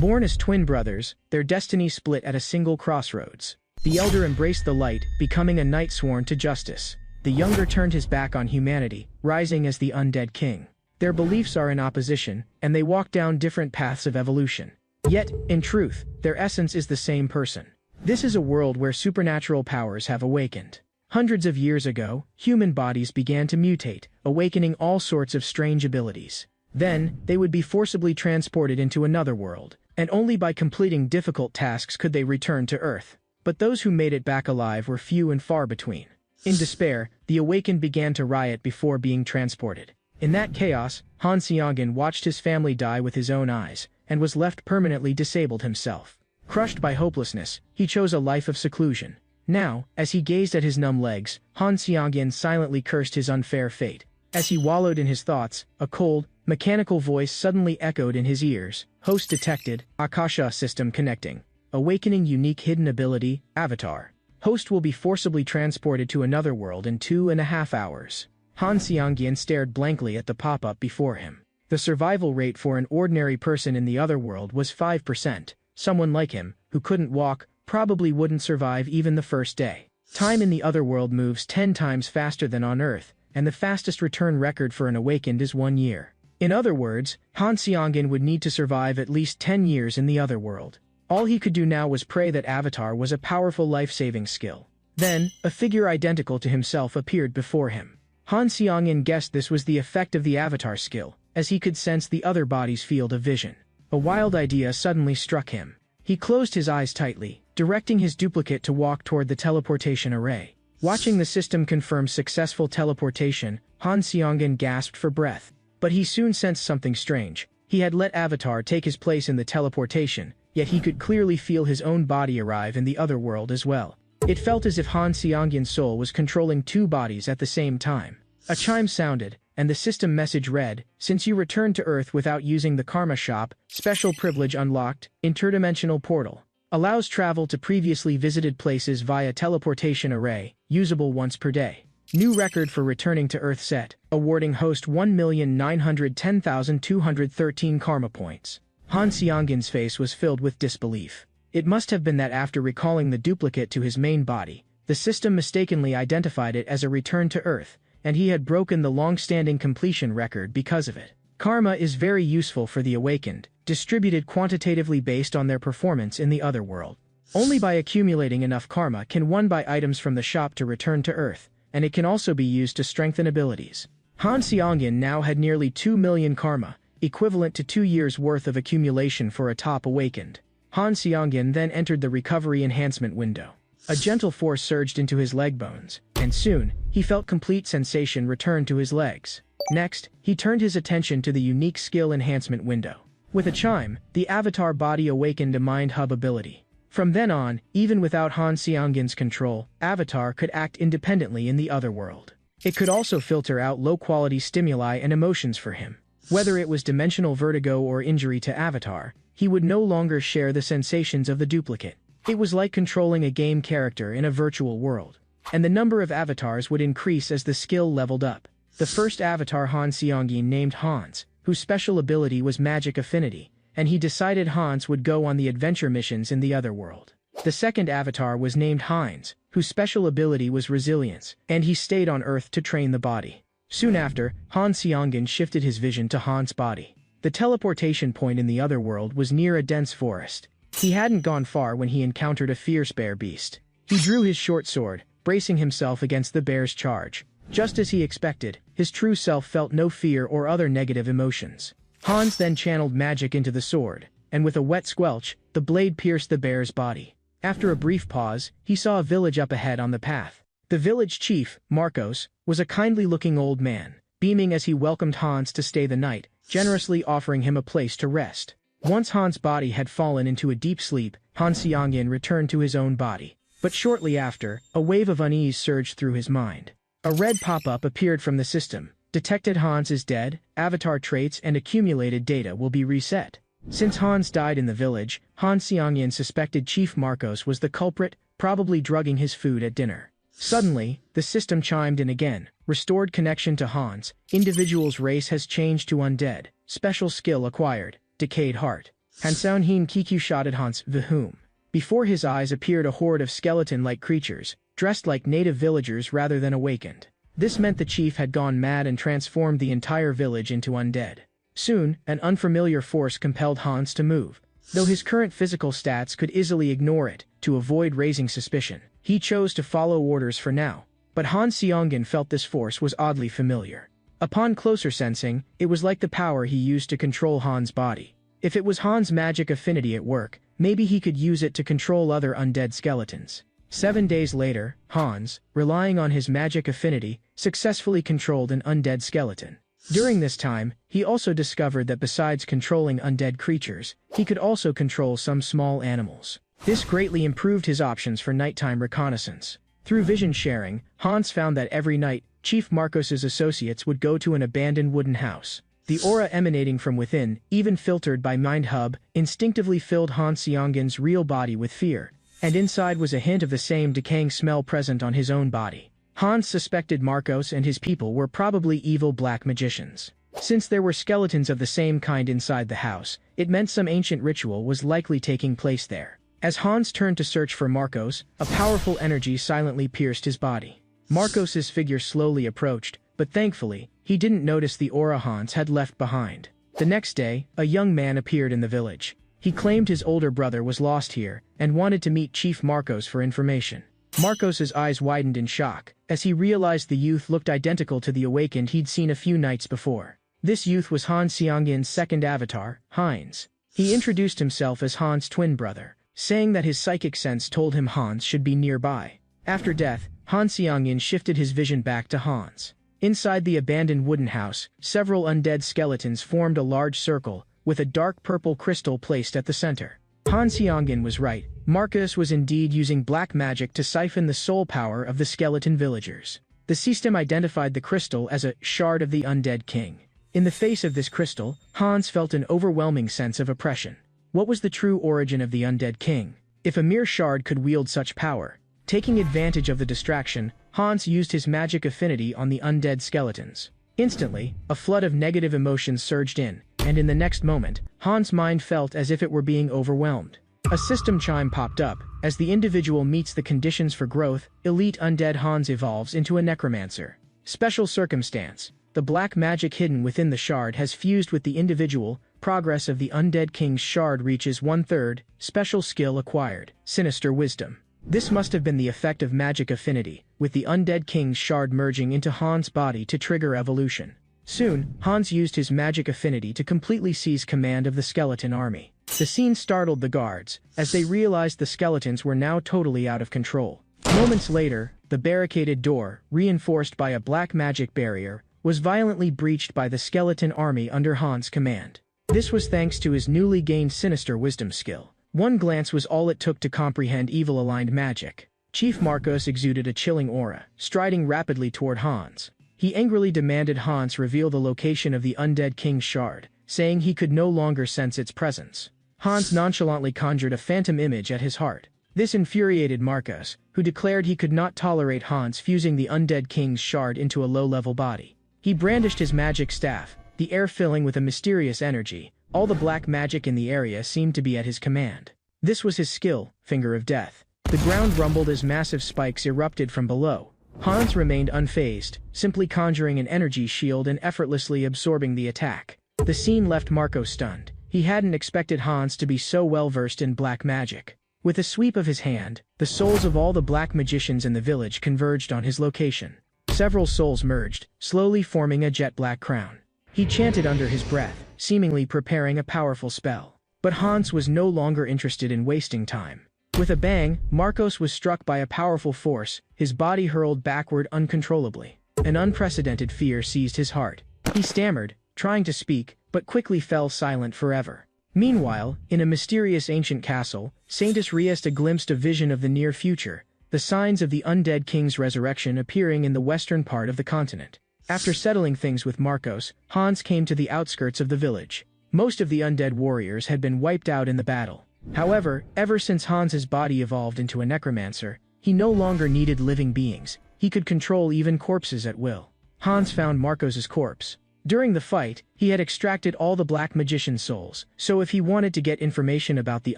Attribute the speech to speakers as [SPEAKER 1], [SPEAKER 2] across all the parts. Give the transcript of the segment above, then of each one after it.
[SPEAKER 1] Born as twin brothers, their destiny split at a single crossroads. The elder embraced the light, becoming a knight sworn to justice. The younger turned his back on humanity, rising as the undead king. Their beliefs are in opposition, and they walk down different paths of evolution. Yet, in truth, their essence is the same person. This is a world where supernatural powers have awakened. Hundreds of years ago, human bodies began to mutate, awakening all sorts of strange abilities. Then, they would be forcibly transported into another world, and only by completing difficult tasks could they return to Earth. But those who made it back alive were few and far between. In despair, the awakened began to riot before being transported. In that chaos, Han Seongen watched his family die with his own eyes, and was left permanently disabled himself. Crushed by hopelessness, he chose a life of seclusion. Now, as he gazed at his numb legs, Han Seongen silently cursed his unfair fate. As he wallowed in his thoughts, a cold, mechanical voice suddenly echoed in his ears. Host detected, Akasha system connecting. Awakening unique hidden ability, Avatar. Host will be forcibly transported to another world in 2.5 hours. Han Seongen stared blankly at the pop-up before him. The survival rate for an ordinary person in the other world was 5%. Someone like him, who couldn't walk, probably wouldn't survive even the first day. Time in the other world moves 10 times faster than on Earth, and the fastest return record for an awakened is 1 year. In other words, Han Seongen would need to survive at least 10 years in the other world. All he could do now was pray that Avatar was a powerful life-saving skill. Then, a figure identical to himself appeared before him. Han Seongen guessed this was the effect of the Avatar skill, as he could sense the other body's field of vision. A wild idea suddenly struck him. He closed his eyes tightly, directing his duplicate to walk toward the teleportation array. Watching the system confirm successful teleportation, Han Seongen gasped for breath. But he soon sensed something strange. He had let Avatar take his place in the teleportation, yet he could clearly feel his own body arrive in the other world as well. It felt as if Han Seongen's soul was controlling 2 bodies at the same time. A chime sounded, and the system message read, "Since you returned to Earth without using the Karma Shop, special privilege unlocked, interdimensional portal. Allows travel to previously visited places via teleportation array, usable once per day. New record for returning to Earth set, awarding host 1,910,213 karma points." Han Seongen's face was filled with disbelief. It must have been that after recalling the duplicate to his main body, the system mistakenly identified it as a return to Earth, and he had broken the long-standing completion record because of it. Karma is very useful for the awakened, distributed quantitatively based on their performance in the other world. Only by accumulating enough karma can one buy items from the shop to return to Earth, and it can also be used to strengthen abilities. Han Seongen now had nearly 2 million karma, equivalent to 2 years' worth of accumulation for a top awakened. Han Seongen then entered the recovery enhancement window. A gentle force surged into his leg bones, and soon, he felt complete sensation return to his legs. Next, he turned his attention to the unique skill enhancement window. With a chime, the avatar body awakened a mind hub ability. From then on, even without Han Seongen's control, Avatar could act independently in the other world. It could also filter out low-quality stimuli and emotions for him. Whether it was dimensional vertigo or injury to Avatar, he would no longer share the sensations of the duplicate. It was like controlling a game character in a virtual world. And the number of avatars would increase as the skill leveled up. The first avatar Han Seongen named Hans, whose special ability was magic affinity, and he decided Hans would go on the adventure missions in the other world. The second avatar was named Heinz, whose special ability was resilience, and he stayed on Earth to train the body. Soon after, Han Seongen shifted his vision to Han's body. The teleportation point in the other world was near a dense forest. He hadn't gone far when he encountered a fierce bear beast. He drew his short sword, bracing himself against the bear's charge. Just as he expected, his true self felt no fear or other negative emotions. Hans then channeled magic into the sword, and with a wet squelch, the blade pierced the bear's body. After a brief pause, he saw a village up ahead on the path. The village chief, Marcos, was a kindly-looking old man, beaming as he welcomed Hans to stay the night, generously offering him a place to rest. Once Hans' body had fallen into a deep sleep, Han Seongen returned to his own body. But shortly after, a wave of unease surged through his mind. A red pop-up appeared from the system. Detected Hans is dead, avatar traits and accumulated data will be reset. Since Hans died in the village, Han Seongen suspected Chief Marcos was the culprit, probably drugging his food at dinner. Suddenly, the system chimed in again. Restored connection to Hans. Individual's race has changed to undead. Special skill acquired. Decayed heart. Hanseon Kiku shot at Hans Vihum. Before his eyes appeared a horde of skeleton-like creatures, dressed like native villagers rather than awakened. This meant the chief had gone mad and transformed the entire village into undead. Soon, an unfamiliar force compelled Hans to move. Though his current physical stats could easily ignore it, to avoid raising suspicion, he chose to follow orders for now. But Hans Seongen felt this force was oddly familiar. Upon closer sensing, it was like the power he used to control Hans' body. If it was Hans' magic affinity at work, maybe he could use it to control other undead skeletons. 7 days later, Hans, relying on his magic affinity, successfully controlled an undead skeleton. During this time, he also discovered that besides controlling undead creatures, he could also control some small animals. This greatly improved his options for nighttime reconnaissance. Through vision sharing, Hans found that every night, Chief Marcos's associates would go to an abandoned wooden house. The aura emanating from within, even filtered by Mind Hub, instinctively filled Hans Seongen's real body with fear, and inside was a hint of the same decaying smell present on his own body. Hans suspected Marcos and his people were probably evil black magicians. Since there were skeletons of the same kind inside the house, it meant some ancient ritual was likely taking place there. As Hans turned to search for Marcos, a powerful energy silently pierced his body. Marcos's figure slowly approached, but thankfully, he didn't notice the aura Hans had left behind. The next day, a young man appeared in the village. He claimed his older brother was lost here, and wanted to meet Chief Marcos for information. Marcos's eyes widened in shock, as he realized the youth looked identical to the awakened he'd seen a few nights before. This youth was Hans Seongen's second avatar, Heinz. He introduced himself as Hans' twin brother, saying that his psychic sense told him Hans should be nearby. After death, Hans Seongen shifted his vision back to Hans. Inside the abandoned wooden house, several undead skeletons formed a large circle, with a dark purple crystal placed at the center. Hans Seongen was right. Marcos was indeed using black magic to siphon the soul power of the skeleton villagers. The system identified the crystal as a shard of the undead king. In the face of this crystal, Hans felt an overwhelming sense of oppression. What was the true origin of the undead king? If a mere shard could wield such power? Taking advantage of the distraction, Hans used his magic affinity on the undead skeletons. Instantly, a flood of negative emotions surged in, and in the next moment, Hans' mind felt as if it were being overwhelmed. A system chime popped up. As the individual meets the conditions for growth, elite undead Hans evolves into a necromancer. Special circumstance. The black magic hidden within the shard has fused with the individual. Progress of the undead king's shard reaches 1/3. Special skill acquired. Sinister wisdom. This must have been the effect of magic affinity, with the undead king's shard merging into Hans' body to trigger evolution. Soon, Hans used his magic affinity to completely seize command of the skeleton army. The scene startled the guards, as they realized the skeletons were now totally out of control. Moments later, the barricaded door, reinforced by a black magic barrier, was violently breached by the skeleton army under Hans' command. This was thanks to his newly gained sinister wisdom skill. One glance was all it took to comprehend evil-aligned magic. Chief Marcos exuded a chilling aura, striding rapidly toward Hans. He angrily demanded Hans reveal the location of the undead king's shard, saying he could no longer sense its presence. Hans nonchalantly conjured a phantom image at his heart. This infuriated Marcos, who declared he could not tolerate Hans fusing the undead king's shard into a low-level body. He brandished his magic staff, the air filling with a mysterious energy. All the black magic in the area seemed to be at his command. This was his skill, Finger of Death. The ground rumbled as massive spikes erupted from below. Hans remained unfazed, simply conjuring an energy shield and effortlessly absorbing the attack. The scene left Marco stunned. He hadn't expected Hans to be so well-versed in black magic. With a sweep of his hand, the souls of all the black magicians in the village converged on his location. Several souls merged, slowly forming a jet-black crown. He chanted under his breath, seemingly preparing a powerful spell. But Hans was no longer interested in wasting time. With a bang, Marcos was struck by a powerful force, his body hurled backward uncontrollably. An unprecedented fear seized his heart. He stammered, trying to speak, but quickly fell silent forever. Meanwhile, in a mysterious ancient castle, Saintus Riesta glimpsed a vision of the near future, the signs of the undead king's resurrection appearing in the western part of the continent. After settling things with Marcos, Hans came to the outskirts of the village. Most of the undead warriors had been wiped out in the battle. However, ever since Hans's body evolved into a necromancer, he no longer needed living beings. He could control even corpses at will. Hans found Marcos's corpse. During the fight, he had extracted all the black magician's souls, so if he wanted to get information about the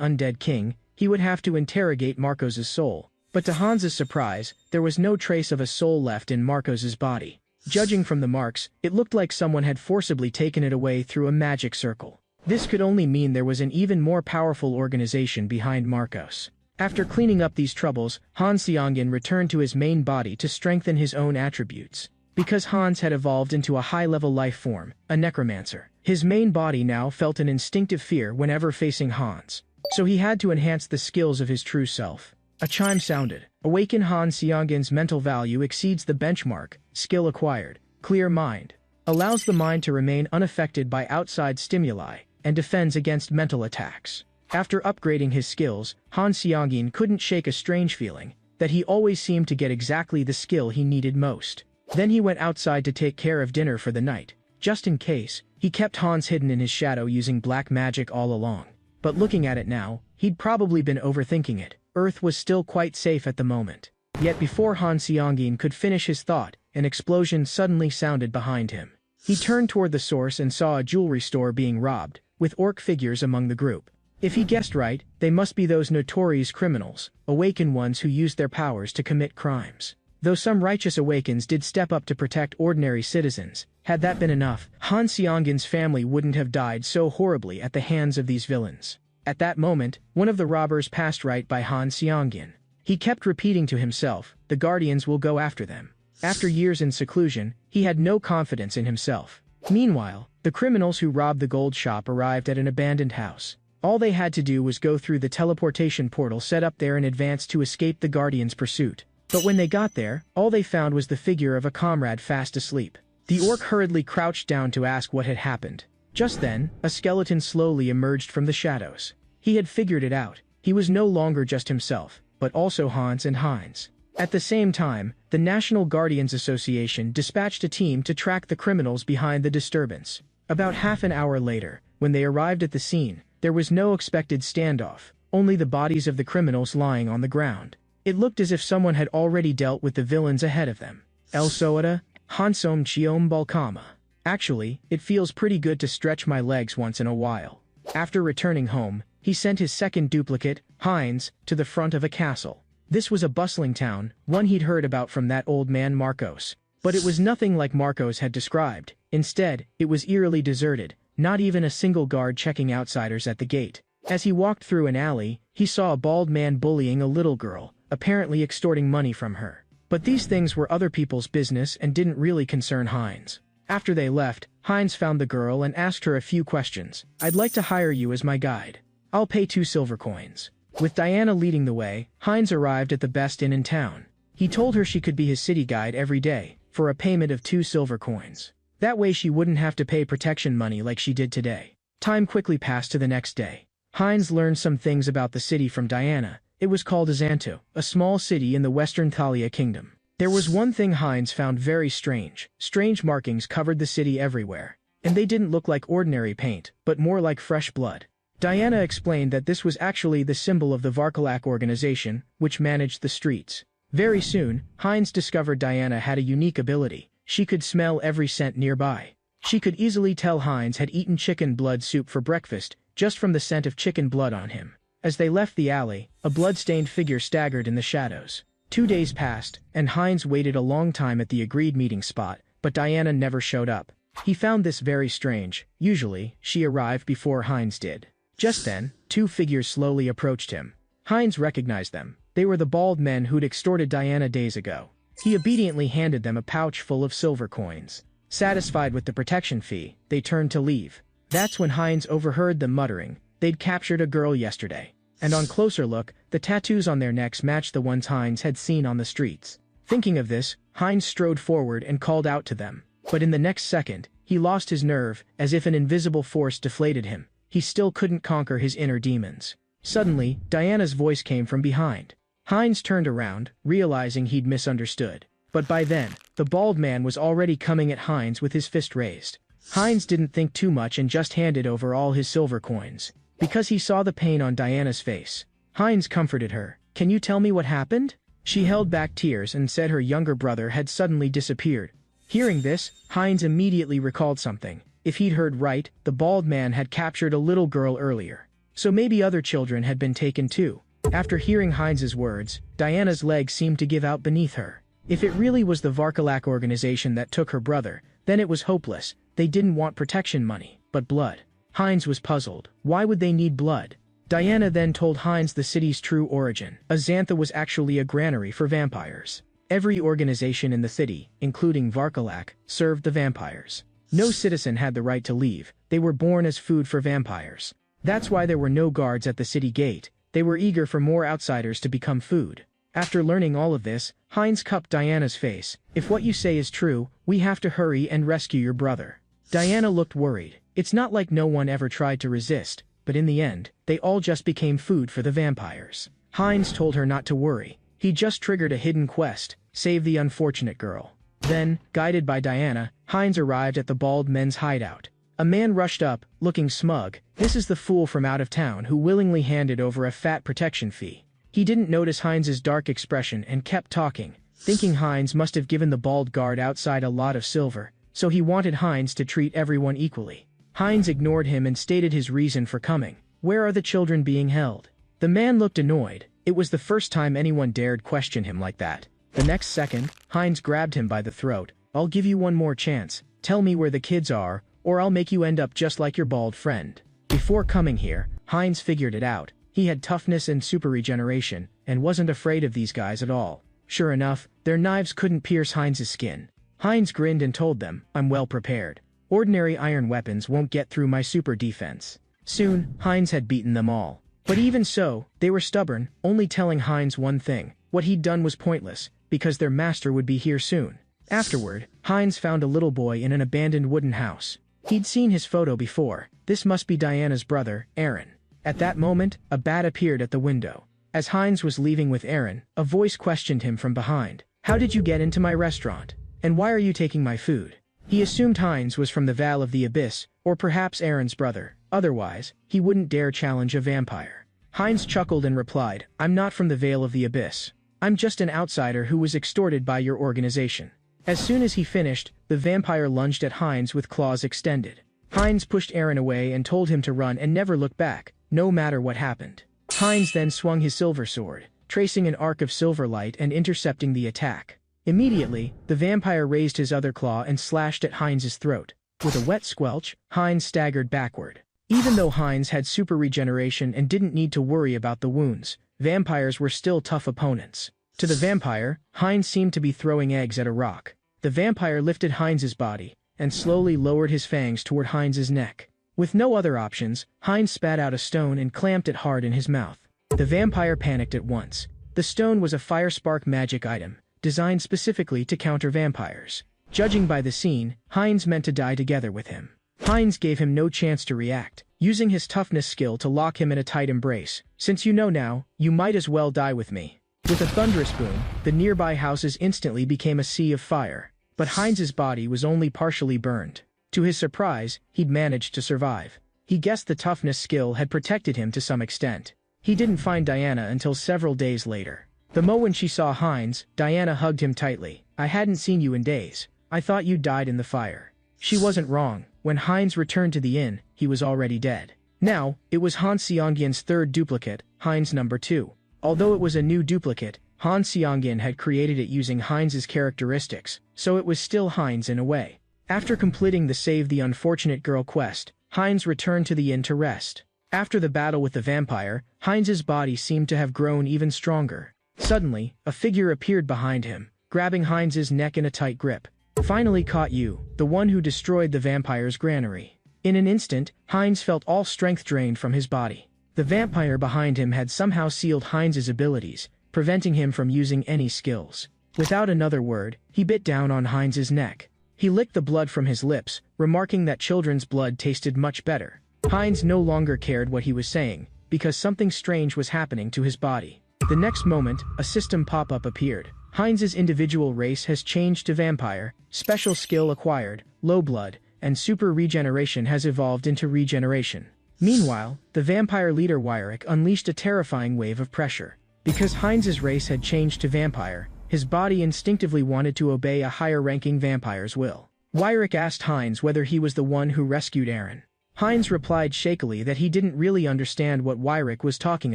[SPEAKER 1] undead king, he would have to interrogate Marcos's soul. But to Hans's surprise, there was no trace of a soul left in Marcos's body. Judging from the marks, it looked like someone had forcibly taken it away through a magic circle. This could only mean there was an even more powerful organization behind Marcos. After cleaning up these troubles, Han Seongjin returned to his main body to strengthen his own attributes. Because Hans had evolved into a high-level life form, a necromancer, his main body now felt an instinctive fear whenever facing Hans. So he had to enhance the skills of his true self. A chime sounded. Awaken. Han Seongjin's mental value exceeds the benchmark. Skill acquired. Clear mind. Allows the mind to remain unaffected by outside stimuli, and defends against mental attacks. After upgrading his skills, Han Seongjin couldn't shake a strange feeling that he always seemed to get exactly the skill he needed most. Then he went outside to take care of dinner for the night. Just in case, he kept Hans hidden in his shadow using black magic all along. But looking at it now, he'd probably been overthinking it. Earth was still quite safe at the moment. Yet before Han Seongjin could finish his thought, an explosion suddenly sounded behind him. He turned toward the source and saw a jewelry store being robbed, with orc figures among the group. If he guessed right, they must be those notorious criminals, awakened ones who used their powers to commit crimes. Though some righteous awakens did step up to protect ordinary citizens, had that been enough, Han Seongjin's family wouldn't have died so horribly at the hands of these villains. At that moment, one of the robbers passed right by Han Seongjin. He kept repeating to himself, "The Guardians will go after them." After years in seclusion, he had no confidence in himself. Meanwhile, the criminals who robbed the gold shop arrived at an abandoned house. All they had to do was go through the teleportation portal set up there in advance to escape the Guardians' pursuit. But when they got there, all they found was the figure of a comrade fast asleep. The orc hurriedly crouched down to ask what had happened. Just then, a skeleton slowly emerged from the shadows. He had figured it out. He was no longer just himself, but also Hans and Heinz. At the same time, the National Guardians Association dispatched a team to track the criminals behind the disturbance. About half an hour later, when they arrived at the scene, there was no expected standoff, only the bodies of the criminals lying on the ground. It looked as if someone had already dealt with the villains ahead of them. El Soada, Hansom Chiom Balkama. Actually, it feels pretty good to stretch my legs once in a while. After returning home, he sent his second duplicate, Heinz, to the front of a castle. This was a bustling town, one he'd heard about from that old man Marcos. But it was nothing like Marcos had described. Instead, it was eerily deserted, not even a single guard checking outsiders at the gate. As he walked through an alley, he saw a bald man bullying a little girl, apparently extorting money from her. But these things were other people's business and didn't really concern Heinz. After they left, Heinz found the girl and asked her a few questions. "I'd like to hire you as my guide. I'll pay 2 silver coins." With Diana leading the way, Heinz arrived at the best inn in town. He told her she could be his city guide every day, for a payment of 2 silver coins. That way she wouldn't have to pay protection money like she did today. Time quickly passed to the next day. Heinz learned some things about the city from Diana. It was called Azanto, a small city in the western Thalia kingdom. There was one thing Heinz found very strange. Strange markings covered the city everywhere. And they didn't look like ordinary paint, but more like fresh blood. Diana explained that this was actually the symbol of the Varkalak organization, which managed the streets. Very soon, Heinz discovered Diana had a unique ability. She could smell every scent nearby. She could easily tell Heinz had eaten chicken blood soup for breakfast, just from the scent of chicken blood on him. As they left the alley, a blood-stained figure staggered in the shadows. 2 days passed, and Heinz waited a long time at the agreed meeting spot, but Diana never showed up. He found this very strange. Usually, she arrived before Heinz did. Just then, 2 figures slowly approached him. Heinz recognized them. They were the bald men who'd extorted Diana days ago. He obediently handed them a pouch full of silver coins. Satisfied with the protection fee, they turned to leave. That's when Heinz overheard them muttering. They'd captured a girl yesterday. And on closer look, the tattoos on their necks matched the ones Heinz had seen on the streets. Thinking of this, Heinz strode forward and called out to them. But in the next second, he lost his nerve, as if an invisible force deflated him. He still couldn't conquer his inner demons. Suddenly, Diana's voice came from behind. Heinz turned around, realizing he'd misunderstood. But by then, the bald man was already coming at Heinz with his fist raised. Heinz didn't think too much and just handed over all his silver coins. Because he saw the pain on Diana's face. Heinz comforted her. "Can you tell me what happened?" She held back tears and said her younger brother had suddenly disappeared. Hearing this, Heinz immediately recalled something. If he'd heard right, the bald man had captured a little girl earlier. So maybe other children had been taken too. After hearing Heinz's words, Diana's legs seemed to give out beneath her. If it really was the Varkalak organization that took her brother, then it was hopeless. They didn't want protection money, but blood. Heinz was puzzled. Why would they need blood? Diana then told Heinz the city's true origin. Azantha was actually a granary for vampires. Every organization in the city, including Varkalak, served the vampires. No citizen had the right to leave. They were born as food for vampires. That's why there were no guards at the city gate. They were eager for more outsiders to become food. After learning all of this, Heinz cupped Diana's face. If what you say is true, we have to hurry and rescue your brother. Diana looked worried. It's not like no one ever tried to resist, but in the end, they all just became food for the vampires. Heinz told her not to worry. He just triggered a hidden quest, save the unfortunate girl. Then, guided by Diana, Heinz arrived at the bald men's hideout. A man rushed up, looking smug. This is the fool from out of town who willingly handed over a fat protection fee. He didn't notice Heinz's dark expression and kept talking, thinking Heinz must have given the bald guard outside a lot of silver, so he wanted Heinz to treat everyone equally. Heinz ignored him and stated his reason for coming. Where are the children being held? The man looked annoyed. It was the first time anyone dared question him like that. The next second, Heinz grabbed him by the throat. I'll give you one more chance. Tell me where the kids are, or I'll make you end up just like your bald friend. Before coming here, Heinz figured it out. He had toughness and super regeneration, and wasn't afraid of these guys at all. Sure enough, their knives couldn't pierce Heinz's skin. Heinz grinned and told them, I'm well prepared. Ordinary iron weapons won't get through my super defense. Soon, Heinz had beaten them all. But even so, they were stubborn, only telling Heinz one thing. What he'd done was pointless, because their master would be here soon. Afterward, Heinz found a little boy in an abandoned wooden house. He'd seen his photo before. This must be Diana's brother, Aaron. At that moment, a bat appeared at the window. As Heinz was leaving with Aaron, a voice questioned him from behind. How did you get into my restaurant? And why are you taking my food? He assumed Heinz was from the Vale of the Abyss, or perhaps Aaron's brother. Otherwise, he wouldn't dare challenge a vampire. Heinz chuckled and replied, I'm not from the Vale of the Abyss. I'm just an outsider who was extorted by your organization. As soon as he finished, the vampire lunged at Heinz with claws extended. Heinz pushed Aaron away and told him to run and never look back, no matter what happened. Heinz then swung his silver sword, tracing an arc of silver light and intercepting the attack. Immediately, the vampire raised his other claw and slashed at Heinz's throat. With a wet squelch, Heinz staggered backward. Even though Heinz had super regeneration and didn't need to worry about the wounds, vampires were still tough opponents. To the vampire, Heinz seemed to be throwing eggs at a rock. The vampire lifted Heinz's body, and slowly lowered his fangs toward Heinz's neck. With no other options, Heinz spat out a stone and clamped it hard in his mouth. The vampire panicked at once. The stone was a fire spark magic item, designed specifically to counter vampires. Judging by the scene, Heinz meant to die together with him. Heinz gave him no chance to react, using his toughness skill to lock him in a tight embrace. Since you know now, you might as well die with me. With a thunderous boom, the nearby houses instantly became a sea of fire. But Heinz's body was only partially burned. To his surprise, he'd managed to survive. He guessed the toughness skill had protected him to some extent. He didn't find Diana until several days later. The moment she saw Heinz, Diana hugged him tightly. I hadn't seen you in days. I thought you died in the fire. She wasn't wrong. When Heinz returned to the inn, he was already dead. Now, it was Han Seongyan's third duplicate, Heinz number 2. Although it was a new duplicate, Han Seongyan had created it using Heinz's characteristics, so it was still Heinz in a way. After completing the Save the Unfortunate Girl quest, Heinz returned to the inn to rest. After the battle with the vampire, Heinz's body seemed to have grown even stronger. Suddenly, a figure appeared behind him, grabbing Heinz's neck in a tight grip. Finally caught you, the one who destroyed the vampire's granary. In an instant, Heinz felt all strength drained from his body. The vampire behind him had somehow sealed Heinz's abilities, preventing him from using any skills. Without another word, he bit down on Heinz's neck. He licked the blood from his lips, remarking that children's blood tasted much better. Heinz no longer cared what he was saying, because something strange was happening to his body. The next moment, a system pop-up appeared. Heinz's individual race has changed to vampire, special skill acquired, low blood, and super regeneration has evolved into regeneration. Meanwhile, the vampire leader Wyrick unleashed a terrifying wave of pressure. Because Heinz's race had changed to vampire, His body instinctively wanted to obey a higher-ranking vampire's will. Wyrick asked Heinz whether he was the one who rescued Aaron. Heinz replied shakily that he didn't really understand what Wyrick was talking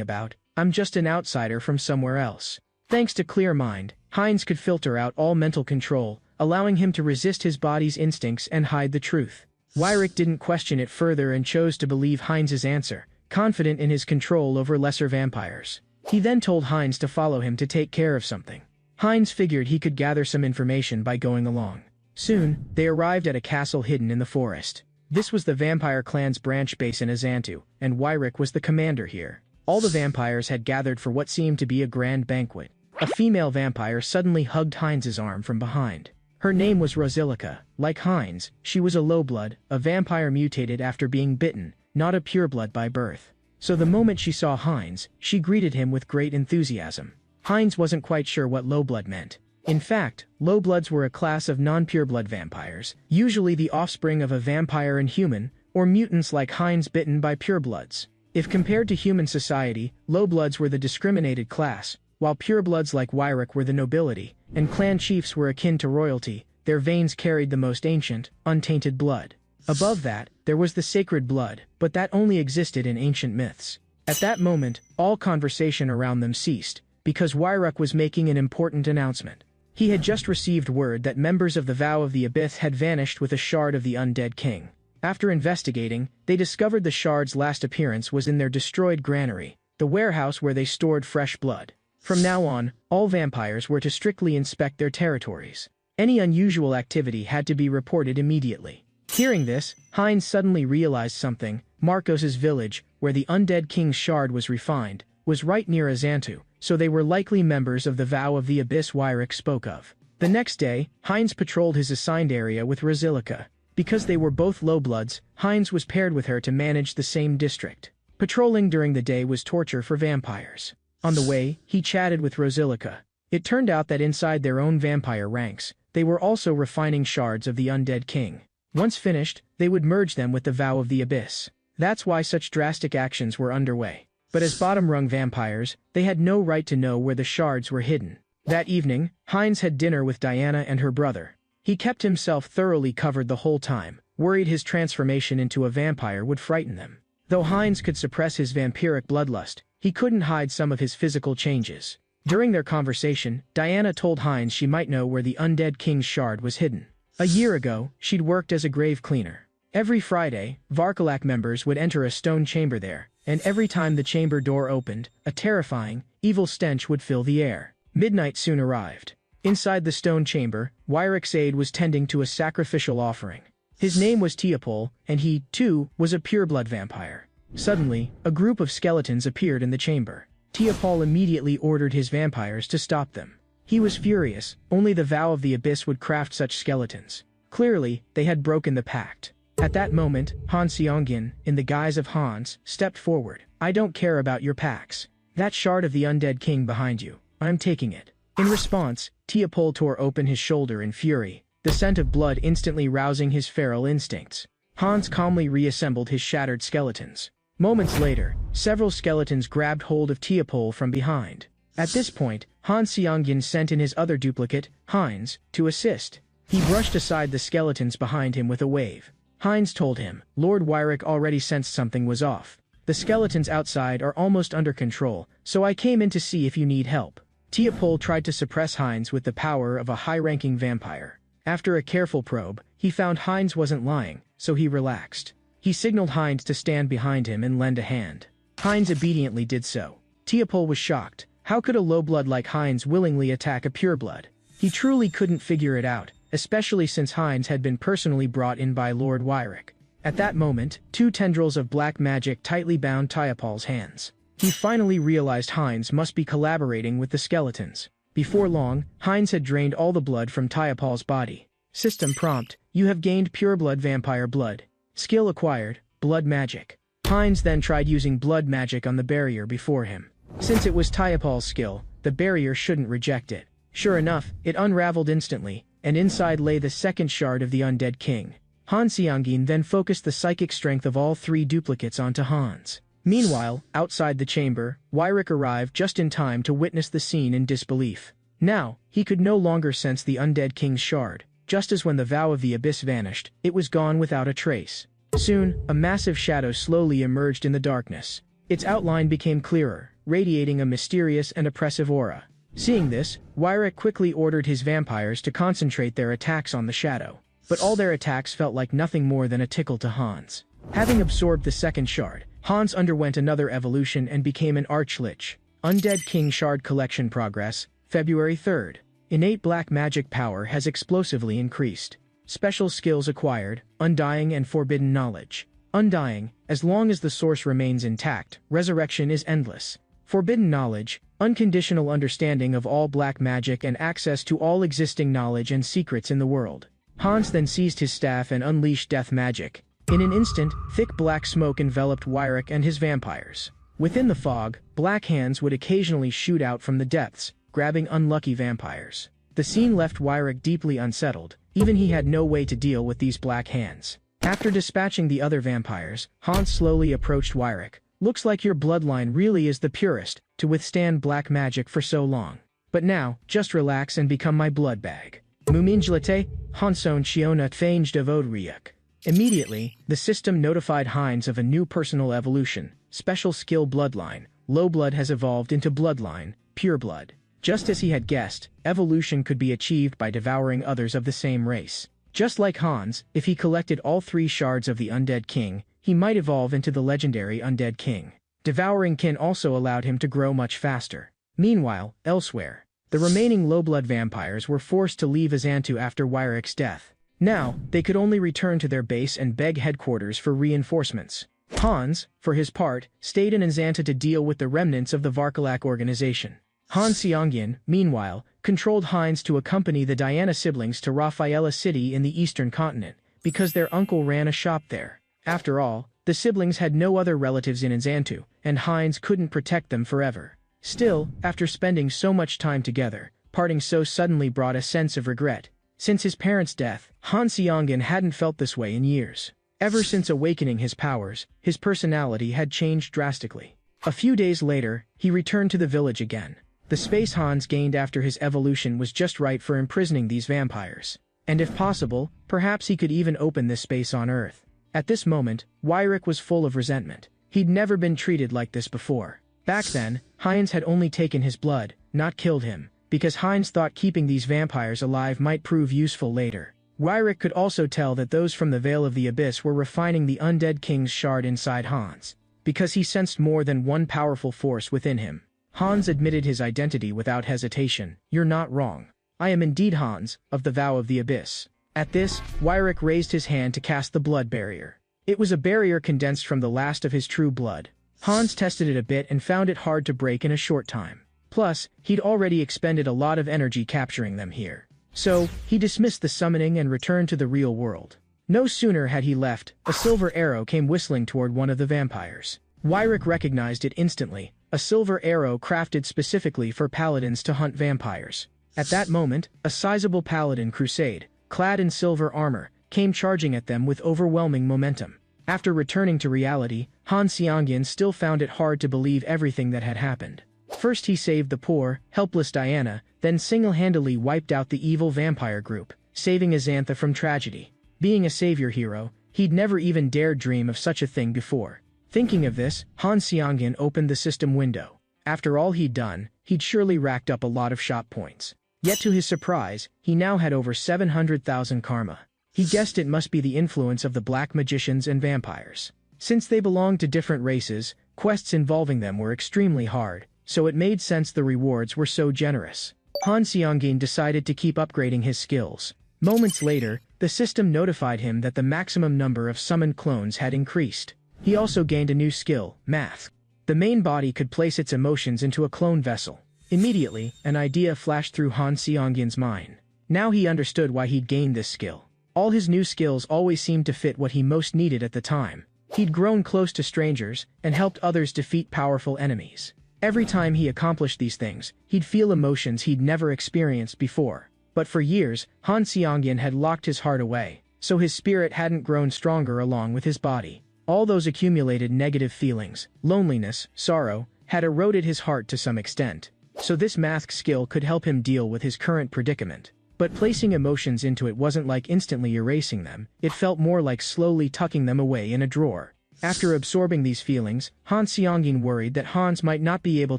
[SPEAKER 1] about. "I'm just an outsider from somewhere else." Thanks to clear mind, Heinz could filter out all mental control, allowing him to resist his body's instincts and hide the truth. Wyrick didn't question it further and chose to believe Heinz's answer, confident in his control over lesser vampires. He then told Heinz to follow him to take care of something. Heinz figured he could gather some information by going along. Soon, they arrived at a castle hidden in the forest. This was the vampire clan's branch base in Azantu, and Wyrick was the commander here. All the vampires had gathered for what seemed to be a grand banquet. A female vampire suddenly hugged Heinz's arm from behind. Her name was Rosilica. Like Heinz, she was a lowblood, a vampire mutated after being bitten, not a pureblood by birth. So the moment she saw Heinz, she greeted him with great enthusiasm. Heinz wasn't quite sure what lowblood meant. In fact, lowbloods were a class of non-pureblood vampires, usually the offspring of a vampire and human, or mutants like Heinz bitten by purebloods. If compared to human society, lowbloods were the discriminated class, while purebloods like Wyrick were the nobility, and clan chiefs were akin to royalty. Their veins carried the most ancient, untainted blood. Above that, there was the sacred blood, but that only existed in ancient myths. At that moment, all conversation around them ceased, because Wyrick was making an important announcement. He had just received word that members of the Vow of the Abyss had vanished with a shard of the undead king. After investigating, they discovered the shard's last appearance was in their destroyed granary, the warehouse where they stored fresh blood. From now on, all vampires were to strictly inspect their territories. Any unusual activity had to be reported immediately. Hearing this, Heinz suddenly realized something. Marcos's village, where the undead king's shard was refined, was right near Azantu, so they were likely members of the Vow of the Abyss Wyrick spoke of. The next day, Heinz patrolled his assigned area with Rosilica. Because they were both lowbloods, Heinz was paired with her to manage the same district. Patrolling during the day was torture for vampires. On the way, he chatted with Rosilica. It turned out that inside their own vampire ranks, they were also refining shards of the undead king. Once finished, they would merge them with the Vow of the Abyss. That's why such drastic actions were underway. But as bottom-rung vampires, they had no right to know where the shards were hidden. That evening, Heinz had dinner with Diana and her brother. He kept himself thoroughly covered the whole time, worried his transformation into a vampire would frighten them. Though Heinz could suppress his vampiric bloodlust, he couldn't hide some of his physical changes. During their conversation, Diana told Heinz she might know where the undead king's shard was hidden. A year ago, she'd worked as a grave cleaner. Every Friday, Varkalak members would enter a stone chamber there, and every time the chamber door opened, a terrifying, evil stench would fill the air. Midnight soon arrived. Inside the stone chamber, Wyrick's aide was tending to a sacrificial offering. His name was Teopol, and he, too, was a pureblood vampire. Suddenly, a group of skeletons appeared in the chamber. Teopol immediately ordered his vampires to stop them. He was furious. Only the Vow of the Abyss would craft such skeletons. Clearly, they had broken the pact. At that moment, Han Seonggin, in the guise of Hans, stepped forward. "I don't care about your pacts. That shard of the undead king behind you, I'm taking it." In response, Teopol tore open his shoulder in fury, the scent of blood instantly rousing his feral instincts. Hans calmly reassembled his shattered skeletons. Moments later, several skeletons grabbed hold of Teopol from behind. At this point, Han Seonggin sent in his other duplicate, Heinz, to assist. He brushed aside the skeletons behind him with a wave. Heinz told him, "Lord Wyrick already sensed something was off. The skeletons outside are almost under control, so I came in to see if you need help." Teopol tried to suppress Heinz with the power of a high-ranking vampire. After a careful probe, he found Heinz wasn't lying, so he relaxed. He signaled Heinz to stand behind him and lend a hand. Heinz obediently did so. Teopol was shocked. How could a lowblood like Heinz willingly attack a pureblood? He truly couldn't figure it out, especially since Heinz had been personally brought in by Lord Wyrick. At that moment, two tendrils of black magic tightly bound Teopol's hands. He finally realized Heinz must be collaborating with the skeletons. Before long, Heinz had drained all the blood from Teopol's body. System prompt: you have gained pureblood vampire blood. Skill acquired, blood magic. Heinz then tried using blood magic on the barrier before him. Since it was Teopol's skill, the barrier shouldn't reject it. Sure enough, it unraveled instantly, and inside lay the second shard of the undead king. Han Seonggin then focused the psychic strength of all three duplicates onto Hans. Meanwhile, outside the chamber, Wyrick arrived just in time to witness the scene in disbelief. Now, he could no longer sense the undead king's shard. Just as when the vow of the abyss vanished, it was gone without a trace. Soon, a massive shadow slowly emerged in the darkness. Its outline became clearer, radiating a mysterious and oppressive aura. Seeing this, Wyrek quickly ordered his vampires to concentrate their attacks on the shadow. But all their attacks felt like nothing more than a tickle to Hans. Having absorbed the second shard, Hans underwent another evolution and became an Archlich. Undead King Shard Collection Progress, February 3rd. Innate black magic power has explosively increased. Special skills acquired, Undying and Forbidden Knowledge. Undying, as long as the source remains intact, resurrection is endless. Forbidden Knowledge, unconditional understanding of all black magic and access to all existing knowledge and secrets in the world. Hans then seized his staff and unleashed death magic. In an instant, thick black smoke enveloped Wyrek and his vampires. Within the fog, black hands would occasionally shoot out from the depths, grabbing unlucky vampires. The scene left Wyrek deeply unsettled. Even he had no way to deal with these black hands. After dispatching the other vampires, Hans slowly approached Wyrek. Looks like your bloodline really is the purest, to withstand black magic for so long. But now, just relax and become my blood bag. Muminjlete, Hanson Chiona Tfange Devodriuk. Immediately, the system notified Heinz of a new personal evolution, special skill bloodline. Low blood has evolved into bloodline, pure blood. Just as he had guessed, evolution could be achieved by devouring others of the same race. Just like Hans, if he collected all 3 shards of the Undead King, he might evolve into the legendary Undead King. Devouring kin also allowed him to grow much faster. Meanwhile, elsewhere, the remaining low-blood vampires were forced to leave Azantu after Wyrek's death. Now, they could only return to their base and beg headquarters for reinforcements. Hans, for his part, stayed in Azanta to deal with the remnants of the Varkalak organization. Han Seongyin, meanwhile, controlled Heinz to accompany the Diana siblings to Rafaela City in the eastern continent, because their uncle ran a shop there. After all, the siblings had no other relatives in Azantu, and Heinz couldn't protect them forever. Still, after spending so much time together, parting so suddenly brought a sense of regret. Since his parents' death, Han Seongyin hadn't felt this way in years. Ever since awakening his powers, his personality had changed drastically. A few days later, he returned to the village again. The space Hans gained after his evolution was just right for imprisoning these vampires. And if possible, perhaps he could even open this space on Earth. At this moment, Wyrek was full of resentment. He'd never been treated like this before. Back then, Heinz had only taken his blood, not killed him, because Heinz thought keeping these vampires alive might prove useful later. Wyrek could also tell that those from the Veil of the Abyss were refining the Undead King's shard inside Hans, because he sensed more than one powerful force within him. Hans admitted his identity without hesitation. "You're not wrong. I am indeed Hans, of the Vow of the Abyss." At this, Wyrek raised his hand to cast the blood barrier. It was a barrier condensed from the last of his true blood. Hans tested it a bit and found it hard to break in a short time. Plus, he'd already expended a lot of energy capturing them here. So, he dismissed the summoning and returned to the real world. No sooner had he left, a silver arrow came whistling toward one of the vampires. Wyrek recognized it instantly, a silver arrow crafted specifically for paladins to hunt vampires. At that moment, a sizable paladin crusade, clad in silver armor, came charging at them with overwhelming momentum. After returning to reality, Han Seongyin still found it hard to believe everything that had happened. First he saved the poor, helpless Diana, then single-handedly wiped out the evil vampire group, saving Azantha from tragedy. Being a savior hero, he'd never even dared dream of such a thing before. Thinking of this, Han Seongyin opened the system window. After all he'd done, he'd surely racked up a lot of shop points. Yet to his surprise, he now had over 700,000 karma. He guessed it must be the influence of the black magicians and vampires. Since they belonged to different races, quests involving them were extremely hard, so it made sense the rewards were so generous. Han Seongyin decided to keep upgrading his skills. Moments later, the system notified him that the maximum number of summoned clones had increased. He also gained a new skill, Math. The main body could place its emotions into a clone vessel. Immediately, an idea flashed through Han Seongyin's mind. Now he understood why he'd gained this skill. All his new skills always seemed to fit what he most needed at the time. He'd grown close to strangers, and helped others defeat powerful enemies. Every time he accomplished these things, he'd feel emotions he'd never experienced before. But for years, Han Seongyin had locked his heart away, so his spirit hadn't grown stronger along with his body. All those accumulated negative feelings, loneliness, sorrow, had eroded his heart to some extent. so this math skill could help him deal with his current predicament. But placing emotions into it wasn't like instantly erasing them, it felt more like slowly tucking them away in a drawer. After absorbing these feelings, Han Xiangying worried that Hans might not be able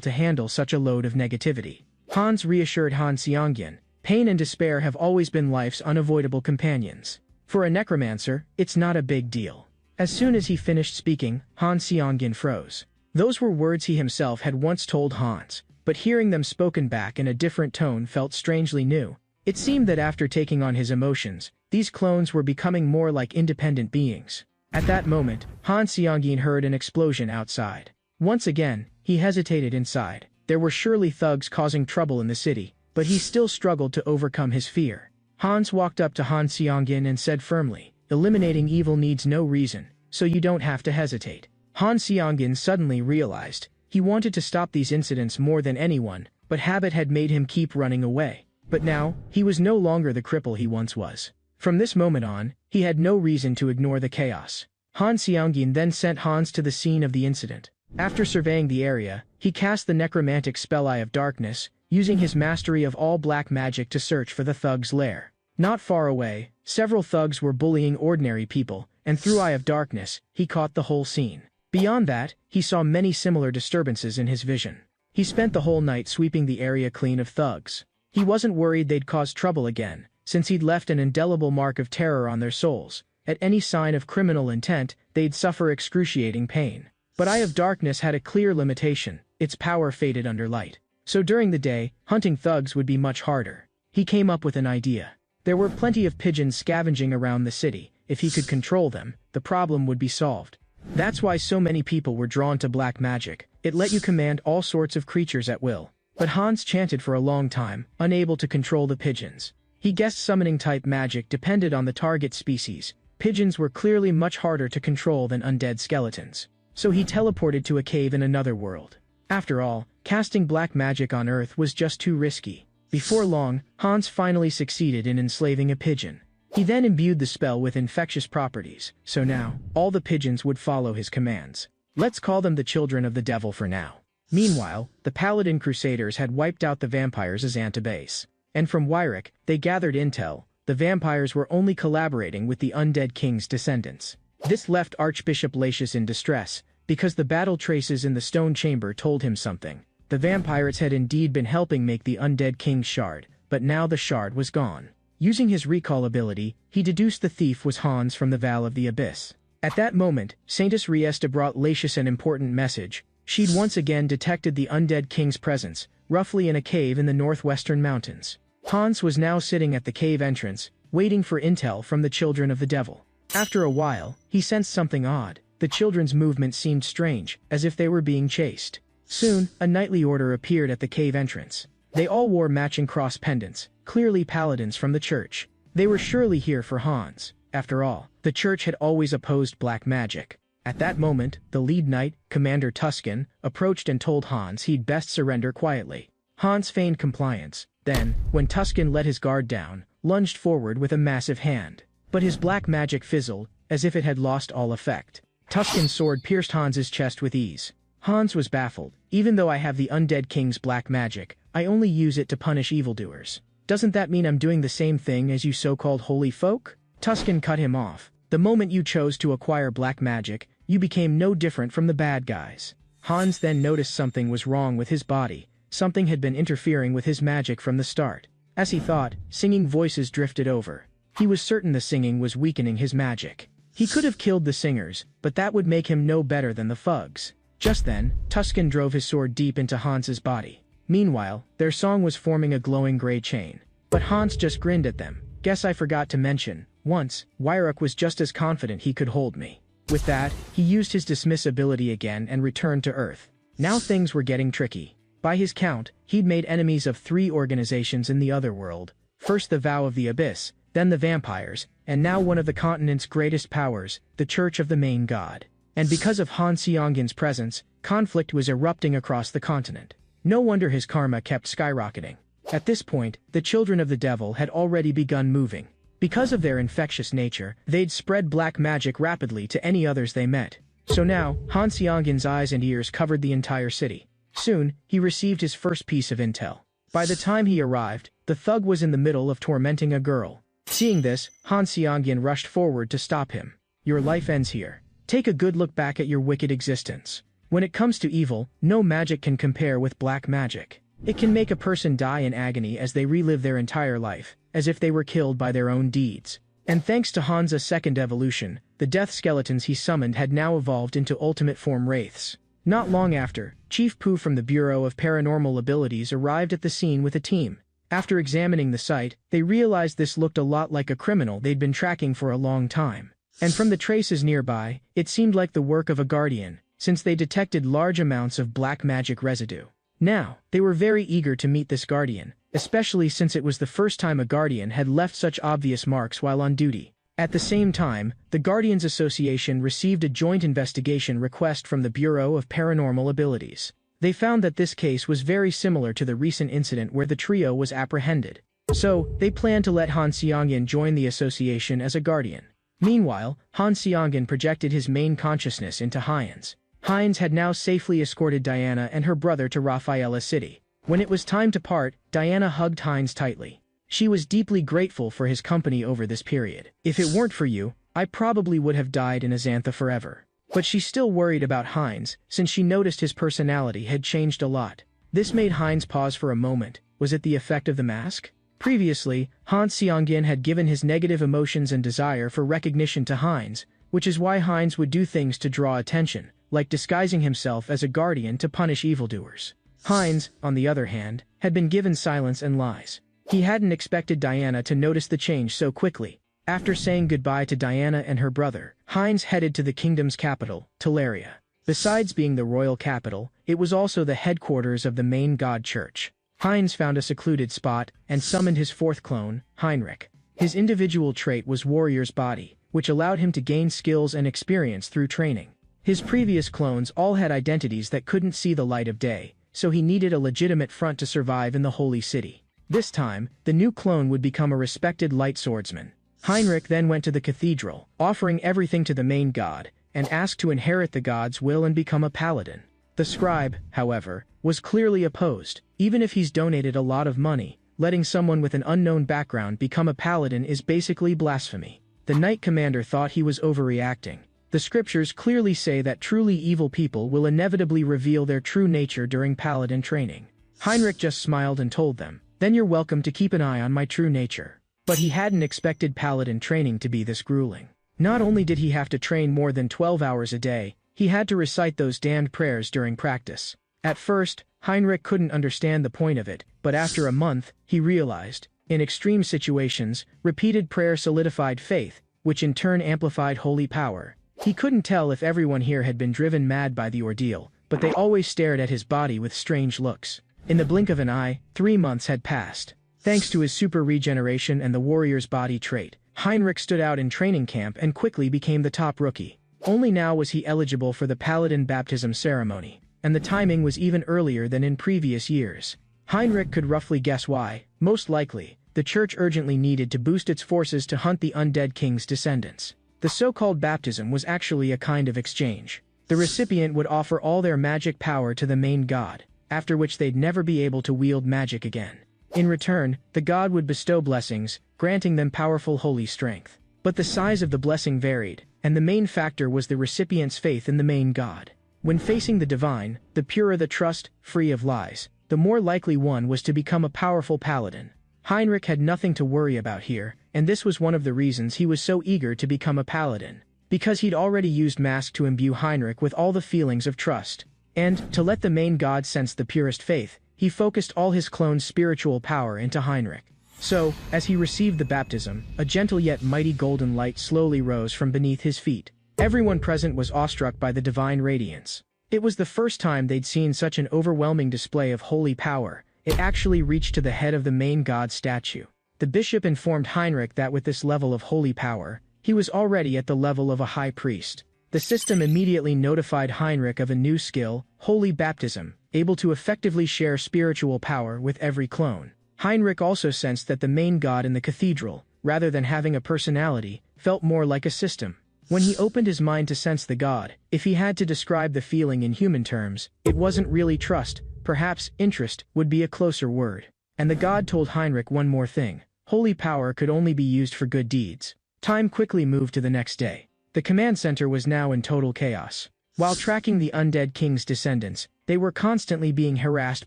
[SPEAKER 1] to handle such a load of negativity. Hans reassured Han Xiangying, pain and despair have always been life's unavoidable companions. For a necromancer, it's not a big deal. As soon as he finished speaking, Han Xiangying froze. Those were words he himself had once told Hans, but hearing them spoken back in a different tone felt strangely new. It seemed that after taking on his emotions, these clones were becoming more like independent beings. At that moment, Han Xiangying heard an explosion outside. Once again, he hesitated inside. There were surely thugs causing trouble in the city, but he still struggled to overcome his fear. Hans walked up to Han Xiangying and said firmly, "Eliminating evil needs no reason, so you don't have to hesitate." Han Xiangying suddenly realized he wanted to stop these incidents more than anyone, but habit had made him keep running away. But now, he was no longer the cripple he once was. From this moment on, he had no reason to ignore the chaos. Han Xiangying then sent Hans to the scene of the incident. After surveying the area, he cast the necromantic spell Eye of Darkness, using his mastery of all black magic to search for the thug's lair. Not far away, several thugs were bullying ordinary people, and through Eye of Darkness, he caught the whole scene. Beyond that, he saw many similar disturbances in his vision. He spent the whole night sweeping the area clean of thugs. He wasn't worried they'd cause trouble again, since he'd left an indelible mark of terror on their souls. At any sign of criminal intent, they'd suffer excruciating pain. But Eye of Darkness had a clear limitation, its power faded under light. So during the day, hunting thugs would be much harder. He came up with an idea. There were plenty of pigeons scavenging around the city. If he could control them, the problem would be solved. That's why so many people were drawn to black magic. It let you command all sorts of creatures at will. But Hans chanted for a long time, unable to control the pigeons. He guessed summoning type magic depended on the target species. Pigeons were clearly much harder to control than undead skeletons. So he teleported to a cave in another world. After all, casting black magic on Earth was just too risky. Before long, Hans finally succeeded in enslaving a pigeon. He then imbued the spell with infectious properties, so now, all the pigeons would follow his commands. Let's call them the children of the devil for now. Meanwhile, the Paladin Crusaders had wiped out the vampires as anti-base. And from Wyrick, they gathered intel. The vampires were only collaborating with the undead king's descendants. This left Archbishop Latius in distress, because the battle traces in the stone chamber told him something. The vampires had indeed been helping make the undead king's shard, but now the shard was gone. Using his recall ability, he deduced the thief was Hans from the Val of the Abyss. At that moment, Saintus Riesta brought Latius an important message. She'd once again detected the undead king's presence, roughly in a cave in the northwestern mountains. Hans was now sitting at the cave entrance, waiting for intel from the children of the devil. After a while, he sensed something odd. The children's movement seemed strange, as if they were being chased. Soon, a knightly order appeared at the cave entrance. They all wore matching cross pendants, clearly paladins from the church. They were surely here for Hans. After all, the church had always opposed black magic. At that moment, the lead knight, Commander Tuscan, approached and told Hans he'd best surrender quietly. Hans feigned compliance. Then, when Tuscan let his guard down, lunged forward with a massive hand. But his black magic fizzled, as if it had lost all effect. Tuscan's sword pierced Hans's chest with ease. Hans was baffled. Even though I have the undead king's black magic, I only use it to punish evildoers. Doesn't that mean I'm doing the same thing as you so-called holy folk? Tuscan cut him off. The moment you chose to acquire black magic, you became no different from the bad guys. Hans then noticed something was wrong with his body. Something had been interfering with his magic from the start. As he thought, singing voices drifted over. He was certain the singing was weakening his magic. He could have killed the singers, but that would make him no better than the thugs. Just then, Tuscan drove his sword deep into Hans's body. Meanwhile, their song was forming a glowing gray chain. But Hans just grinned at them. Guess I forgot to mention, once, Wyrick was just as confident he could hold me. With that, he used his dismiss ability again and returned to Earth. Now things were getting tricky. By his count, he'd made enemies of 3 organizations in the other world. First the Vow of the Abyss, then the vampires, and now one of the continent's greatest powers, the Church of the Main God. And because of Han Xiangying's presence, conflict was erupting across the continent. No wonder his karma kept skyrocketing. At this point, the children of the devil had already begun moving. Because of their infectious nature, they'd spread black magic rapidly to any others they met. So now, Han Xiangying's eyes and ears covered the entire city. Soon, he received his first piece of intel. By the time he arrived, the thug was in the middle of tormenting a girl. Seeing this, Han Seongyan rushed forward to stop him. Your life ends here. Take a good look back at your wicked existence. When it comes to evil, no magic can compare with black magic. It can make a person die in agony as they relive their entire life, as if they were killed by their own deeds. And thanks to Han's second evolution, the death skeletons he summoned had now evolved into ultimate form wraiths. Not long after, Chief Pooh from the Bureau of Paranormal Abilities arrived at the scene with a team. After examining the site, they realized this looked a lot like a criminal they'd been tracking for a long time. And from the traces nearby, it seemed like the work of a guardian, since they detected large amounts of black magic residue. Now, they were very eager to meet this guardian, especially since it was the first time a guardian had left such obvious marks while on duty. At the same time, the Guardians Association received a joint investigation request from the Bureau of Paranormal Abilities. They found that this case was very similar to the recent incident where the trio was apprehended. So, they planned to let Han Seongyan join the association as a guardian. Meanwhile, Han Seongyan projected his main consciousness into Heinz. Heinz had now safely escorted Diana and her brother to Rafaela City. When it was time to part, Diana hugged Heinz tightly. She was deeply grateful for his company over this period. If it weren't for you, I probably would have died in Azantha forever. But she still worried about Heinz, since she noticed his personality had changed a lot. This made Heinz pause for a moment. Was it the effect of the mask? Previously, Han Seongyan had given his negative emotions and desire for recognition to Heinz, which is why Heinz would do things to draw attention, like disguising himself as a guardian to punish evildoers. Heinz, on the other hand, had been given silence and lies. He hadn't expected Diana to notice the change so quickly. After saying goodbye to Diana and her brother, Heinz headed to the kingdom's capital, Teleria. Besides being the royal capital, it was also the headquarters of the main god church. Heinz found a secluded spot and summoned his fourth clone, Heinrich. His individual trait was warrior's body, which allowed him to gain skills and experience through training. His previous clones all had identities that couldn't see the light of day, so he needed a legitimate front to survive in the holy city. This time, the new clone would become a respected light swordsman. Heinrich then went to the cathedral, offering everything to the main god, and asked to inherit the god's will and become a paladin. The scribe, however, was clearly opposed. Even if he's donated a lot of money, letting someone with an unknown background become a paladin is basically blasphemy. The knight commander thought he was overreacting. The scriptures clearly say that truly evil people will inevitably reveal their true nature during paladin training. Heinrich just smiled and told them, "Then you're welcome to keep an eye on my true nature." But he hadn't expected paladin training to be this grueling. Not only did he have to train more than 12 hours a day, he had to recite those damned prayers during practice. At first, Heinrich couldn't understand the point of it, but after a month, he realized. In extreme situations, repeated prayer solidified faith, which in turn amplified holy power. He couldn't tell if everyone here had been driven mad by the ordeal, but they always stared at his body with strange looks. In the blink of an eye, 3 months had passed. Thanks to his super regeneration and the warrior's body trait, Heinrich stood out in training camp and quickly became the top rookie. Only now was he eligible for the paladin baptism ceremony, and the timing was even earlier than in previous years. Heinrich could roughly guess why. Most likely, the church urgently needed to boost its forces to hunt the undead king's descendants. The so-called baptism was actually a kind of exchange. The recipient would offer all their magic power to the main god, after which they'd never be able to wield magic again. In return, the god would bestow blessings, granting them powerful holy strength. But the size of the blessing varied, and the main factor was the recipient's faith in the main god. When facing the divine, the purer the trust, free of lies, the more likely one was to become a powerful paladin. Heinrich had nothing to worry about here, and this was one of the reasons he was so eager to become a paladin. Because he'd already used Mask to imbue Heinrich with all the feelings of trust. And, to let the main god sense the purest faith, he focused all his clone's spiritual power into Heinrich. So, as he received the baptism, a gentle yet mighty golden light slowly rose from beneath his feet. Everyone present was awestruck by the divine radiance. It was the first time they'd seen such an overwhelming display of holy power. It actually reached to the head of the main god's statue. The bishop informed Heinrich that with this level of holy power, he was already at the level of a high priest. The system immediately notified Heinrich of a new skill, holy baptism, able to effectively share spiritual power with every clone. Heinrich also sensed that the main god in the cathedral, rather than having a personality, felt more like a system. When he opened his mind to sense the god, if he had to describe the feeling in human terms, it wasn't really trust, perhaps interest would be a closer word. And the god told Heinrich one more thing. Holy power could only be used for good deeds. Time quickly moved to the next day. The command center was now in total chaos. While tracking the undead king's descendants, they were constantly being harassed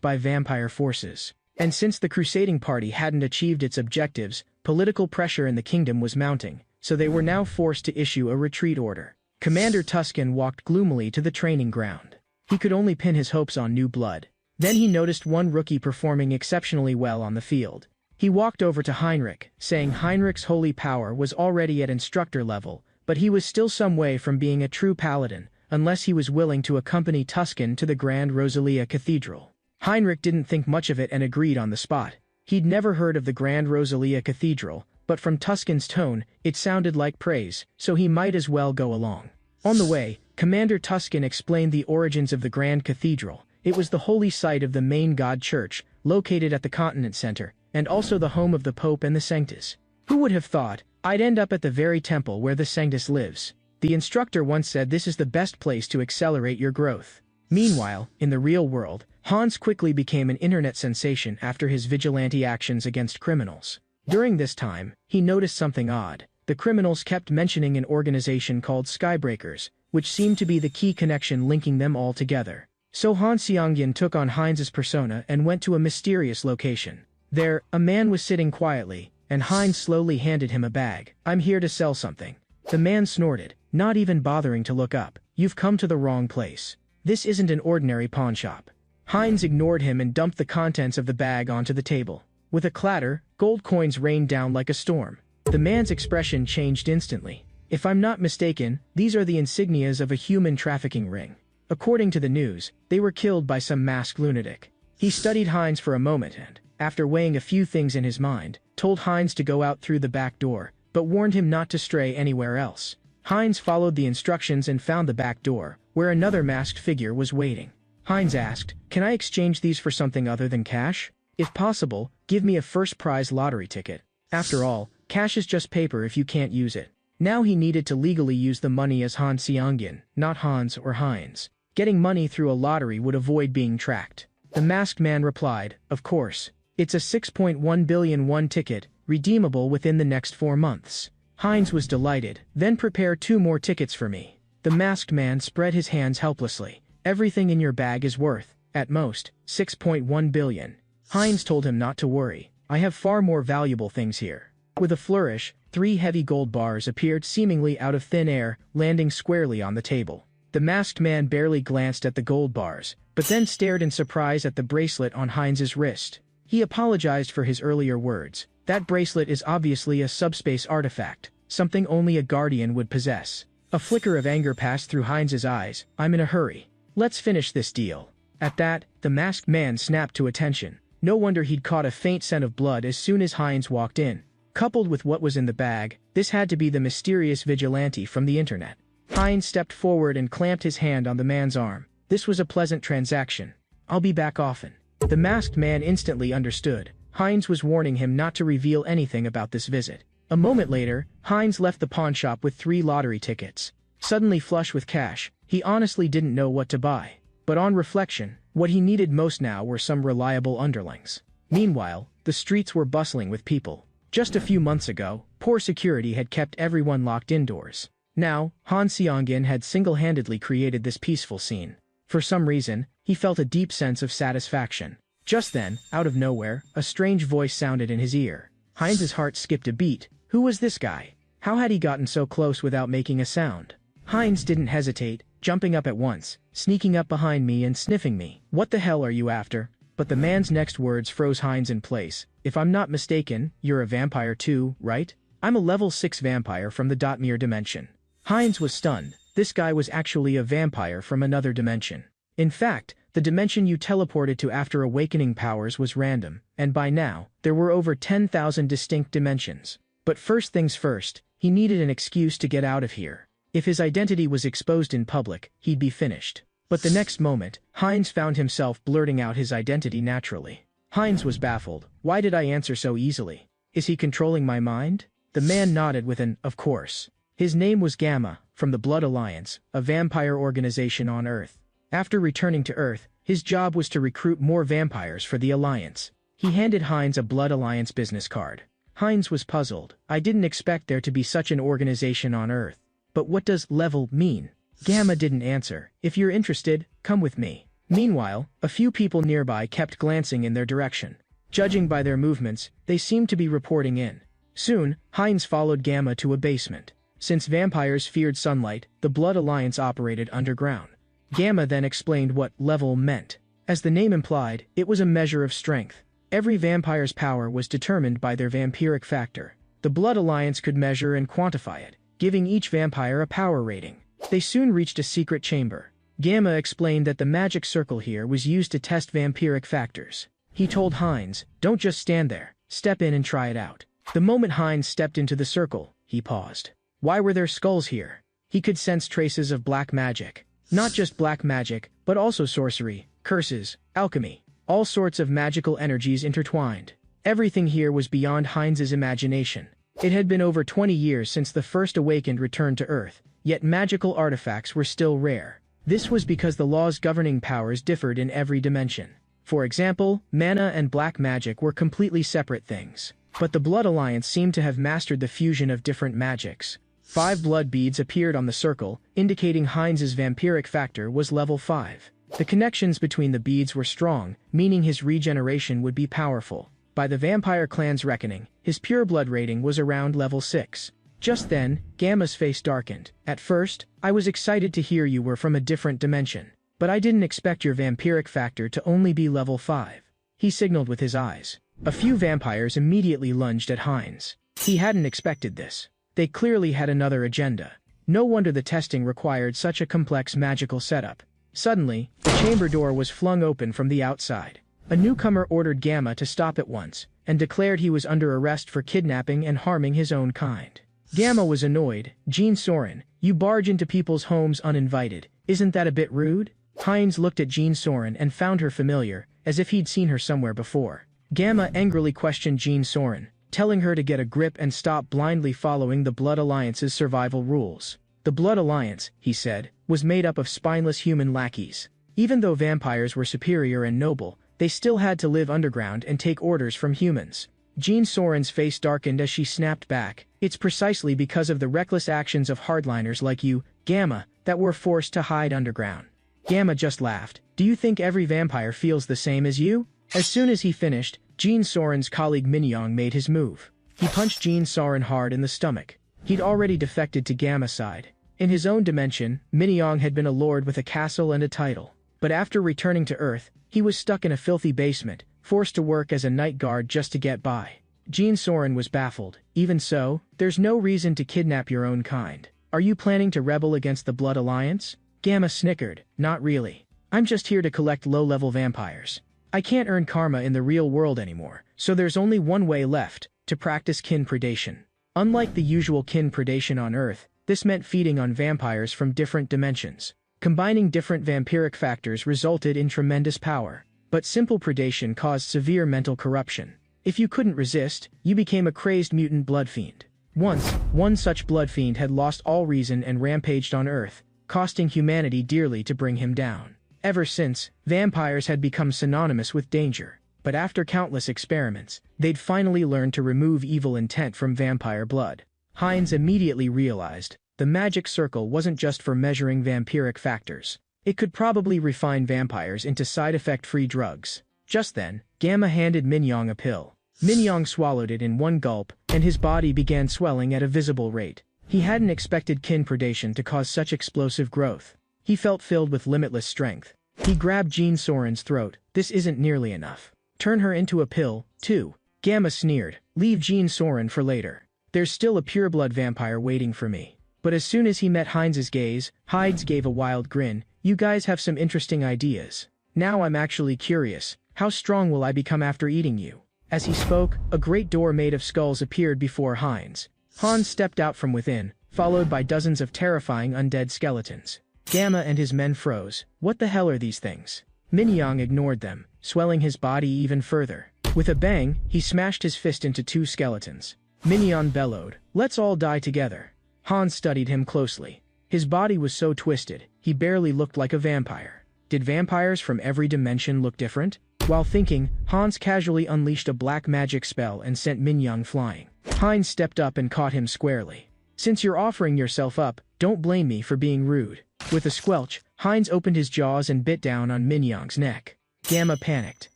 [SPEAKER 1] by vampire forces. And since the crusading party hadn't achieved its objectives, political pressure in the kingdom was mounting, so they were now forced to issue a retreat order. Commander Tuscan walked gloomily to the training ground. He could only pin his hopes on new blood. Then he noticed one rookie performing exceptionally well on the field. He walked over to Heinrich, saying Heinrich's holy power was already at instructor level, but he was still some way from being a true paladin, unless he was willing to accompany Tuscan to the Grand Rosalia Cathedral. Heinrich didn't think much of it and agreed on the spot. He'd never heard of the Grand Rosalia Cathedral, but from Tuscan's tone, it sounded like praise, so he might as well go along. On the way, Commander Tuscan explained the origins of the Grand Cathedral. It was the holy site of the main god church, located at the continent center, and also the home of the Pope and the Sanctus. Who would have thought I'd end up at the very temple where the Sanctus lives? The instructor once said this is the best place to accelerate your growth. Meanwhile, in the real world, Hans quickly became an internet sensation after his vigilante actions against criminals. During this time, he noticed something odd. The criminals kept mentioning an organization called Skybreakers, which seemed to be the key connection linking them all together. So Han Xiangyan took on Heinz's persona and went to a mysterious location. There, a man was sitting quietly, and Heinz slowly handed him a bag. "I'm here to sell something." The man snorted, not even bothering to look up. "You've come to the wrong place. This isn't an ordinary pawn shop." Heinz ignored him and dumped the contents of the bag onto the table. With a clatter, gold coins rained down like a storm. The man's expression changed instantly. "If I'm not mistaken, these are the insignias of a human trafficking ring. According to the news, they were killed by some masked lunatic." He studied Heinz for a moment and, after weighing a few things in his mind, told Heinz to go out through the back door, but warned him not to stray anywhere else. Heinz followed the instructions and found the back door, where another masked figure was waiting. Heinz asked, "Can I exchange these for something other than cash? If possible, give me a first-prize lottery ticket. After all, cash is just paper if you can't use it." Now he needed to legally use the money as Han Xiangyan, not Hans or Heinz. Getting money through a lottery would avoid being tracked. The masked man replied, "Of course. It's a 6.1 billion won ticket, redeemable within the next 4 months." Heinz was delighted. "Then prepare 2 more tickets for me." The masked man spread his hands helplessly. "Everything in your bag is worth, at most, 6.1 billion. Heinz told him not to worry. "I have far more valuable things here." With a flourish, 3 heavy gold bars appeared seemingly out of thin air, landing squarely on the table. The masked man barely glanced at the gold bars, but then stared in surprise at the bracelet on Heinz's wrist. He apologized for his earlier words. "That bracelet is obviously a subspace artifact, something only a guardian would possess." A flicker of anger passed through Heinz's eyes. "I'm in a hurry. Let's finish this deal." At that, the masked man snapped to attention. No wonder he'd caught a faint scent of blood as soon as Heinz walked in. Coupled with what was in the bag, this had to be the mysterious vigilante from the internet. Heinz stepped forward and clamped his hand on the man's arm. "This was a pleasant transaction. I'll be back often." The masked man instantly understood. Heinz was warning him not to reveal anything about this visit. A moment later, Heinz left the pawnshop with 3 lottery tickets. Suddenly flush with cash, he honestly didn't know what to buy. But on reflection, what he needed most now were some reliable underlings. Meanwhile, the streets were bustling with people. Just a few months ago, poor security had kept everyone locked indoors. Now, Han Xiangyan had single-handedly created this peaceful scene. For some reason, he felt a deep sense of satisfaction. Just then, out of nowhere, a strange voice sounded in his ear. Heinz's heart skipped a beat. Who was this guy? How had he gotten so close without making a sound? Heinz didn't hesitate, jumping up at once, sneaking up behind me and sniffing me. "What the hell are you after?" But the man's next words froze Heinz in place. "If I'm not mistaken, you're a vampire too, right?" "I'm a level 6 vampire from the Dotmere dimension." Heinz was stunned. This guy was actually a vampire from another dimension. In fact, the dimension you teleported to after awakening powers was random, and by now, there were over 10,000 distinct dimensions. But first things first, he needed an excuse to get out of here. If his identity was exposed in public, he'd be finished. But the next moment, Heinz found himself blurting out his identity naturally. Heinz was baffled. Why did I answer so easily? Is he controlling my mind? The man nodded with an, "Of course." His name was Gamma, from the Blood Alliance, a vampire organization on Earth. After returning to Earth, his job was to recruit more vampires for the Alliance. He handed Hines a Blood Alliance business card. Hines was puzzled. I didn't expect there to be such an organization on Earth. But what does level mean? Gamma didn't answer. If you're interested, come with me. Meanwhile, a few people nearby kept glancing in their direction. Judging by their movements, they seemed to be reporting in. Soon, Hines followed Gamma to a basement. Since vampires feared sunlight, the Blood Alliance operated underground. Gamma then explained what level meant. As the name implied, it was a measure of strength. Every vampire's power was determined by their vampiric factor. The Blood Alliance could measure and quantify it, giving each vampire a power rating. They soon reached a secret chamber. Gamma explained that the magic circle here was used to test vampiric factors. He told Hines, "Don't just stand there, step in and try it out." The moment Hines stepped into the circle, he paused. Why were there skulls here? He could sense traces of black magic. Not just black magic, but also sorcery, curses, alchemy. All sorts of magical energies intertwined. Everything here was beyond Hines's imagination. It had been over 20 years since the first awakened returned to Earth, yet magical artifacts were still rare. This was because the laws governing powers differed in every dimension. For example, mana and black magic were completely separate things. But the Blood Alliance seemed to have mastered the fusion of different magics. 5 blood beads appeared on the circle, indicating Hines's vampiric factor was level 5. The connections between the beads were strong, meaning his regeneration would be powerful. By the vampire clan's reckoning, his pure blood rating was around level 6. Just then, Gamma's face darkened. At first, I was excited to hear you were from a different dimension. But I didn't expect your vampiric factor to only be level 5. He signaled with his eyes. A few vampires immediately lunged at Hines. He hadn't expected this. They clearly had another agenda. No wonder the testing required such a complex magical setup. Suddenly, the chamber door was flung open from the outside. A newcomer ordered Gamma to stop at once, and declared he was under arrest for kidnapping and harming his own kind. Gamma was annoyed. Gene Soren, you barge into people's homes uninvited. Isn't that a bit rude? Hines looked at Gene Soren and found her familiar, as if he'd seen her somewhere before. Gamma angrily questioned Gene Soren, telling her to get a grip and stop blindly following the Blood Alliance's survival rules. The Blood Alliance, he said, was made up of spineless human lackeys. Even though vampires were superior and noble, they still had to live underground and take orders from humans. Gene Soren's face darkened as she snapped back. It's precisely because of the reckless actions of hardliners like you, Gamma, that we're forced to hide underground. Gamma just laughed. Do you think every vampire feels the same as you? As soon as he finished, Gene Soren's colleague Minyong made his move. He punched Gene Soren hard in the stomach. He'd already defected to Gamma's side. In his own dimension, Minyong had been a lord with a castle and a title. But after returning to Earth, he was stuck in a filthy basement, forced to work as a night guard just to get by. Gene Soren was baffled. Even so, there's no reason to kidnap your own kind. Are you planning to rebel against the Blood Alliance? Gamma snickered. Not really. I'm just here to collect low-level vampires. I can't earn karma in the real world anymore, so there's only one way left, to practice kin predation. Unlike the usual kin predation on Earth, this meant feeding on vampires from different dimensions. Combining different vampiric factors resulted in tremendous power. But simple predation caused severe mental corruption. If you couldn't resist, you became a crazed mutant blood fiend. Once, one such blood fiend had lost all reason and rampaged on Earth, costing humanity dearly to bring him down. Ever since, vampires had become synonymous with danger. But after countless experiments, they'd finally learned to remove evil intent from vampire blood. Hines immediately realized, the magic circle wasn't just for measuring vampiric factors. It could probably refine vampires into side-effect-free drugs. Just then, Gamma handed Minyong a pill. Minyong swallowed it in one gulp, and his body began swelling at a visible rate. He hadn't expected kin predation to cause such explosive growth. He felt filled with limitless strength. He grabbed Gene Soren's throat. This isn't nearly enough. Turn her into a pill, too. Gamma sneered. Leave Gene Soren for later. There's still a pureblood vampire waiting for me. But as soon as he met Hines's gaze, Hines gave a wild grin. You guys have some interesting ideas. Now I'm actually curious. How strong will I become after eating you? As he spoke, a great door made of skulls appeared before Hines. Hans stepped out from within, followed by dozens of terrifying undead skeletons. Gamma and his men froze. What the hell are these things? Minyong ignored them, swelling his body even further. With a bang, he smashed his fist into 2 skeletons. Minyong bellowed, let's all die together. Hans studied him closely. His body was so twisted, he barely looked like a vampire. Did vampires from every dimension look different? While thinking, Hans casually unleashed a black magic spell and sent Minyoung flying. Heinz stepped up and caught him squarely. Since you're offering yourself up, don't blame me for being rude. With a squelch, Heinz opened his jaws and bit down on Minyoung's neck. Gamma panicked.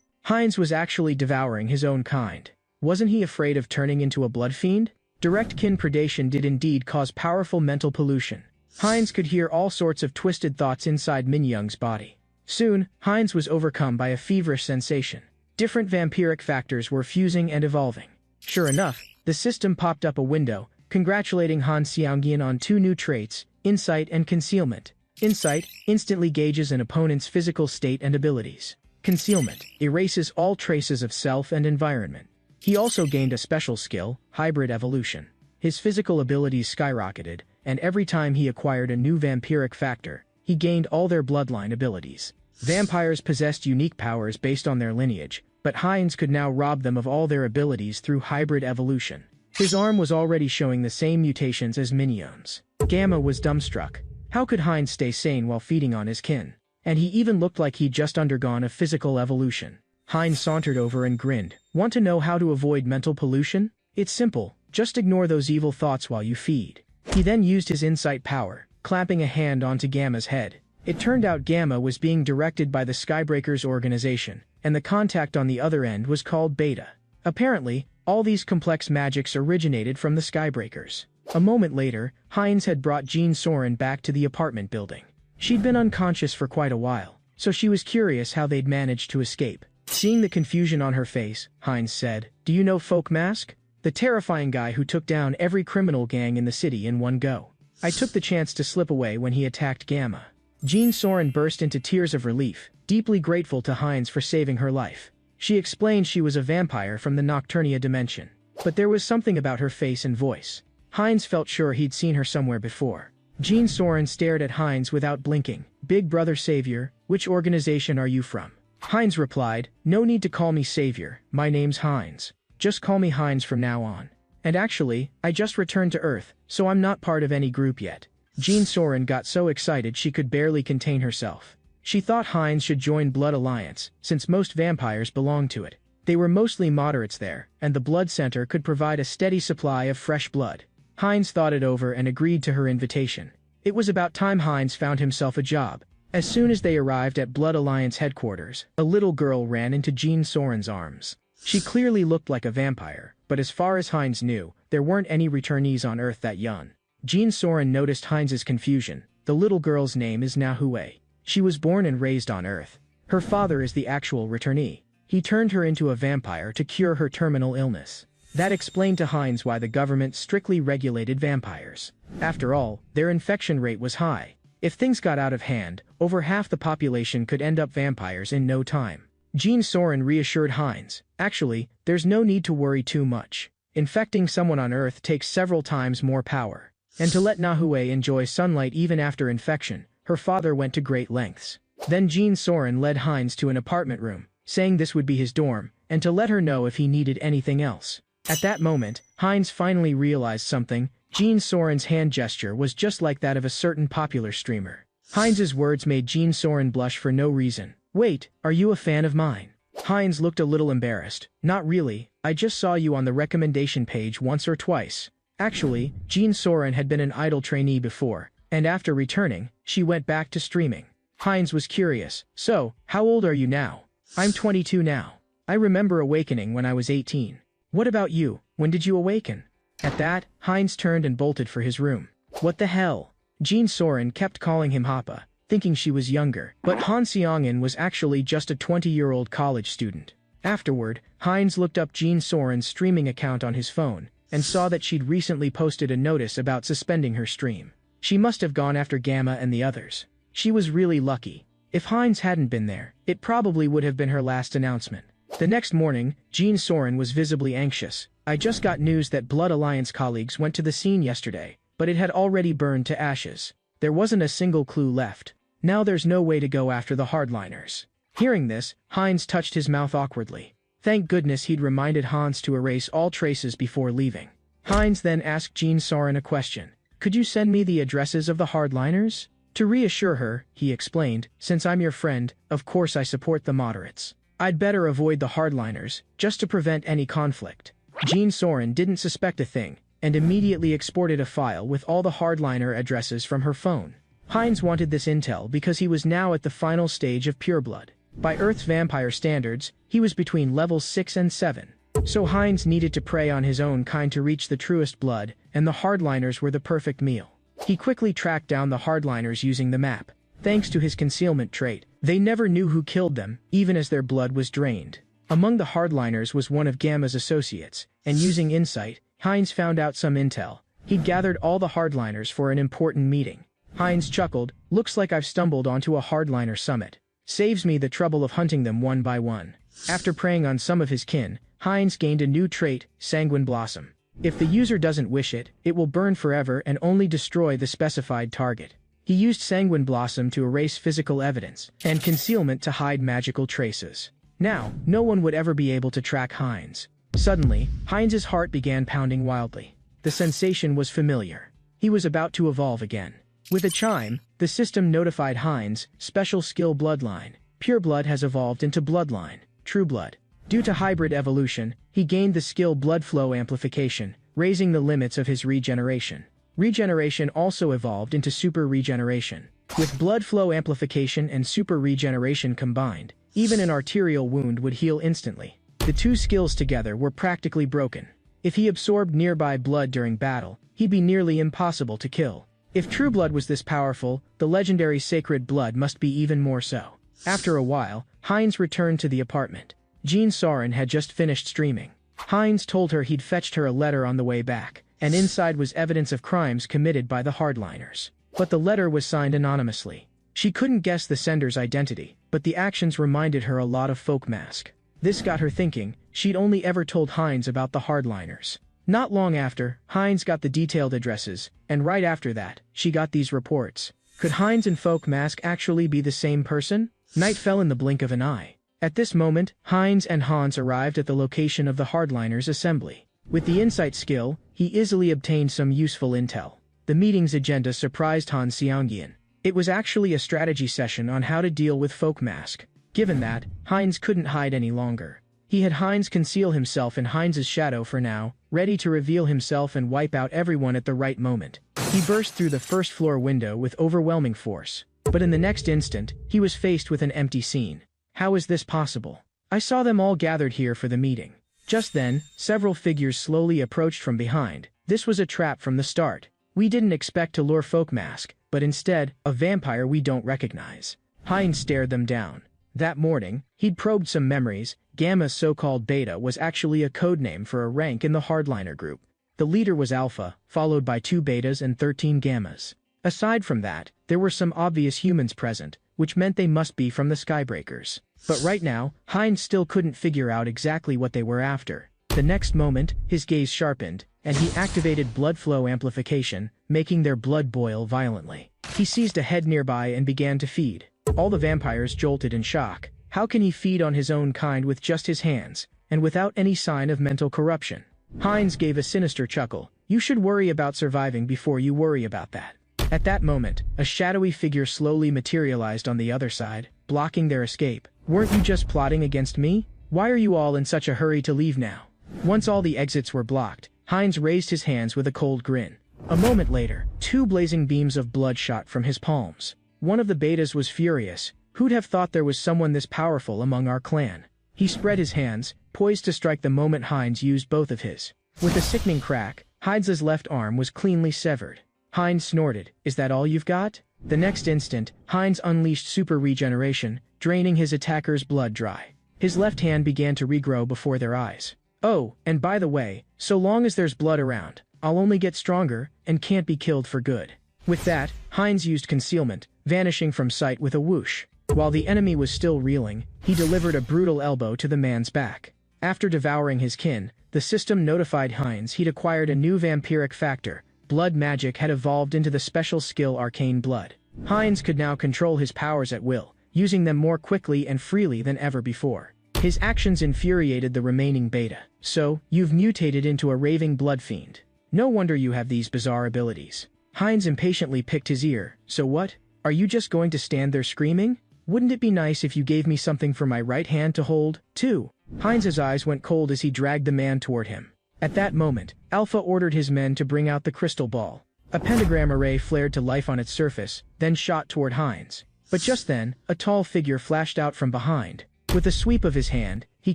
[SPEAKER 1] Heinz was actually devouring his own kind. Wasn't he afraid of turning into a blood fiend? Direct kin predation did indeed cause powerful mental pollution. Heinz could hear all sorts of twisted thoughts inside Minyoung's body. Soon, Heinz was overcome by a feverish sensation. Different vampiric factors were fusing and evolving. Sure enough, the system popped up a window, congratulating Han Xiaogian on 2 new traits, Insight and Concealment. Insight instantly gauges an opponent's physical state and abilities. Concealment erases all traces of self and environment. He also gained a special skill, Hybrid Evolution. His physical abilities skyrocketed, and every time he acquired a new vampiric factor, he gained all their bloodline abilities. Vampires possessed unique powers based on their lineage, but Heinz could now rob them of all their abilities through Hybrid Evolution. His arm was already showing the same mutations as Minyoung's. Gamma was dumbstruck. How could Heinz stay sane while feeding on his kin? And he even looked like he'd just undergone a physical evolution. Heinz sauntered over and grinned. Want to know how to avoid mental pollution? It's simple, just ignore those evil thoughts while you feed. He then used his insight power, clapping a hand onto Gamma's head. It turned out Gamma was being directed by the Skybreakers organization, and the contact on the other end was called Beta. Apparently, all these complex magics originated from the Skybreakers. A moment later, Heinz had brought Jean Soren back to the apartment building. She'd been unconscious for quite a while, so she was curious how they'd managed to escape. Seeing the confusion on her face, Heinz said, "Do you know Folk Mask? The terrifying guy who took down every criminal gang in the city in one go. I took the chance to slip away when he attacked Gamma." Jean Soren burst into tears of relief, deeply grateful to Heinz for saving her life. She explained she was a vampire from the Nocturnia dimension. But there was something about her face and voice. Heinz felt sure he'd seen her somewhere before. Jean Soren stared at Heinz without blinking. "Big brother savior, which organization are you from?" Heinz replied, "No need to call me savior, my name's Heinz. Just call me Heinz from now on. And actually, I just returned to Earth, so I'm not part of any group yet." Jean Soren got so excited she could barely contain herself. She thought Heinz should join Blood Alliance, since most vampires belonged to it. They were mostly moderates there, and the blood center could provide a steady supply of fresh blood. Heinz thought it over and agreed to her invitation. It was about time Heinz found himself a job. As soon as they arrived at Blood Alliance headquarters, a little girl ran into Jean Soren's arms. She clearly looked like a vampire, but as far as Heinz knew, there weren't any returnees on Earth that young. Jean Soren noticed Heinz's confusion. The little girl's name is Manhwa. She was born and raised on Earth. Her father is the actual returnee. He turned her into a vampire to cure her terminal illness. That explained to Heinz why the government strictly regulated vampires. After all, their infection rate was high. If things got out of hand, over half the population could end up vampires in no time. Jean Soren reassured Heinz, "Actually, there's no need to worry too much. Infecting someone on Earth takes several times more power." And to let Nahue enjoy sunlight even after infection, her father went to great lengths. Then Jean Soren led Heinz to an apartment room, saying this would be his dorm, and to let her know if he needed anything else. At that moment, Heinz finally realized something. Jean Soren's hand gesture was just like that of a certain popular streamer. Heinz's words made Jean Soren blush for no reason. "Wait, are you a fan of mine?" Heinz looked a little embarrassed. "Not really, I just saw you on the recommendation page once or twice." Actually, Jean Soren had been an idol trainee before, and after returning, she went back to streaming. Heinz was curious. "So, how old are you now?" "I'm 22 now. I remember awakening when I was 18. What about you? When did you awaken?" At that, Heinz turned and bolted for his room. "What the hell?" Jean Soren kept calling him Happa, thinking she was younger, but Han Xiangin was actually just a 20-year-old college student. Afterward, Heinz looked up Jean Soren's streaming account on his phone, and saw that she'd recently posted a notice about suspending her stream. She must have gone after Gamma and the others. She was really lucky. If Heinz hadn't been there, it probably would have been her last announcement. The next morning, Jean Soren was visibly anxious. "I just got news that Blood Alliance colleagues went to the scene yesterday, but it had already burned to ashes. There wasn't a single clue left. Now there's no way to go after the hardliners." Hearing this, Heinz touched his mouth awkwardly. Thank goodness he'd reminded Hans to erase all traces before leaving. Heinz then asked Jean Soren a question. Could you send me the addresses of the hardliners? To reassure her, he explained, since I'm your friend, of course I support the moderates. I'd better avoid the hardliners, just to prevent any conflict. Jean Soren didn't suspect a thing, and immediately exported a file with all the hardliner addresses from her phone. Heinz wanted this intel because he was now at the final stage of pureblood. By Earth's vampire standards, he was between levels 6 and 7. So Heinz needed to prey on his own kind to reach the truest blood, and the hardliners were the perfect meal. He quickly tracked down the hardliners using the map. Thanks to his concealment trait, they never knew who killed them, even as their blood was drained. Among the hardliners was one of Gamma's associates, and using insight, Heinz found out some intel. He'd gathered all the hardliners for an important meeting. Heinz chuckled, looks like I've stumbled onto a hardliner summit. Saves me the trouble of hunting them one by one. After preying on some of his kin, Heinz gained a new trait, Sanguine Blossom. If the user doesn't wish it, it will burn forever and only destroy the specified target. He used Sanguine Blossom to erase physical evidence, and Concealment to hide magical traces. Now, no one would ever be able to track Heinz. Suddenly, Heinz's heart began pounding wildly. The sensation was familiar. He was about to evolve again. With a chime, the system notified Heinz, Special Skill Bloodline. Pure Blood has evolved into Bloodline, True Blood. Due to hybrid evolution, he gained the skill Blood Flow Amplification, raising the limits of his regeneration. Regeneration also evolved into Super Regeneration. With Blood Flow Amplification and Super Regeneration combined, even an arterial wound would heal instantly. The two skills together were practically broken. If he absorbed nearby blood during battle, he'd be nearly impossible to kill. If True Blood was this powerful, the legendary Sacred Blood must be even more so. After a while, Heinz returned to the apartment. Jean Soren had just finished streaming. Heinz told her he'd fetched her a letter on the way back, and inside was evidence of crimes committed by the hardliners. But the letter was signed anonymously. She couldn't guess the sender's identity, but the actions reminded her a lot of Folk Mask. This got her thinking. She'd only ever told Heinz about the hardliners. Not long after, Heinz got the detailed addresses, and right after that, she got these reports. Could Heinz and Folk Mask actually be the same person? Night fell in the blink of an eye. At this moment, Heinz and Hans arrived at the location of the hardliners' assembly. With the insight skill, he easily obtained some useful intel. The meeting's agenda surprised Hans Seongian. It was actually a strategy session on how to deal with Folk Mask. Given that, Heinz couldn't hide any longer. He had Heinz conceal himself in Heinz's shadow for now, ready to reveal himself and wipe out everyone at the right moment. He burst through the first-floor window with overwhelming force. But in the next instant, he was faced with an empty scene. How is this possible? I saw them all gathered here for the meeting. Just then, several figures slowly approached from behind. This was a trap from the start. We didn't expect to lure Folk Mask, but instead, a vampire we don't recognize. Heinz stared them down. That morning, he'd probed some memories. Gamma's so-called Beta was actually a codename for a rank in the hardliner group. The leader was Alpha, followed by 2 Betas and 13 Gammas. Aside from that, there were some obvious humans present, which meant they must be from the Skybreakers. But right now, Heinz still couldn't figure out exactly what they were after. The next moment, his gaze sharpened, and he activated blood flow amplification, making their blood boil violently. He seized a head nearby and began to feed. All the vampires jolted in shock. How can he feed on his own kind with just his hands, and without any sign of mental corruption? Heinz gave a sinister chuckle. You should worry about surviving before you worry about that. At that moment, a shadowy figure slowly materialized on the other side, blocking their escape. Weren't you just plotting against me? Why are you all in such a hurry to leave now? Once all the exits were blocked, Heinz raised his hands with a cold grin. A moment later, 2 blazing beams of blood shot from his palms. One of the Betas was furious. Who'd have thought there was someone this powerful among our clan? He spread his hands, poised to strike the moment Heinz used both of his. With a sickening crack, Heinz's left arm was cleanly severed. Heinz snorted. Is that all you've got? The next instant, Heinz unleashed super regeneration, draining his attacker's blood dry. His left hand began to regrow before their eyes. Oh, and by the way, so long as there's blood around, I'll only get stronger, and can't be killed for good. With that, Heinz used concealment, vanishing from sight with a whoosh. While the enemy was still reeling, he delivered a brutal elbow to the man's back. After devouring his kin, the system notified Heinz he'd acquired a new vampiric factor. Blood magic had evolved into the special skill Arcane Blood. Heinz could now control his powers at will, using them more quickly and freely than ever before. His actions infuriated the remaining Beta. So, you've mutated into a raving blood fiend. No wonder you have these bizarre abilities. Heinz impatiently picked his ear. So what? Are you just going to stand there screaming? Wouldn't it be nice if you gave me something for my right hand to hold, too? Heinz's eyes went cold as he dragged the man toward him. At that moment, Alpha ordered his men to bring out the crystal ball. A pentagram array flared to life on its surface, then shot toward Heinz. But just then, a tall figure flashed out from behind. With a sweep of his hand, he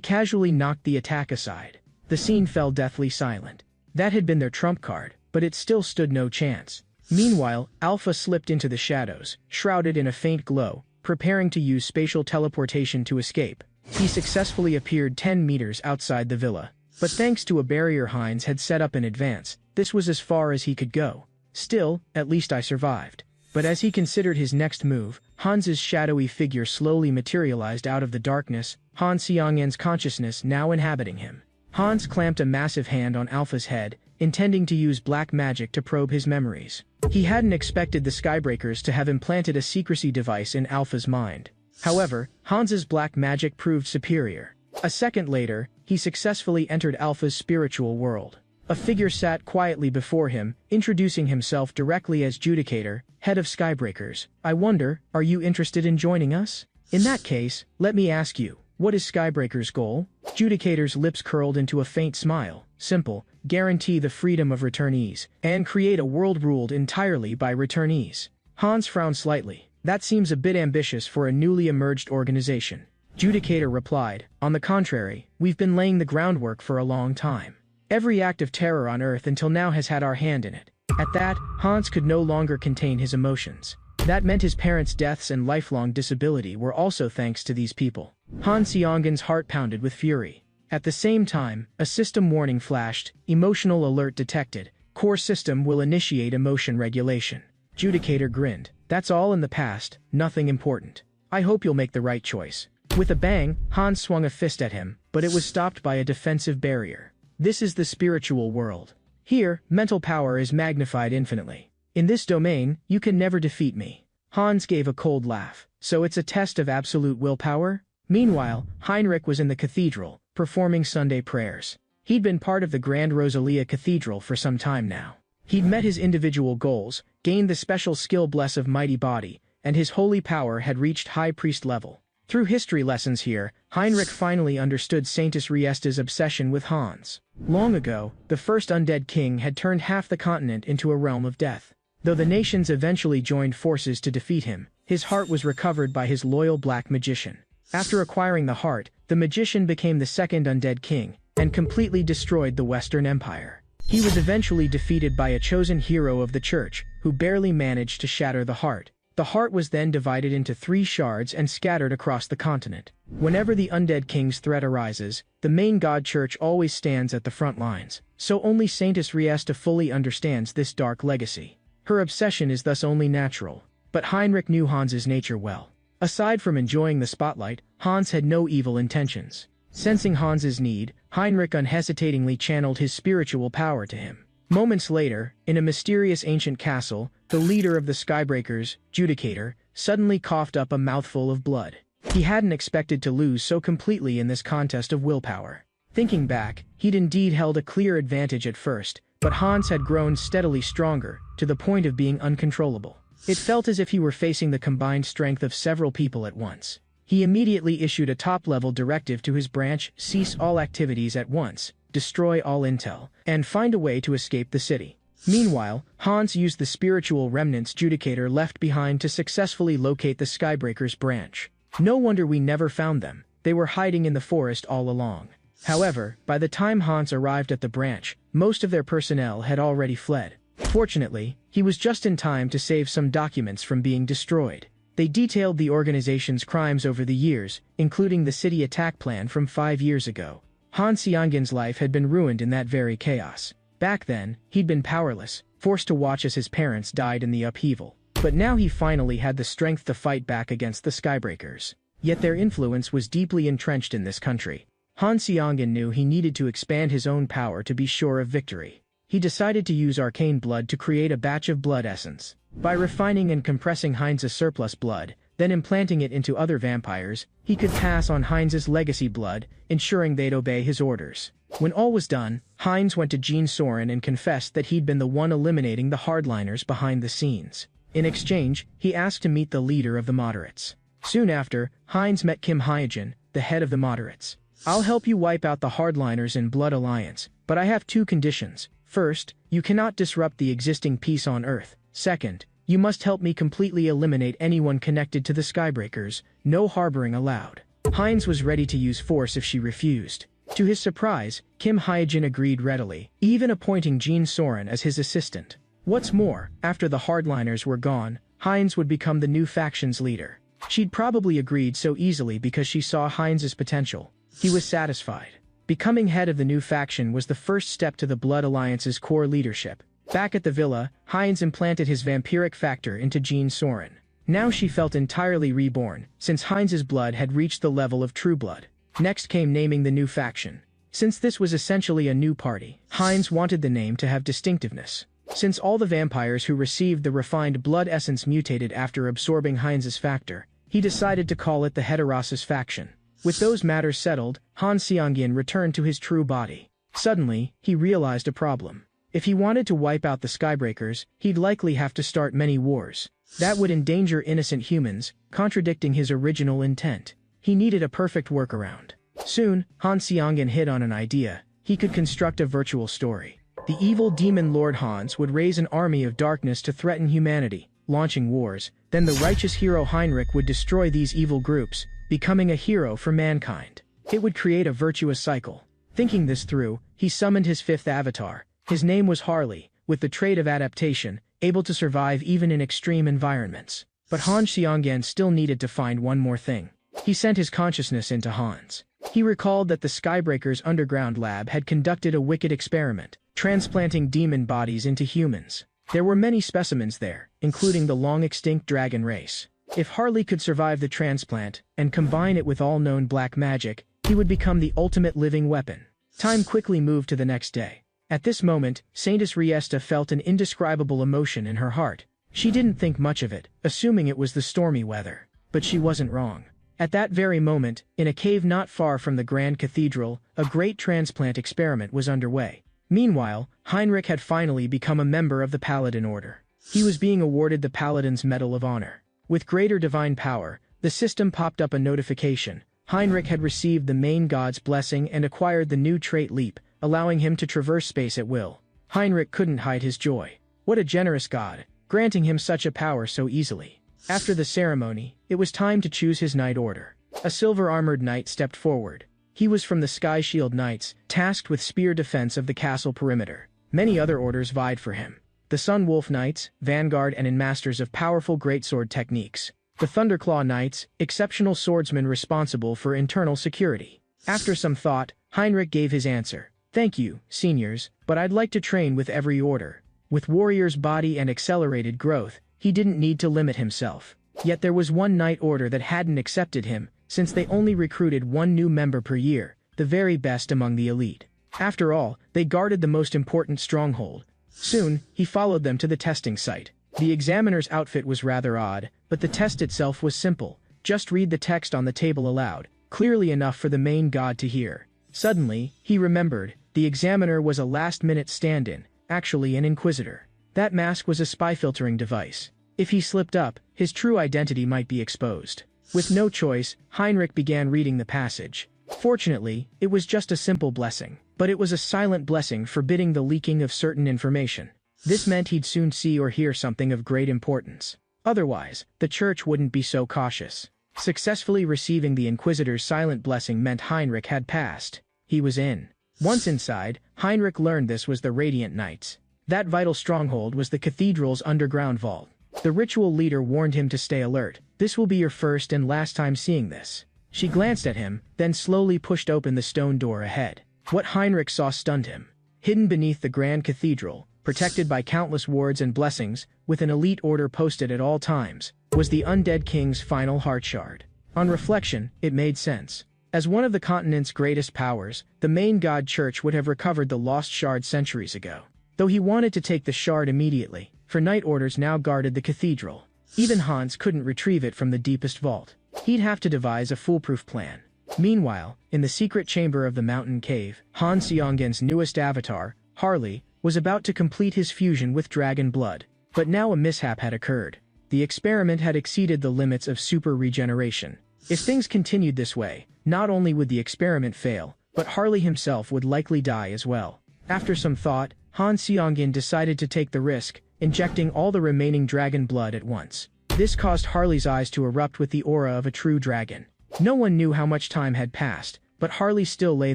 [SPEAKER 1] casually knocked the attack aside. The scene fell deathly silent. That had been their trump card, but it still stood no chance. Meanwhile, Alpha slipped into the shadows, shrouded in a faint glow, preparing to use spatial teleportation to escape. He successfully appeared 10 meters outside the villa. But thanks to a barrier Heinz had set up in advance, this was as far as he could go. Still, at least I survived. But as he considered his next move, Hans's shadowy figure slowly materialized out of the darkness, Han Xiangyan's consciousness now inhabiting him. Hans clamped a massive hand on Alpha's head, intending to use black magic to probe his memories. He hadn't expected the Skybreakers to have implanted a secrecy device in Alpha's mind. However, Hans's black magic proved superior. A second later, he successfully entered Alpha's spiritual world. A figure sat quietly before him, introducing himself directly as Judicator, head of Skybreakers. I wonder, are you interested in joining us? In that case, let me ask you, what is Skybreakers' goal? Judicator's lips curled into a faint smile. Simple, guarantee the freedom of returnees, and create a world ruled entirely by returnees. Hans frowned slightly. That seems a bit ambitious for a newly emerged organization. Judicator replied, on the contrary, we've been laying the groundwork for a long time. Every act of terror on Earth until now has had our hand in it. At that, Hans could no longer contain his emotions. That meant his parents' deaths and lifelong disability were also thanks to these people. Han Xiangyan's heart pounded with fury. At the same time, a system warning flashed, emotional alert detected, core system will initiate emotion regulation. Judicator grinned. That's all in the past, nothing important. I hope you'll make the right choice. With a bang, Hans swung a fist at him, but it was stopped by a defensive barrier. This is the spiritual world. Here, mental power is magnified infinitely. In this domain, you can never defeat me. Hans gave a cold laugh. So it's a test of absolute willpower? Meanwhile, Heinrich was in the cathedral, performing Sunday prayers. He'd been part of the Grand Rosalia Cathedral for some time now. He'd met his individual goals, gained the special skill bless of mighty body, and his holy power had reached high priest level. Through history lessons here, Heinrich finally understood Saintess Riesta's obsession with Hans. Long ago, the first undead king had turned half the continent into a realm of death. Though the nations eventually joined forces to defeat him, his heart was recovered by his loyal black magician. After acquiring the heart, the magician became the second undead king, and completely destroyed the Western Empire. He was eventually defeated by a chosen hero of the church, who barely managed to shatter the heart. The heart was then divided into 3 shards and scattered across the continent. Whenever the undead king's threat arises, the main god church always stands at the front lines. So only Saintess Riesta fully understands this dark legacy. Her obsession is thus only natural. But Heinrich knew Hans's nature well. Aside from enjoying the spotlight, Hans had no evil intentions. Sensing Hans's need, Heinrich unhesitatingly channeled his spiritual power to him. Moments later, in a mysterious ancient castle, the leader of the Skybreakers, Judicator, suddenly coughed up a mouthful of blood. He hadn't expected to lose so completely in this contest of willpower. Thinking back, he'd indeed held a clear advantage at first, but Hans had grown steadily stronger, to the point of being uncontrollable. It felt as if he were facing the combined strength of several people at once. He immediately issued a top-level directive to his branch: cease all activities at once, destroy all intel, and find a way to escape the city. Meanwhile, Hans used the spiritual remnants Judicator left behind to successfully locate the Skybreakers branch. No wonder we never found them. They were hiding in the forest all along. However, by the time Hans arrived at the branch, most of their personnel had already fled. Fortunately, he was just in time to save some documents from being destroyed. They detailed the organization's crimes over the years, including the city attack plan from 5 years ago. Han Xiangyan's life had been ruined in that very chaos. Back then, he'd been powerless, forced to watch as his parents died in the upheaval. But now he finally had the strength to fight back against the Skybreakers. Yet their influence was deeply entrenched in this country. Han Xiangyan knew he needed to expand his own power to be sure of victory. He decided to use arcane blood to create a batch of blood essence. By refining and compressing Heinz's surplus blood, then implanting it into other vampires, he could pass on Heinz's legacy blood, ensuring they'd obey his orders. When all was done, Heinz went to Jean Soren and confessed that he'd been the one eliminating the hardliners behind the scenes. In exchange, he asked to meet the leader of the moderates. Soon after, Heinz met Kim Hyejin, the head of the moderates. "I'll help you wipe out the hardliners in Blood Alliance, but I have 2 conditions. First, you cannot disrupt the existing peace on Earth. Second, you must help me completely eliminate anyone connected to the Skybreakers. No harboring allowed." Heinz was ready to use force if she refused. To his surprise, Kim Hyejin agreed readily, even appointing Jean Soren as his assistant. What's more, after the hardliners were gone, Heinz would become the new faction's leader. She'd probably agreed so easily because she saw Heinz's potential. He was satisfied. Becoming head of the new faction was the first step to the Blood Alliance's core leadership. Back at the villa, Heinz implanted his vampiric factor into Jean Soren. Now she felt entirely reborn, since Heinz's blood had reached the level of true blood. Next came naming the new faction. Since this was essentially a new party, Heinz wanted the name to have distinctiveness. Since all the vampires who received the refined blood essence mutated after absorbing Heinz's factor, he decided to call it the Heterosis faction. With those matters settled, Han Seongjin returned to his true body. Suddenly, he realized a problem. If he wanted to wipe out the Skybreakers, he'd likely have to start many wars. That would endanger innocent humans, contradicting his original intent. He needed a perfect workaround. Soon, Han Seongjin hit on an idea. He could construct a virtual story. The evil demon Lord Hans would raise an army of darkness to threaten humanity, launching wars. Then the righteous hero Heinrich would destroy these evil groups, becoming a hero for mankind. It would create a virtuous cycle. Thinking this through, he summoned his 5th avatar. His name was Harley, with the trait of adaptation, able to survive even in extreme environments. But Han Seongjin still needed to find one more thing. He sent his consciousness into Hans. He recalled that the Skybreakers' underground lab had conducted a wicked experiment, transplanting demon bodies into humans. There were many specimens there, including the long-extinct dragon race. If Harley could survive the transplant, and combine it with all known black magic, he would become the ultimate living weapon. Time quickly moved to the next day. At this moment, Saintess Riesta felt an indescribable emotion in her heart. She didn't think much of it, assuming it was the stormy weather. But she wasn't wrong. At that very moment, in a cave not far from the Grand Cathedral, a great transplant experiment was underway. Meanwhile, Heinrich had finally become a member of the Paladin Order. He was being awarded the Paladin's Medal of Honor. With greater divine power, the system popped up a notification. Heinrich had received the main god's blessing and acquired the new trait Leap, allowing him to traverse space at will. Heinrich couldn't hide his joy. What a generous god, granting him such a power so easily. After the ceremony, it was time to choose his knight order. A silver-armored knight stepped forward. He was from the Sky Shield Knights, tasked with spear defense of the castle perimeter. Many other orders vied for him. The Sun Wolf Knights, vanguard and masters of powerful greatsword techniques. The Thunderclaw Knights, exceptional swordsmen responsible for internal security. After some thought, Heinrich gave his answer. "Thank you, seniors, but I'd like to train with every order." With warrior's body and accelerated growth, he didn't need to limit himself. Yet there was one knight order that hadn't accepted him, since they only recruited one new member per year, the very best among the elite. After all, they guarded the most important stronghold. Soon, he followed them to the testing site. The examiner's outfit was rather odd, but the test itself was simple. Just read the text on the table aloud, clearly enough for the main god to hear. Suddenly, he remembered, the examiner was a last-minute stand-in, actually an inquisitor. That mask was a spy-filtering device. If he slipped up, his true identity might be exposed. With no choice, Heinrich began reading the passage. Fortunately, it was just a simple blessing, but it was a silent blessing forbidding the leaking of certain information. This meant he'd soon see or hear something of great importance. Otherwise, the church wouldn't be so cautious. Successfully receiving the Inquisitor's silent blessing meant Heinrich had passed. He was in. Once inside, Heinrich learned this was the Radiant Knights. That vital stronghold was the cathedral's underground vault. The ritual leader warned him to stay alert. "This will be your first and last time seeing this." She glanced at him, then slowly pushed open the stone door ahead. What Heinrich saw stunned him. Hidden beneath the Grand Cathedral, protected by countless wards and blessings, with an elite order posted at all times, was the Undead King's final heart shard. On reflection, it made sense. As one of the continent's greatest powers, the main god church would have recovered the lost shard centuries ago. Though he wanted to take the shard immediately, for night orders now guarded the cathedral. Even Hans couldn't retrieve it from the deepest vault. He'd have to devise a foolproof plan. Meanwhile, in the secret chamber of the mountain cave, Han Seongin's newest avatar, Harley, was about to complete his fusion with dragon blood. But now a mishap had occurred. The experiment had exceeded the limits of super regeneration. If things continued this way, not only would the experiment fail, but Harley himself would likely die as well. After some thought, Han Seongin decided to take the risk, injecting all the remaining dragon blood at once. This caused Harley's eyes to erupt with the aura of a true dragon. No one knew how much time had passed, but Harley still lay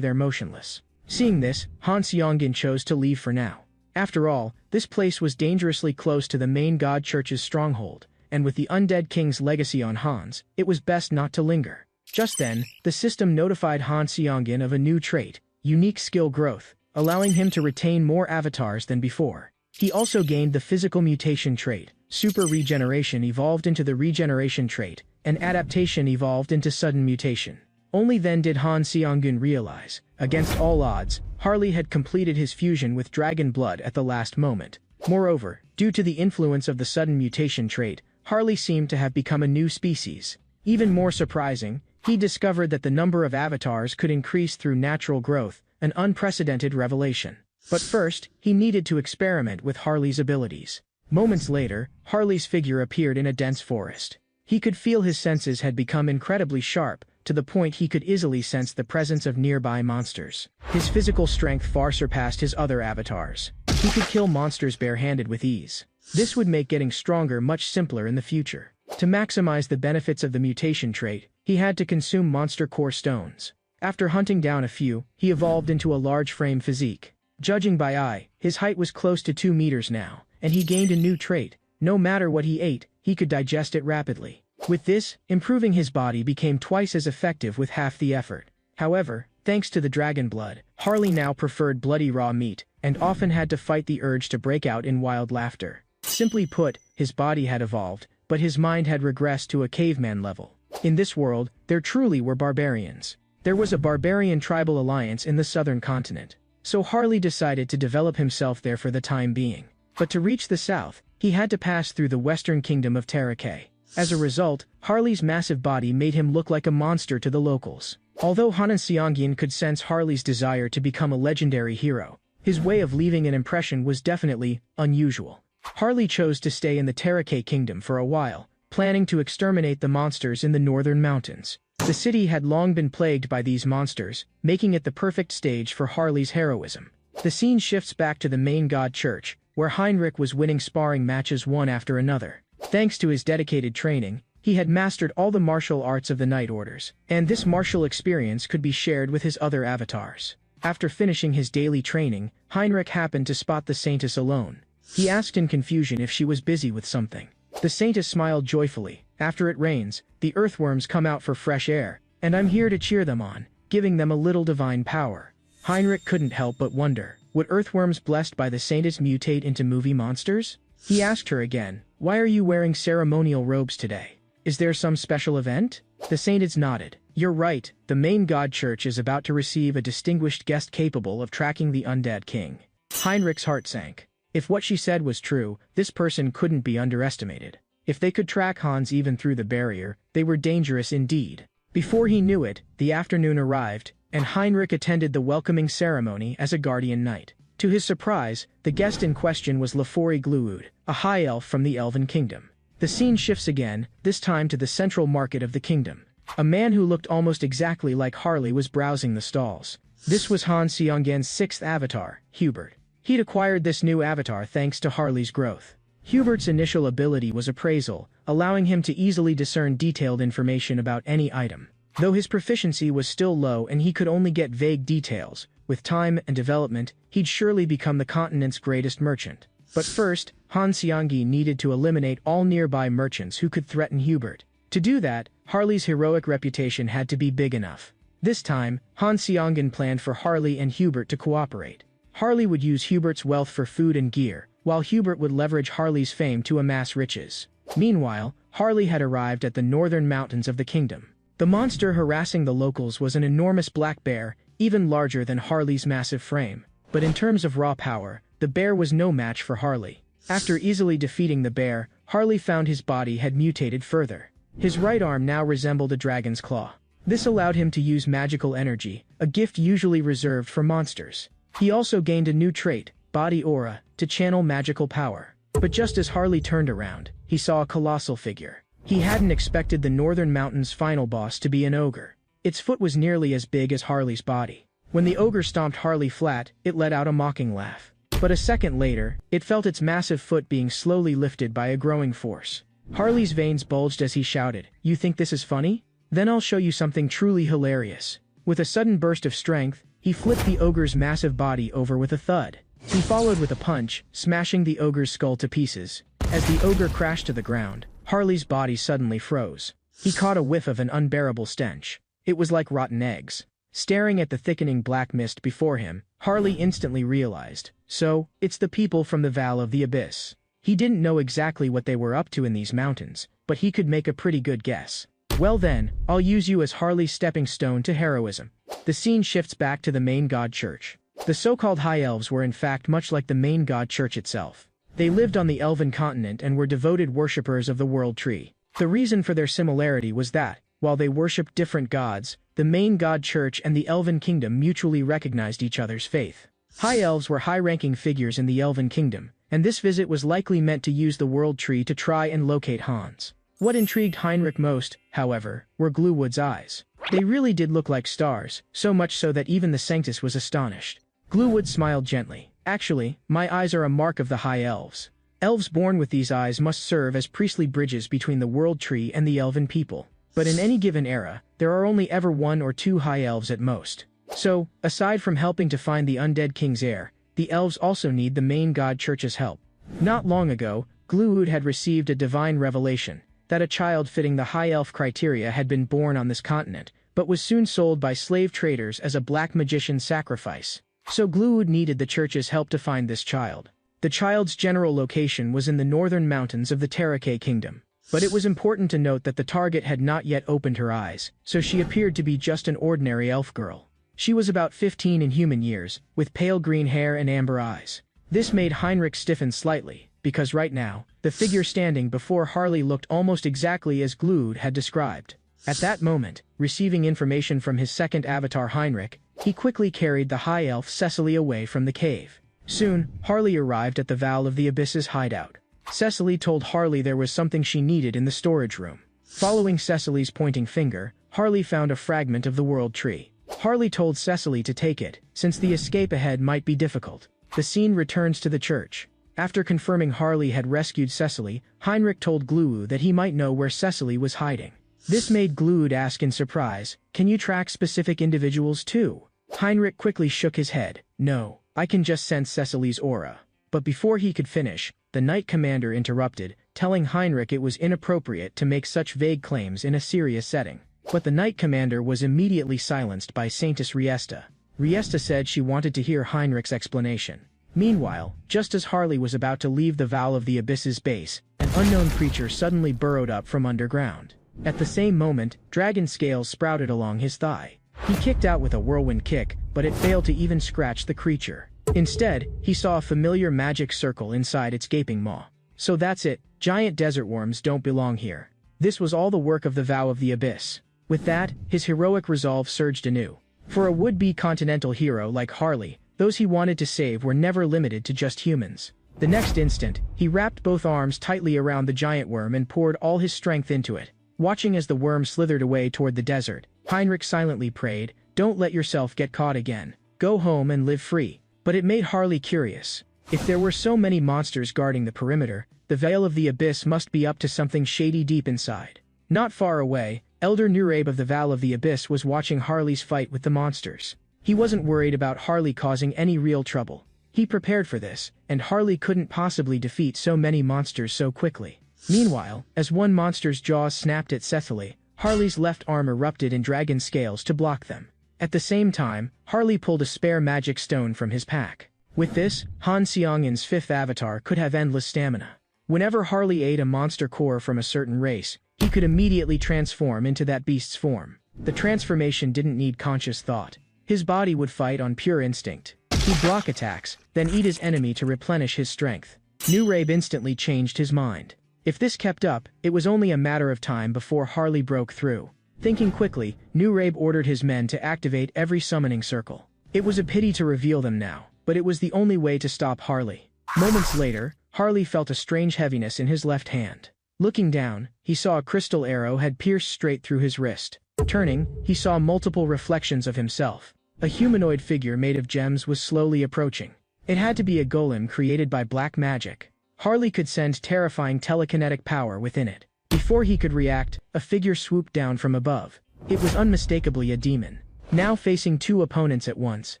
[SPEAKER 1] there motionless. Seeing this, Han Seongin chose to leave for now. After all, this place was dangerously close to the main god church's stronghold, and with the undead king's legacy on Han's, it was best not to linger. Just then, the system notified Han Seongin of a new trait, unique skill growth, allowing him to retain more avatars than before. He also gained the physical mutation trait, super regeneration evolved into the regeneration trait, and adaptation evolved into sudden mutation. Only then did Han Seongin realize, against all odds, Harley had completed his fusion with dragon blood at the last moment. Moreover, due to the influence of the sudden mutation trait, Harley seemed to have become a new species. Even more surprising, he discovered that the number of avatars could increase through natural growth, an unprecedented revelation. But first, he needed to experiment with Harley's abilities. Moments later, Harley's figure appeared in a dense forest. He could feel his senses had become incredibly sharp, to the point he could easily sense the presence of nearby monsters. His physical strength far surpassed his other avatars. He could kill monsters barehanded with ease. This would make getting stronger much simpler in the future. To maximize the benefits of the mutation trait, he had to consume monster core stones. After hunting down a few, he evolved into a large frame physique. Judging by eye, his height was close to 2 meters now, and he gained a new trait. No matter what he ate, he could digest it rapidly. With this, improving his body became twice as effective with half the effort. However, thanks to the dragon blood, Harley now preferred bloody raw meat, and often had to fight the urge to break out in wild laughter. Simply put, his body had evolved, but his mind had regressed to a caveman level. In this world, there truly were barbarians. There was a barbarian tribal alliance in the southern continent. So Harley decided to develop himself there for the time being. But to reach the south, he had to pass through the western kingdom of Terraque. As a result, Harley's massive body made him look like a monster to the locals. Although Han Seongin could sense Harley's desire to become a legendary hero, his way of leaving an impression was definitely unusual. Harley chose to stay in the Terraque kingdom for a while, planning to exterminate the monsters in the northern mountains. The city had long been plagued by these monsters, making it the perfect stage for Harley's heroism. The scene shifts back to the main god church, where Heinrich was winning sparring matches one after another. Thanks to his dedicated training, he had mastered all the martial arts of the Night Orders, and this martial experience could be shared with his other avatars. After finishing his daily training, Heinrich happened to spot the Saintess alone. He asked in confusion if she was busy with something. The Saintess smiled joyfully. After it rains, the earthworms come out for fresh air, and I'm here to cheer them on, giving them a little divine power. Heinrich couldn't help but wonder, would earthworms blessed by the Saintess mutate into movie monsters? He asked her again, why are you wearing ceremonial robes today? Is there some special event? The Saintess nodded. You're right, the main god church is about to receive a distinguished guest capable of tracking the undead king. Heinrich's heart sank. If what she said was true, this person couldn't be underestimated. If they could track Hans even through the barrier, they were dangerous indeed. Before he knew it, the afternoon arrived, and Heinrich attended the welcoming ceremony as a guardian knight. To his surprise, the guest in question was Lafori Gluud, a high elf from the Elven Kingdom. The scene shifts again, this time to the central market of the kingdom. A man who looked almost exactly like Harley was browsing the stalls. This was Han Seonggen's sixth avatar, Hubert. He'd acquired this new avatar thanks to Harley's growth. Hubert's initial ability was appraisal, allowing him to easily discern detailed information about any item. Though his proficiency was still low and he could only get vague details, with time and development, he'd surely become the continent's greatest merchant. But first, Han Seonggi needed to eliminate all nearby merchants who could threaten Hubert. To do that, Harley's heroic reputation had to be big enough. This time, Han Seonggen planned for Harley and Hubert to cooperate. Harley would use Hubert's wealth for food and gear, while Hubert would leverage Harley's fame to amass riches. Meanwhile, Harley had arrived at the northern mountains of the kingdom. The monster harassing the locals was an enormous black bear, even larger than Harley's massive frame. But in terms of raw power, the bear was no match for Harley. After easily defeating the bear, Harley found his body had mutated further. His right arm now resembled a dragon's claw. This allowed him to use magical energy, a gift usually reserved for monsters. He also gained a new trait, body aura, to channel magical power. But just as Harley turned around, he saw a colossal figure. He hadn't expected the Northern Mountains' final boss to be an ogre. Its foot was nearly as big as Harley's body. When the ogre stomped Harley flat, it let out a mocking laugh. But a second later, it felt its massive foot being slowly lifted by a growing force. Harley's veins bulged as he shouted, "You think this is funny? Then I'll show you something truly hilarious." With a sudden burst of strength, he flipped the ogre's massive body over with a thud. He followed with a punch, smashing the ogre's skull to pieces. As the ogre crashed to the ground, Harley's body suddenly froze. He caught a whiff of an unbearable stench. It was like rotten eggs. Staring at the thickening black mist before him, Harley instantly realized, so, it's the people from the Vale of the Abyss. He didn't know exactly what they were up to in these mountains, but he could make a pretty good guess. Well then, I'll use you as Harley's stepping stone to heroism. The scene shifts back to the main god church. The so-called High Elves were in fact much like the main god church itself. They lived on the Elven continent and were devoted worshippers of the World Tree. The reason for their similarity was that, while they worshipped different gods, the main god church and the Elven kingdom mutually recognized each other's faith. High Elves were high-ranking figures in the Elven kingdom, and this visit was likely meant to use the World Tree to try and locate Hans. What intrigued Heinrich most, however, were Gluewood's eyes. They really did look like stars, so much so that even the Sanctus was astonished. Gluewood smiled gently. Actually, my eyes are a mark of the High Elves. Elves born with these eyes must serve as priestly bridges between the World Tree and the Elven people. But in any given era, there are only ever 1 or 2 High Elves at most. So, aside from helping to find the undead king's heir, the elves also need the main god church's help. Not long ago, Gluewood had received a divine revelation, that a child fitting the High Elf criteria had been born on this continent, but was soon sold by slave traders as a black magician's sacrifice. So Gluewood needed the church's help to find this child. The child's general location was in the northern mountains of the Terrace Kingdom. But it was important to note that the target had not yet opened her eyes, so she appeared to be just an ordinary elf girl. She was about 15 in human years, with pale green hair and amber eyes. This made Heinrich stiffen slightly, because right now, the figure standing before Harley looked almost exactly as Gluewood had described. At that moment, receiving information from his second avatar Heinrich, he quickly carried the high elf Cecily away from the cave. Soon, Harley arrived at the Vale of the Abyss's hideout. Cecily told Harley there was something she needed in the storage room. Following Cecily's pointing finger, Harley found a fragment of the World Tree. Harley told Cecily to take it, since the escape ahead might be difficult. The scene returns to the church. After confirming Harley had rescued Cecily, Heinrich told Gluewood that he might know where Cecily was hiding. This made Gluewood ask in surprise, "Can you track specific individuals too?" Heinrich quickly shook his head. "No, I can just sense Cecily's aura." But before he could finish, the Knight Commander interrupted, telling Heinrich it was inappropriate to make such vague claims in a serious setting. But the Knight Commander was immediately silenced by Saintess Riesta. Riesta said she wanted to hear Heinrich's explanation. Meanwhile, just as Harley was about to leave the Vale of the Abyss's base, an unknown creature suddenly burrowed up from underground. At the same moment, dragon scales sprouted along his thigh. He kicked out with a whirlwind kick, but it failed to even scratch the creature. Instead, he saw a familiar magic circle inside its gaping maw. So that's it, giant desert worms don't belong here. This was all the work of the Vow of the Abyss. With that, his heroic resolve surged anew. For a would-be continental hero like Harley, those he wanted to save were never limited to just humans. The next instant, he wrapped both arms tightly around the giant worm and poured all his strength into it. Watching as the worm slithered away toward the desert, Heinrich silently prayed, "Don't let yourself get caught again. Go home and live free." But it made Harley curious. If there were so many monsters guarding the perimeter, the Vale of the Abyss must be up to something shady deep inside. Not far away, Elder Nurabe of the Vale of the Abyss was watching Harley's fight with the monsters. He wasn't worried about Harley causing any real trouble. He prepared for this, and Harley couldn't possibly defeat so many monsters so quickly. Meanwhile, as one monster's jaws snapped at Cecily, Harley's left arm erupted in dragon scales to block them. At the same time, Harley pulled a spare magic stone from his pack. With this, Han Seongin's fifth avatar could have endless stamina. Whenever Harley ate a monster core from a certain race, he could immediately transform into that beast's form. The transformation didn't need conscious thought. His body would fight on pure instinct. He'd block attacks, then eat his enemy to replenish his strength. Nurabe instantly changed his mind. If this kept up, it was only a matter of time before Harley broke through. Thinking quickly, Nurabe ordered his men to activate every summoning circle. It was a pity to reveal them now, but it was the only way to stop Harley. Moments later, Harley felt a strange heaviness in his left hand. Looking down, he saw a crystal arrow had pierced straight through his wrist. Turning, he saw multiple reflections of himself. A humanoid figure made of gems was slowly approaching. It had to be a golem created by black magic. Harley could send terrifying telekinetic power within it. Before he could react, a figure swooped down from above. It was unmistakably a demon. Now facing two opponents at once,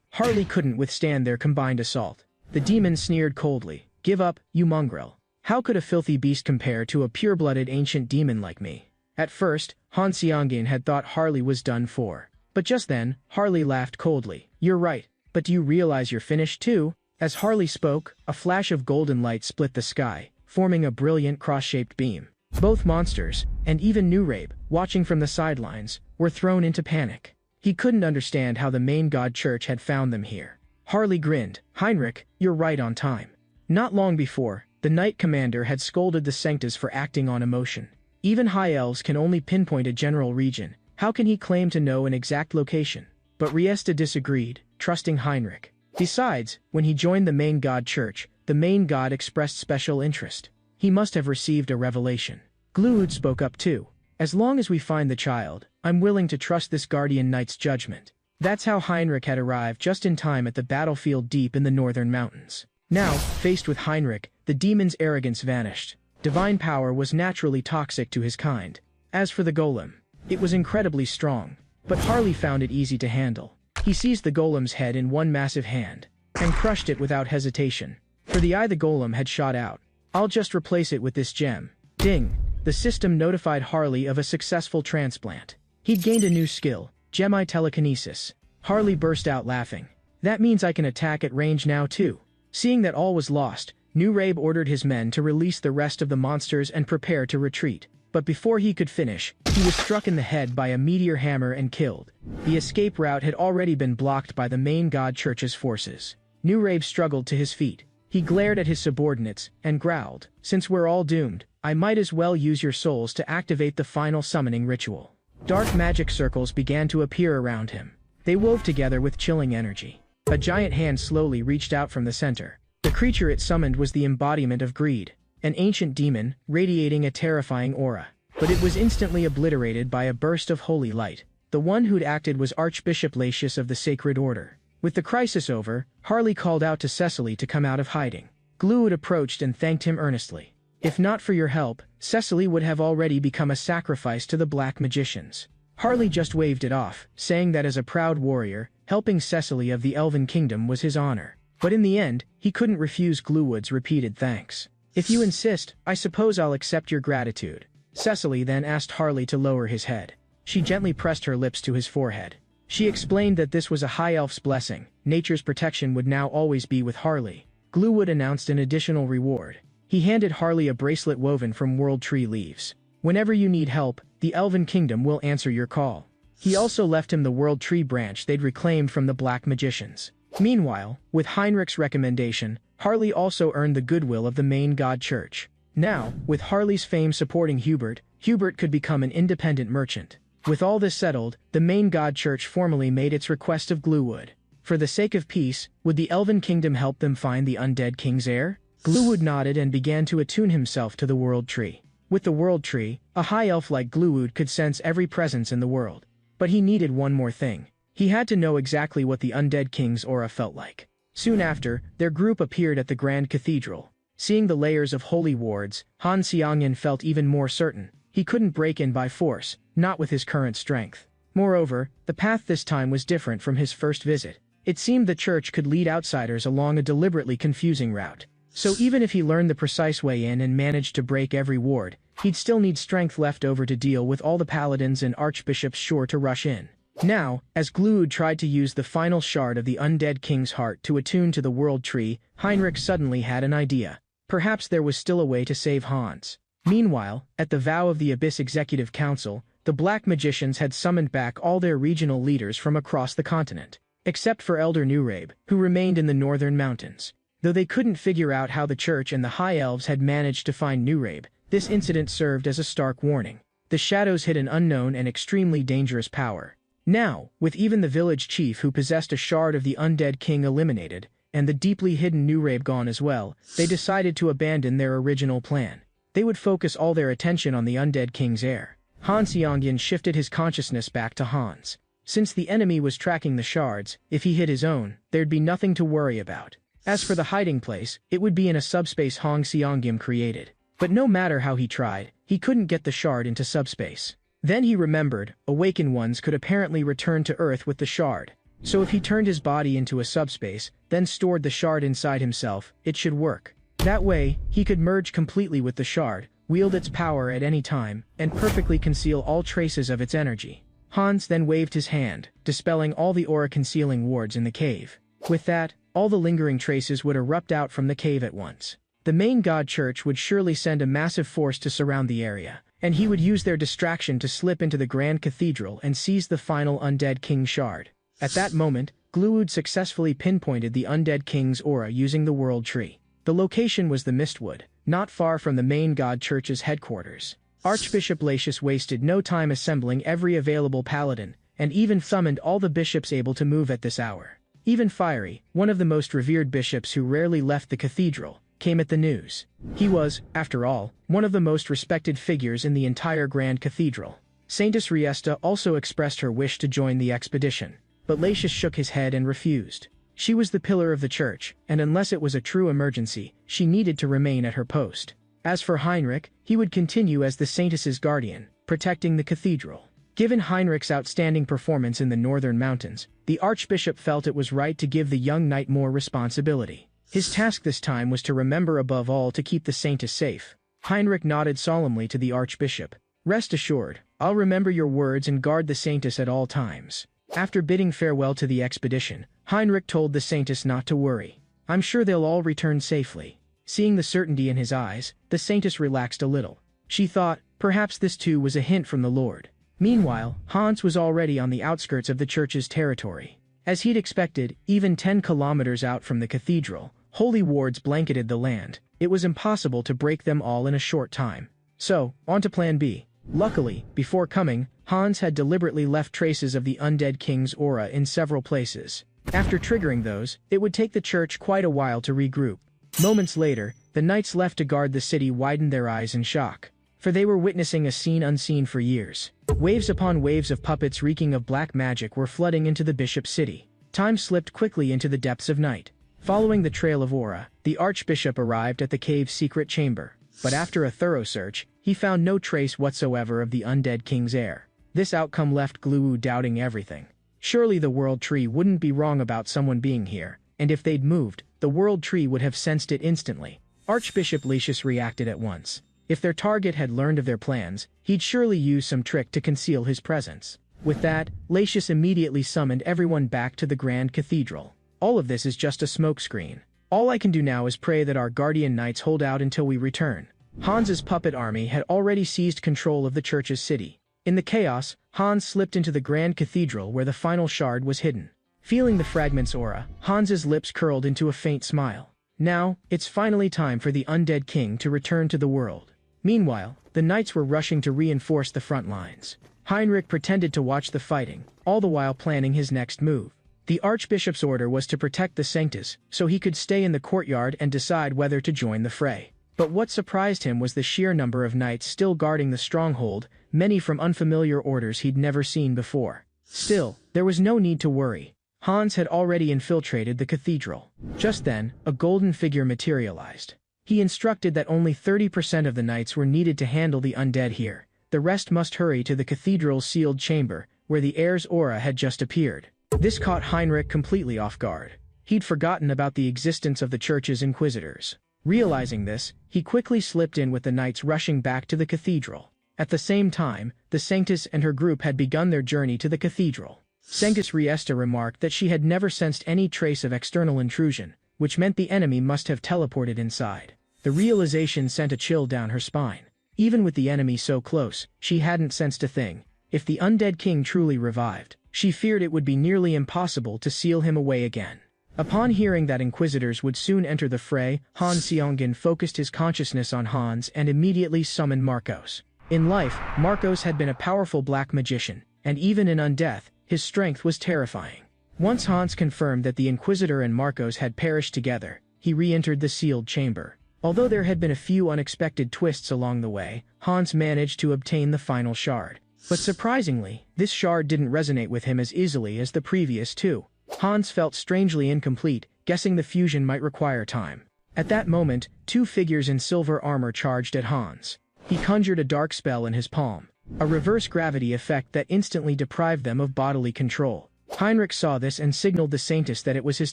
[SPEAKER 1] Harley couldn't withstand their combined assault. The demon sneered coldly. "Give up, you mongrel. How could a filthy beast compare to a pure-blooded ancient demon like me?" At first, Han Xiangjin had thought Harley was done for. But just then, Harley laughed coldly. "You're right, but do you realize you're finished too?" As Harley spoke, a flash of golden light split the sky, forming a brilliant cross-shaped beam. Both monsters, and even Nurabe, watching from the sidelines, were thrown into panic. He couldn't understand how the main god church had found them here. Harley grinned. "Heinrich, you're right on time." Not long before, the Knight Commander had scolded the Sanctus for acting on emotion. Even high elves can only pinpoint a general region. How can he claim to know an exact location? But Riesta disagreed, trusting Heinrich. Besides, when he joined the main god church, the main god expressed special interest. He must have received a revelation. Gluud spoke up too. "As long as we find the child, I'm willing to trust this guardian knight's judgment." That's how Heinrich had arrived just in time at the battlefield deep in the northern mountains. Now, faced with Heinrich, the demon's arrogance vanished. Divine power was naturally toxic to his kind. As for the golem, it was incredibly strong, but Harley found it easy to handle. He seized the golem's head in one massive hand, and crushed it without hesitation. For the eye the golem had shot out. "I'll just replace it with this gem." Ding! The system notified Harley of a successful transplant. He'd gained a new skill, Gemi telekinesis. Harley burst out laughing. "That means I can attack at range now too." Seeing that all was lost, Nurabe ordered his men to release the rest of the monsters and prepare to retreat. But before he could finish, he was struck in the head by a meteor hammer and killed. The escape route had already been blocked by the main god church's forces. Nurabe struggled to his feet. He glared at his subordinates and growled, "Since we're all doomed, I might as well use your souls to activate the final summoning ritual." Dark magic circles began to appear around him. They wove together with chilling energy. A giant hand slowly reached out from the center. The creature it summoned was the embodiment of greed, an ancient demon, radiating a terrifying aura. But it was instantly obliterated by a burst of holy light. The one who'd acted was Archbishop Latius of the Sacred Order. With the crisis over, Harley called out to Cecily to come out of hiding. Gluud approached and thanked him earnestly. If not for your help, Cecily would have already become a sacrifice to the black magicians. Harley just waved it off, saying that as a proud warrior, helping Cecily of the Elven Kingdom was his honor. But in the end, he couldn't refuse Gluud's repeated thanks. "If you insist, I suppose I'll accept your gratitude." Cecily then asked Harley to lower his head. She gently pressed her lips to his forehead. She explained that this was a high elf's blessing. Nature's protection would now always be with Harley. Gluud announced an additional reward. He handed Harley a bracelet woven from world tree leaves. "Whenever you need help, the Elven Kingdom will answer your call." He also left him the world tree branch they'd reclaimed from the black magicians. Meanwhile, with Heinrich's recommendation, Harley also earned the goodwill of the main god church. Now, with Harley's fame supporting Hubert, Hubert could become an independent merchant. With all this settled, the main god church formally made its request of Gluud. For the sake of peace, would the Elven Kingdom help them find the undead king's heir? Gluud nodded and began to attune himself to the world tree. With the world tree, a high elf like Gluud could sense every presence in the world. But he needed one more thing. He had to know exactly what the undead king's aura felt like. Soon after, their group appeared at the Grand Cathedral. Seeing the layers of holy wards, Han Xiangjin felt even more certain. He couldn't break in by force, not with his current strength. Moreover, the path this time was different from his first visit. It seemed the church could lead outsiders along a deliberately confusing route. So even if he learned the precise way in and managed to break every ward, he'd still need strength left over to deal with all the paladins and archbishops sure to rush in. Now, as Gluud tried to use the final shard of the undead king's heart to attune to the world tree, Heinrich suddenly had an idea. Perhaps there was still a way to save Hans. Meanwhile, at the Vow of the Abyss Executive Council, the black magicians had summoned back all their regional leaders from across the continent, except for Elder Nurabe, who remained in the northern mountains. Though they couldn't figure out how the church and the high elves had managed to find Nurabe, this incident served as a stark warning. The shadows hid an unknown and extremely dangerous power. Now, with even the village chief who possessed a shard of the undead king eliminated, and the deeply hidden Nurabe gone as well, they decided to abandon their original plan. They would focus all their attention on the undead king's heir. Han Seongyeon shifted his consciousness back to Hans. Since the enemy was tracking the shards, if he hid his own, there'd be nothing to worry about. As for the hiding place, it would be in a subspace Han Seongyeon created. But no matter how he tried, he couldn't get the shard into subspace. Then he remembered, awakened ones could apparently return to Earth with the shard. So if he turned his body into a subspace, then stored the shard inside himself, it should work. That way, he could merge completely with the shard, wield its power at any time, and perfectly conceal all traces of its energy. Hans then waved his hand, dispelling all the aura-concealing wards in the cave. With that, all the lingering traces would erupt out from the cave at once. The main god church would surely send a massive force to surround the area, and he would use their distraction to slip into the Grand Cathedral and seize the final undead king shard. At that moment, Gluwood successfully pinpointed the undead king's aura using the World Tree. The location was the Mistwood, not far from the main god church's headquarters. Archbishop Lacius wasted no time assembling every available paladin, and even summoned all the bishops able to move at this hour. Even Fiery, one of the most revered bishops who rarely left the cathedral, came at the news. He was, after all, one of the most respected figures in the entire Grand Cathedral. Saintess Riesta also expressed her wish to join the expedition, but Lacius shook his head and refused. She was the pillar of the church, and unless it was a true emergency, she needed to remain at her post. As for Heinrich, he would continue as the Saintess's guardian, protecting the cathedral. Given Heinrich's outstanding performance in the northern mountains, the archbishop felt it was right to give the young knight more responsibility. His task this time was to remember above all to keep the Saintess safe. Heinrich nodded solemnly to the archbishop. "Rest assured, I'll remember your words and guard the Saintess at all times." After bidding farewell to the expedition, Heinrich told the Saintess not to worry. "I'm sure they'll all return safely." Seeing the certainty in his eyes, the Saintess relaxed a little. She thought, perhaps this too was a hint from the Lord. Meanwhile, Hans was already on the outskirts of the church's territory. As he'd expected, even 10 kilometers out from the cathedral, holy wards blanketed the land. It was impossible to break them all in a short time. So, on to Plan B. Luckily, before coming, Hans had deliberately left traces of the undead king's aura in several places. After triggering those, it would take the church quite a while to regroup. Moments later, the knights left to guard the city widened their eyes in shock, for they were witnessing a scene unseen for years. Waves upon waves of puppets reeking of black magic were flooding into the bishop's city. Time slipped quickly into the depths of night. Following the trail of aura, the archbishop arrived at the cave's secret chamber, but after a thorough search, he found no trace whatsoever of the undead king's heir. This outcome left Gluwu doubting everything. Surely the World Tree wouldn't be wrong about someone being here, and if they'd moved, the World Tree would have sensed it instantly. Archbishop Lacius reacted at once. If their target had learned of their plans, he'd surely use some trick to conceal his presence. With that, Lacius immediately summoned everyone back to the Grand Cathedral. "All of this is just a smokescreen. All I can do now is pray that our guardian knights hold out until we return." Hans's puppet army had already seized control of the church's city. In the chaos, Hans slipped into the Grand Cathedral where the final shard was hidden. Feeling the fragment's aura, Hans's lips curled into a faint smile. Now, it's finally time for the undead king to return to the world. Meanwhile, the knights were rushing to reinforce the front lines. Heinrich pretended to watch the fighting, all the while planning his next move. The archbishop's order was to protect the Sanctus, so he could stay in the courtyard and decide whether to join the fray. But what surprised him was the sheer number of knights still guarding the stronghold, many from unfamiliar orders he'd never seen before. Still, there was no need to worry. Hans had already infiltrated the cathedral. Just then, a golden figure materialized. He instructed that only 30% of the knights were needed to handle the undead here. The rest must hurry to the cathedral's sealed chamber, where the heir's aura had just appeared. This caught Heinrich completely off guard. He'd forgotten about the existence of the church's inquisitors. Realizing this, he quickly slipped in with the knights rushing back to the cathedral. At the same time, the Sanctus and her group had begun their journey to the cathedral. Sanctus Riesta remarked that she had never sensed any trace of external intrusion, which meant the enemy must have teleported inside. The realization sent a chill down her spine. Even with the enemy so close, she hadn't sensed a thing. If the undead king truly revived, she feared it would be nearly impossible to seal him away again. Upon hearing that inquisitors would soon enter the fray, Han Seongyeon focused his consciousness on Hans and immediately summoned Marcos. In life, Marcos had been a powerful black magician, and even in undeath, his strength was terrifying. Once Hans confirmed that the Inquisitor and Marcos had perished together, he re-entered the sealed chamber. Although there had been a few unexpected twists along the way, Hans managed to obtain the final shard. But surprisingly, this shard didn't resonate with him as easily as the previous two. Hans felt strangely incomplete, guessing the fusion might require time. At that moment, two figures in silver armor charged at Hans. He conjured a dark spell in his palm, a reverse gravity effect that instantly deprived them of bodily control. Heinrich saw this and signaled the Saintess that it was his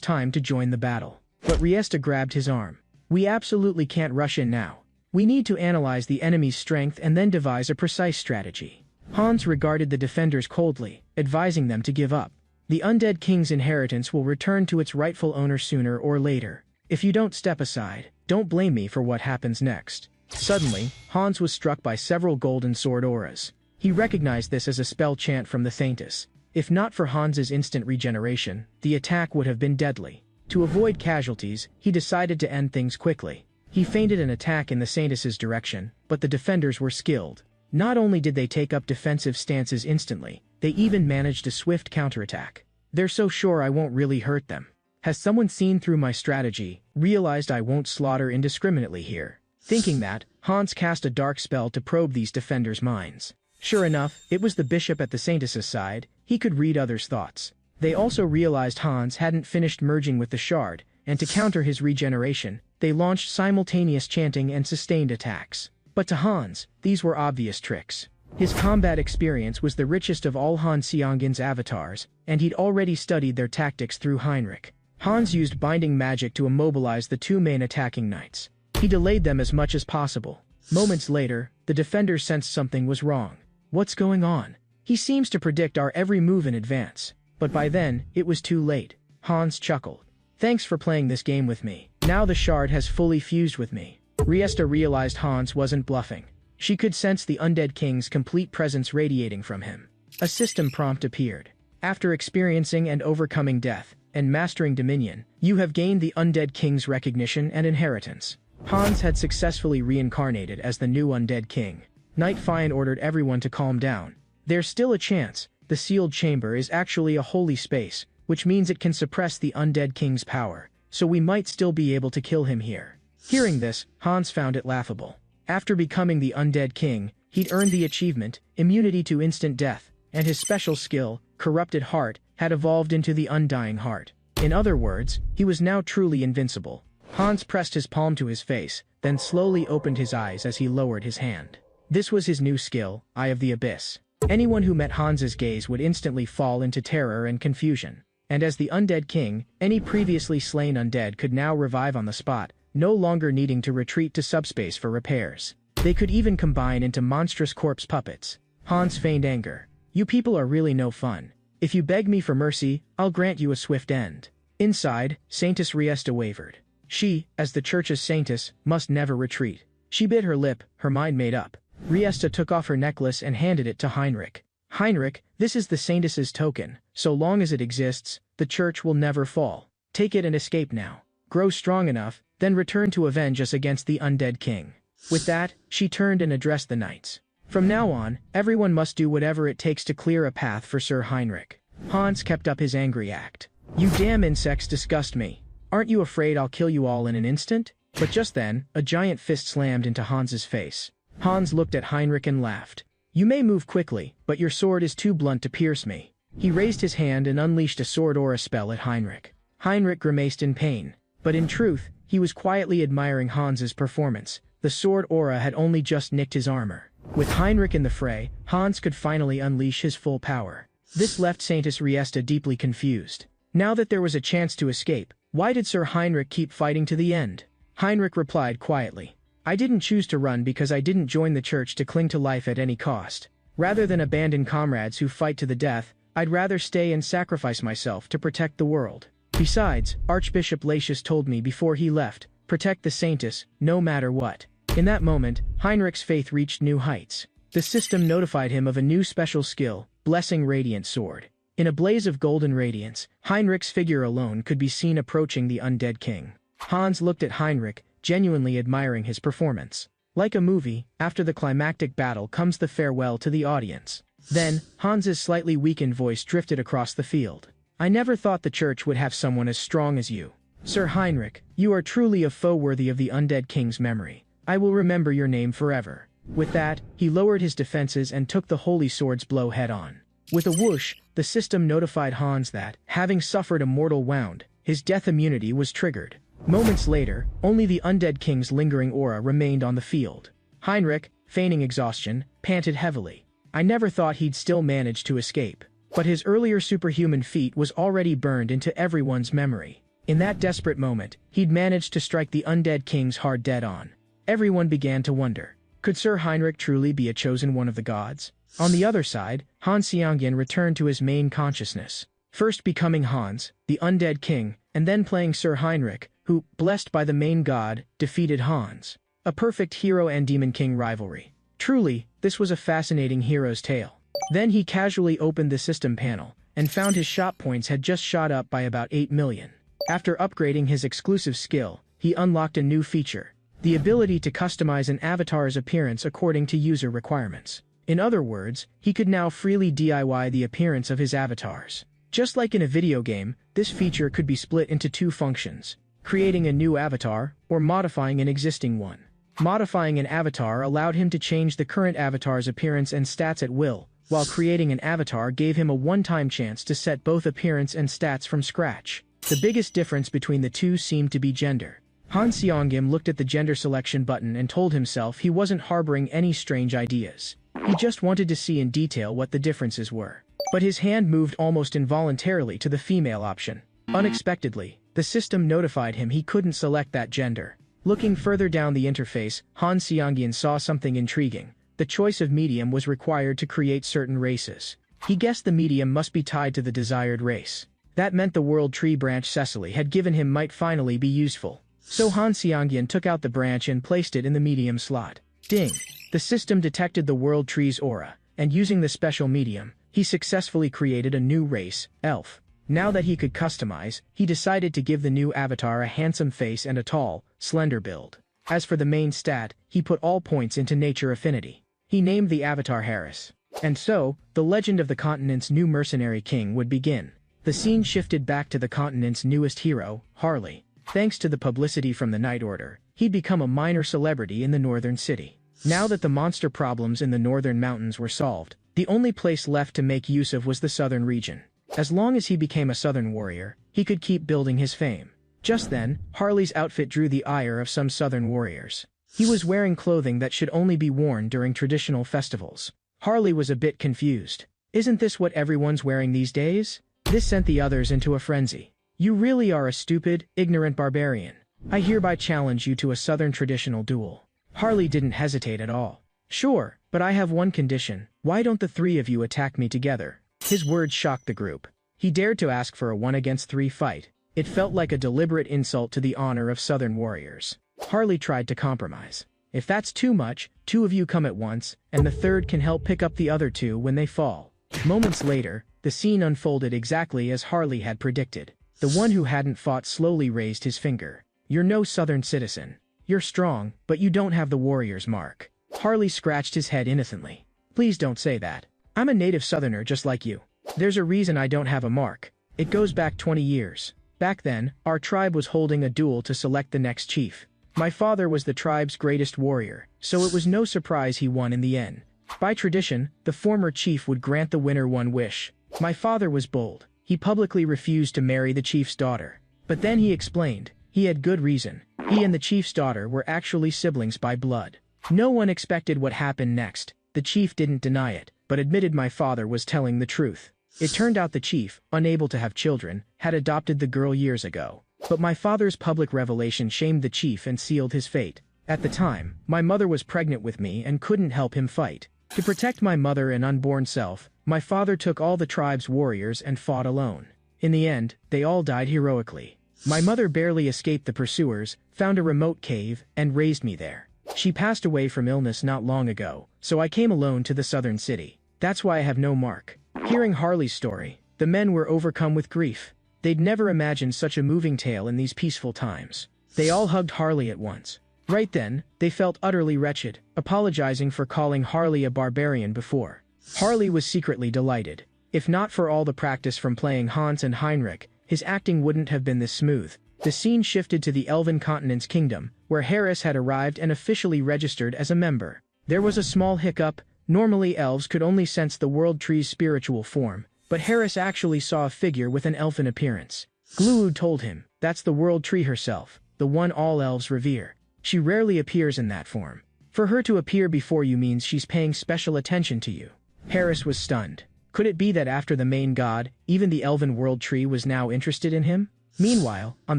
[SPEAKER 1] time to join the battle. But Riesta grabbed his arm. "We absolutely can't rush in now. We need to analyze the enemy's strength and then devise a precise strategy." Hans regarded the defenders coldly, advising them to give up. "The undead king's inheritance will return to its rightful owner sooner or later. If you don't step aside, don't blame me for what happens next." Suddenly, Hans was struck by several golden sword auras. He recognized this as a spell chant from the Saintess. If not for Hans's instant regeneration, the attack would have been deadly. To avoid casualties, he decided to end things quickly. He feinted an attack in the Saintess's direction, but the defenders were skilled. Not only did they take up defensive stances instantly, they even managed a swift counterattack. "They're so sure I won't really hurt them. Has someone seen through my strategy, realized I won't slaughter indiscriminately here?" Thinking that, Hans cast a dark spell to probe these defenders' minds. Sure enough, it was the bishop at the Saintess's side. He could read others' thoughts. They also realized Hans hadn't finished merging with the shard, and to counter his regeneration, they launched simultaneous chanting and sustained attacks. But to Hans, these were obvious tricks. His combat experience was the richest of all Han Seongin's avatars, and he'd already studied their tactics through Heinrich. Hans used binding magic to immobilize the two main attacking knights. He delayed them as much as possible. Moments later, the defenders sensed something was wrong. "What's going on? He seems to predict our every move in advance." But by then, it was too late. Hans chuckled. "Thanks for playing this game with me. Now the shard has fully fused with me." Riesta realized Hans wasn't bluffing. She could sense the undead king's complete presence radiating from him. A system prompt appeared. "After experiencing and overcoming death, and mastering dominion, you have gained the undead king's recognition and inheritance." Hans had successfully reincarnated as the new undead king. Knight Fian ordered everyone to calm down. "There's still a chance. The sealed chamber is actually a holy space, which means it can suppress the undead king's power, so we might still be able to kill him here." Hearing this, Hans found it laughable. After becoming the undead king, he'd earned the achievement, immunity to instant death, and his special skill, Corrupted Heart, had evolved into the Undying Heart. In other words, he was now truly invincible. Hans pressed his palm to his face, then slowly opened his eyes as he lowered his hand. This was his new skill, Eye of the Abyss. Anyone who met Hans's gaze would instantly fall into terror and confusion. And as the undead king, any previously slain undead could now revive on the spot, no longer needing to retreat to subspace for repairs. They could even combine into monstrous corpse puppets. Hans feigned anger. "You people are really no fun. If you beg me for mercy, I'll grant you a swift end." Inside, Saintess Riesta wavered. She, as the church's saintess, must never retreat. She bit her lip, her mind made up. Riesta took off her necklace and handed it to Heinrich. "Heinrich, this is the saintess's token. So long as it exists, the church will never fall. Take it and escape now. Grow strong enough, then return to avenge us against the undead king." With that, she turned and addressed the knights. "From now on, everyone must do whatever it takes to clear a path for Sir Heinrich." Hans kept up his angry act. "You damn insects disgust me. Aren't you afraid I'll kill you all in an instant?" But just then, a giant fist slammed into Hans's face. Hans looked at Heinrich and laughed. "You may move quickly, but your sword is too blunt to pierce me." He raised his hand and unleashed a sword aura spell at Heinrich. Heinrich grimaced in pain. But in truth, he was quietly admiring Hans's performance. The sword aura had only just nicked his armor. With Heinrich in the fray, Hans could finally unleash his full power. This left Saintess Riesta deeply confused. Now that there was a chance to escape, why did Sir Heinrich keep fighting to the end? Heinrich replied quietly. "I didn't choose to run because I didn't join the church to cling to life at any cost. Rather than abandon comrades who fight to the death, I'd rather stay and sacrifice myself to protect the world. Besides, Archbishop Lacius told me before he left, protect the Saintess, no matter what." In that moment, Heinrich's faith reached new heights. The system notified him of a new special skill, Blessing Radiant Sword. In a blaze of golden radiance, Heinrich's figure alone could be seen approaching the undead king. Hans looked at Heinrich, genuinely admiring his performance. Like a movie, after the climactic battle comes the farewell to the audience. Then, Hans's slightly weakened voice drifted across the field. I never thought the church would have someone as strong as you. Sir Heinrich, you are truly a foe worthy of the undead king's memory. I will remember your name forever. With that, he lowered his defenses and took the holy sword's blow head-on. With a whoosh, the system notified Hans that, having suffered a mortal wound, his death immunity was triggered. Moments later, only the undead king's lingering aura remained on the field. Heinrich, feigning exhaustion, panted heavily. I never thought he'd still manage to escape. But his earlier superhuman feat was already burned into everyone's memory. In that desperate moment, he'd managed to strike the undead king's heart dead on. Everyone began to wonder, could Sir Heinrich truly be a chosen one of the gods? On the other side, Han Xiangyan returned to his main consciousness, first becoming Hans, the undead king, and then playing Sir Heinrich, who, blessed by the main god, defeated Hans. A perfect hero and demon king rivalry. Truly, this was a fascinating hero's tale. Then he casually opened the system panel, and found his shot points had just shot up by about 8 million. After upgrading his exclusive skill, he unlocked a new feature, the ability to customize an avatar's appearance according to user requirements. In other words, he could now freely DIY the appearance of his avatars. Just like in a video game, this feature could be split into two functions, creating a new avatar, or modifying an existing one. Modifying an avatar allowed him to change the current avatar's appearance and stats at will, while creating an avatar gave him a one-time chance to set both appearance and stats from scratch. The biggest difference between the two seemed to be gender. Han Xiangyan looked at the gender selection button and told himself he wasn't harboring any strange ideas. He just wanted to see in detail what the differences were. But his hand moved almost involuntarily to the female option. Unexpectedly, the system notified him he couldn't select that gender. Looking further down the interface, Han Xiangyan saw something intriguing. The choice of medium was required to create certain races. He guessed the medium must be tied to the desired race. That meant the world tree branch Cecily had given him might finally be useful. So Han Xiangyan took out the branch and placed it in the medium slot. Ding! The system detected the world tree's aura, and using the special medium, he successfully created a new race, Elf. Now that he could customize, he decided to give the new avatar a handsome face and a tall, slender build. As for the main stat, he put all points into nature affinity. He named the avatar Harris. And so, the legend of the continent's new mercenary king would begin. The scene shifted back to the continent's newest hero, Harley. Thanks to the publicity from the Night Order, he'd become a minor celebrity in the northern city. Now that the monster problems in the northern mountains were solved, the only place left to make use of was the southern region. As long as he became a southern warrior, he could keep building his fame. Just then, Harley's outfit drew the ire of some southern warriors. He was wearing clothing that should only be worn during traditional festivals. Harley was a bit confused. Isn't this what everyone's wearing these days? This sent the others into a frenzy. You really are a stupid, ignorant barbarian. I hereby challenge you to a southern traditional duel. Harley didn't hesitate at all. Sure, but I have one condition. Why don't the three of you attack me together? His words shocked the group. He dared to ask for a 1-against-3 fight. It felt like a deliberate insult to the honor of southern warriors. Harley tried to compromise. If that's too much, 2 of you come at once, and the third can help pick up the other 2 when they fall. Moments later, the scene unfolded exactly as Harley had predicted. The one who hadn't fought slowly raised his finger. You're no southern citizen. You're strong, but you don't have the warrior's mark. Harley scratched his head innocently. Please don't say that. I'm a native southerner just like you. There's a reason I don't have a mark. It goes back 20 years. Back then, our tribe was holding a duel to select the next chief. My father was the tribe's greatest warrior, so it was no surprise he won in the end. By tradition, the former chief would grant the winner one wish. My father was bold. He publicly refused to marry the chief's daughter. But then he explained, he had good reason. He and the chief's daughter were actually siblings by blood. No one expected what happened next. The chief didn't deny it, but admitted my father was telling the truth. It turned out the chief, unable to have children, had adopted the girl years ago. But my father's public revelation shamed the chief and sealed his fate. At the time, my mother was pregnant with me and couldn't help him fight. To protect my mother and unborn self, my father took all the tribe's warriors and fought alone. In the end, they all died heroically. My mother barely escaped the pursuers, found a remote cave, and raised me there. She passed away from illness not long ago, so I came alone to the southern city. That's why I have no mark. Hearing Harley's story, the men were overcome with grief. They'd never imagined such a moving tale in these peaceful times. They all hugged Harley at once. Right then, they felt utterly wretched, apologizing for calling Harley a barbarian before. Harley was secretly delighted. If not for all the practice from playing Hans and Heinrich, his acting wouldn't have been this smooth. The scene shifted to the Elven Continent's kingdom, where Harris had arrived and officially registered as a member. There was a small hiccup. Normally elves could only sense the world tree's spiritual form, but Harris actually saw a figure with an elfin appearance. Gluud told him, "That's the world tree herself, the one all elves revere. She rarely appears in that form. For her to appear before you means she's paying special attention to you." Harris was stunned. Could it be that after the main god, even the elven world tree was now interested in him? Meanwhile, on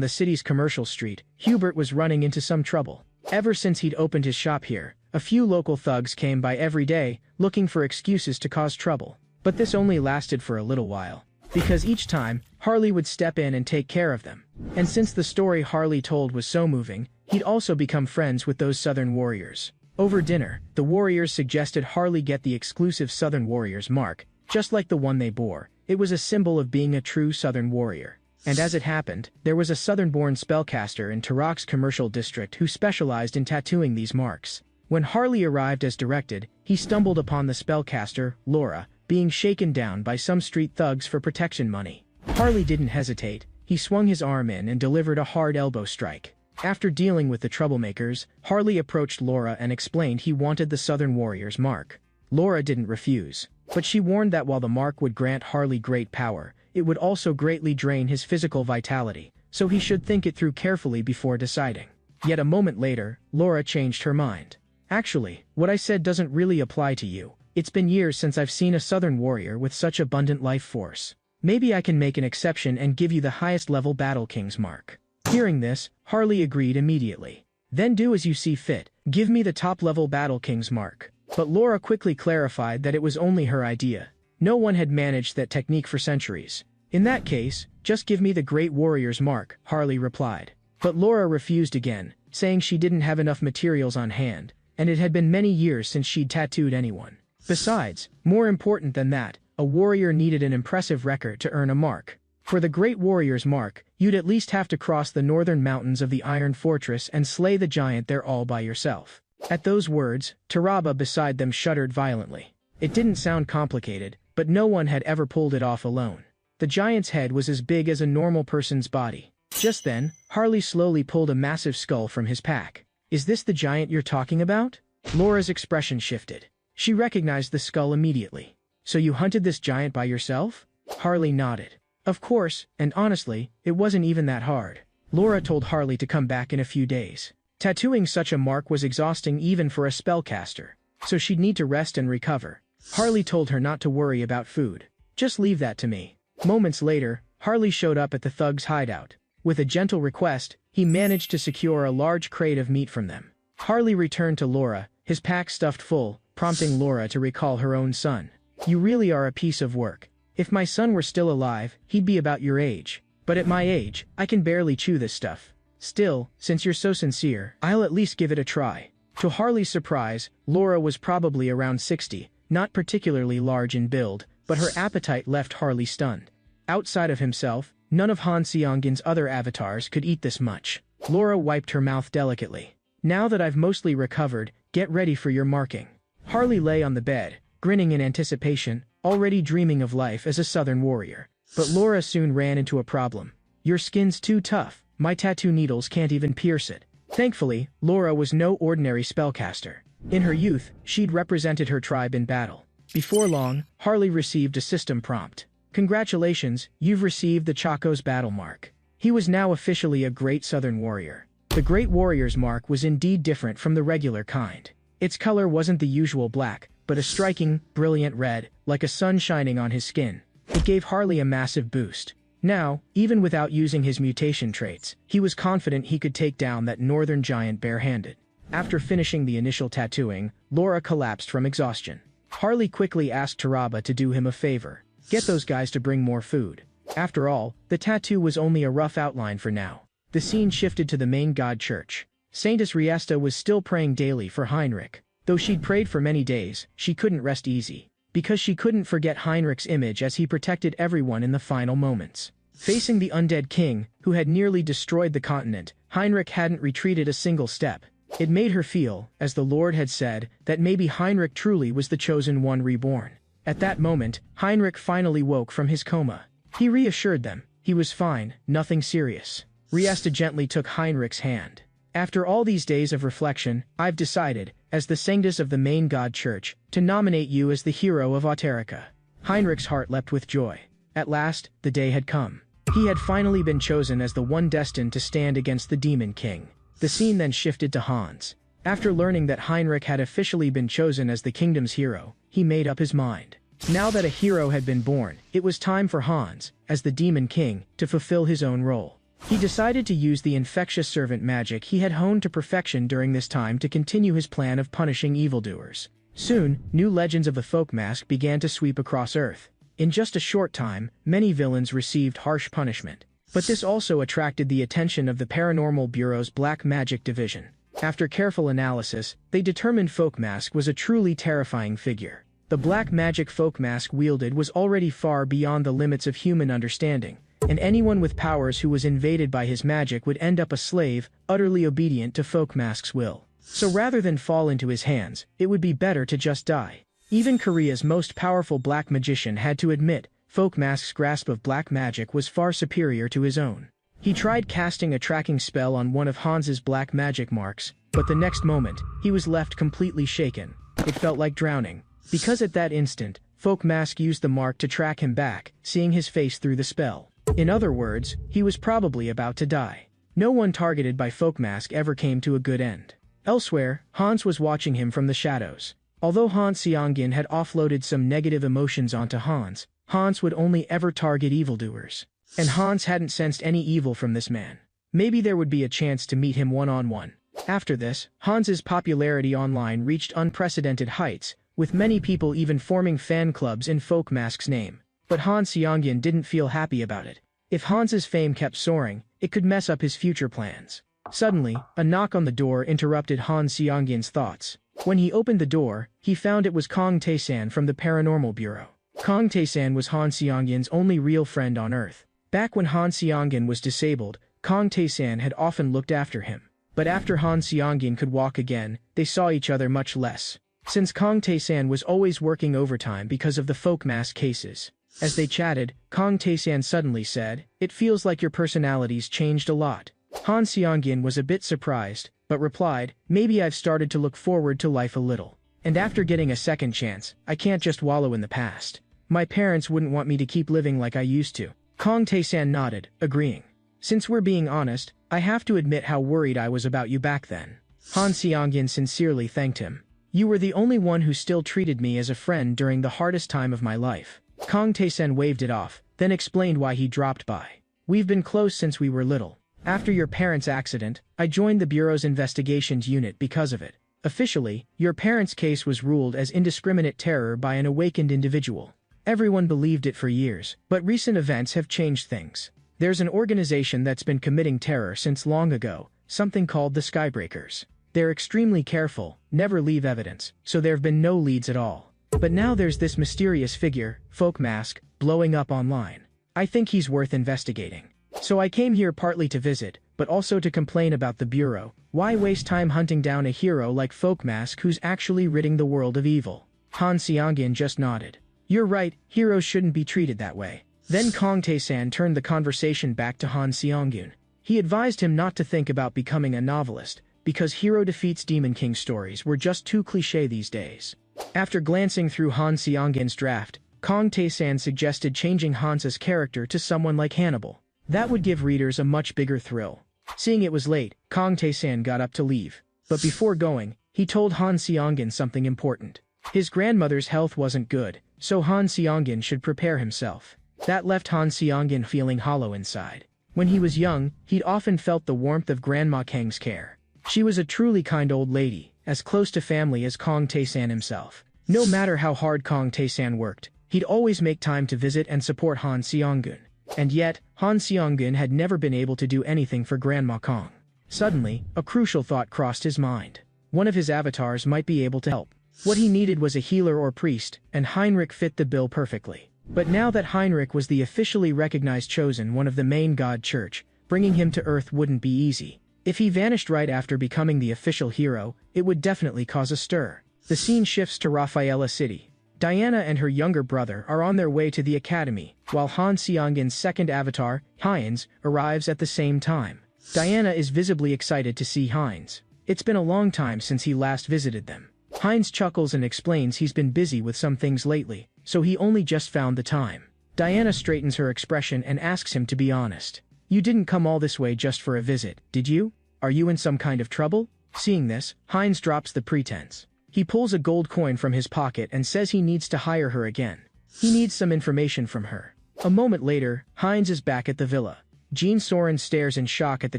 [SPEAKER 1] the city's commercial street, Hubert was running into some trouble. Ever since he'd opened his shop here, a few local thugs came by every day, looking for excuses to cause trouble. But this only lasted for a little while, because each time, Harley would step in and take care of them. And since the story Harley told was so moving, he'd also become friends with those southern warriors. Over dinner, the warriors suggested Harley get the exclusive Southern Warriors mark, just like the one they bore. It was a symbol of being a true Southern warrior. And as it happened, there was a Southern-born spellcaster in Tarak's commercial district who specialized in tattooing these marks. When Harley arrived as directed, he stumbled upon the spellcaster, Laura, being shaken down by some street thugs for protection money. Harley didn't hesitate. He swung his arm in and delivered a hard elbow strike. After dealing with the troublemakers, Harley approached Laura and explained he wanted the Southern Warriors mark. Laura didn't refuse, but she warned that while the mark would grant Harley great power, it would also greatly drain his physical vitality, so he should think it through carefully before deciding. Yet a moment later, Laura changed her mind. "Actually, what I said doesn't really apply to you. It's been years since I've seen a Southern warrior with such abundant life force. Maybe I can make an exception and give you the highest level Battle King's mark." Hearing this, Harley agreed immediately. "Then do as you see fit. Give me the top-level Battle King's mark." But Laura quickly clarified that it was only her idea. No one had managed that technique for centuries. "In that case, just give me the Great Warrior's mark," Harley replied. But Laura refused again, saying she didn't have enough materials on hand, and it had been many years since she'd tattooed anyone. Besides, more important than that, a warrior needed an impressive record to earn a mark. For the Great Warrior's mark, you'd at least have to cross the northern mountains of the Iron Fortress and slay the giant there all by yourself. At those words, Taraba beside them shuddered violently. It didn't sound complicated, but no one had ever pulled it off alone. The giant's head was as big as a normal person's body. Just then, Harley slowly pulled a massive skull from his pack. "Is this the giant you're talking about?" Laura's expression shifted. She recognized the skull immediately. "So you hunted this giant by yourself?" Harley nodded. "Of course, and honestly, it wasn't even that hard." Laura told Harley to come back in a few days. Tattooing such a mark was exhausting even for a spellcaster, so she'd need to rest and recover. Harley told her not to worry about food. "Just leave that to me." Moments later, Harley showed up at the thug's hideout. With a gentle request, he managed to secure a large crate of meat from them. Harley returned to Laura, his pack stuffed full, prompting Laura to recall her own son. "You really are a piece of work. If my son were still alive, he'd be about your age. But at my age, I can barely chew this stuff. Still, since you're so sincere, I'll at least give it a try." To Harley's surprise, Laura was probably around 60, not particularly large in build, but her appetite left Harley stunned. Outside of himself, none of Han Seongin's other avatars could eat this much. Laura wiped her mouth delicately. "Now that I've mostly recovered, get ready for your marking." Harley lay on the bed, grinning in anticipation, already dreaming of life as a Southern warrior. But Laura soon ran into a problem. "Your skin's too tough. My tattoo needles can't even pierce it." Thankfully, Laura was no ordinary spellcaster. In her youth, she'd represented her tribe in battle. Before long, Harley received a system prompt. "Congratulations, you've received the Chaco's battle mark." He was now officially a great Southern warrior. The Great Warrior's mark was indeed different from the regular kind. Its color wasn't the usual black, but a striking, brilliant red, like a sun shining on his skin. It gave Harley a massive boost. Now, even without using his mutation traits, he was confident he could take down that northern giant barehanded. After finishing the initial tattooing, Laura collapsed from exhaustion. Harley quickly asked Taraba to do him a favor. Get those guys to bring more food. After all, the tattoo was only a rough outline for now. The scene shifted to the main god church. Saintess Riesta was still praying daily for Heinrich. Though she'd prayed for many days, she couldn't rest easy. Because she couldn't forget Heinrich's image as he protected everyone in the final moments. Facing the undead king, who had nearly destroyed the continent, Heinrich hadn't retreated a single step. It made her feel, as the Lord had said, that maybe Heinrich truly was the chosen one reborn. At that moment, Heinrich finally woke from his coma. He reassured them. He was fine, nothing serious. Riesta gently took Heinrich's hand. After all these days of reflection, I've decided, as the sanctus of the main god church, to nominate you as the hero of Auterica. Heinrich's heart leapt with joy. At last, the day had come. He had finally been chosen as the one destined to stand against the Demon King. The scene then shifted to Hans. After learning that Heinrich had officially been chosen as the kingdom's hero, he made up his mind. Now that a hero had been born, it was time for Hans, as the Demon King, to fulfill his own role. He decided to use the infectious servant magic he had honed to perfection during this time to continue his plan of punishing evildoers. Soon, new legends of the folk mask began to sweep across Earth. In just a short time, many villains received harsh punishment. But this also attracted the attention of the Paranormal Bureau's Black Magic Division. After careful analysis, they determined Folk Mask was a truly terrifying figure. The black magic Folk Mask wielded was already far beyond the limits of human understanding, and anyone with powers who was invaded by his magic would end up a slave, utterly obedient to Folk Mask's will. So rather than fall into his hands, it would be better to just die. Even Korea's most powerful black magician had to admit, Folk Mask's grasp of black magic was far superior to his own. He tried casting a tracking spell on one of Hans's black magic marks, but the next moment, he was left completely shaken. It felt like drowning. Because at that instant, Folk Mask used the mark to track him back, seeing his face through the spell. In other words, he was probably about to die. No one targeted by Folk Mask ever came to a good end. Elsewhere, Hans was watching him from the shadows. Although Han Seonggin had offloaded some negative emotions onto Hans, Hans would only ever target evildoers. And Hans hadn't sensed any evil from this man. Maybe there would be a chance to meet him one-on-one. After this, Hans's popularity online reached unprecedented heights, with many people even forming fan clubs in Folk Mask's name. But Han Seonggin didn't feel happy about it. If Hans's fame kept soaring, it could mess up his future plans. Suddenly, a knock on the door interrupted Han Seonggin's thoughts. When he opened the door, he found it was Kong Tae-san from the Paranormal Bureau. Kong Tae-san was Han Seonggin's only real friend on Earth. Back when Han Seonggin was disabled, Kong Tae-san had often looked after him. But after Han Seonggin could walk again, they saw each other much less. Since Kong Tae-san was always working overtime because of the Folk Mask cases. As they chatted, Kong Tae-san suddenly said, "It feels like your personalities changed a lot." Han Seonggin was a bit surprised, but replied, "Maybe I've started to look forward to life a little. And after getting a second chance, I can't just wallow in the past. My parents wouldn't want me to keep living like I used to." Kong Tae-san nodded, agreeing. "Since we're being honest, I have to admit how worried I was about you back then." Han Seonggin sincerely thanked him. "You were the only one who still treated me as a friend during the hardest time of my life." Kong Tae-san waved it off, then explained why he dropped by. "We've been close since we were little. After your parents' accident, I joined the Bureau's investigations unit because of it. Officially, your parents' case was ruled as indiscriminate terror by an awakened individual. Everyone believed it for years, but recent events have changed things. There's an organization that's been committing terror since long ago, something called the Skybreakers. They're extremely careful, never leave evidence, so there've been no leads at all. But now there's this mysterious figure, Folk Mask, blowing up online. I think he's worth investigating. So I came here partly to visit, but also to complain about the Bureau. Why waste time hunting down a hero like Folk Mask who's actually ridding the world of evil?" Han Seonggin just nodded. "You're right, heroes shouldn't be treated that way." Then Kong Tae-san turned the conversation back to Han Seonggin. He advised him not to think about becoming a novelist, because hero defeats Demon King stories were just too cliché these days. After glancing through Han Seonggin's draft, Kong Tae-san suggested changing Hans's character to someone like Hannibal. That would give readers a much bigger thrill. Seeing it was late, Kong Tae-san got up to leave. But before going, he told Han Seonggin something important. His grandmother's health wasn't good, so Han Seonggin should prepare himself. That left Han Seonggin feeling hollow inside. When he was young, he'd often felt the warmth of Grandma Kang's care. She was a truly kind old lady, as close to family as Kong Tae-san himself. No matter how hard Kong Tae-san worked, he'd always make time to visit and support Han Seonggin. And yet, Han Seonggin had never been able to do anything for Grandma Kong. Suddenly, a crucial thought crossed his mind. One of his avatars might be able to help. What he needed was a healer or priest, and Heinrich fit the bill perfectly. But now that Heinrich was the officially recognized chosen one of the main god church, bringing him to Earth wouldn't be easy. If he vanished right after becoming the official hero, it would definitely cause a stir. The scene shifts to Rafaela City. Diana and her younger brother are on their way to the academy, while Han Seongin's second avatar, Heinz, arrives at the same time. Diana is visibly excited to see Heinz. It's been a long time since he last visited them. Heinz chuckles and explains he's been busy with some things lately, so he only just found the time. Diana straightens her expression and asks him to be honest. You didn't come all this way just for a visit, did you? Are you in some kind of trouble? Seeing this, Heinz drops the pretense. He pulls a gold coin from his pocket and says he needs to hire her again. He needs some information from her. A moment later, Heinz is back at the villa. Jean Soren stares in shock at the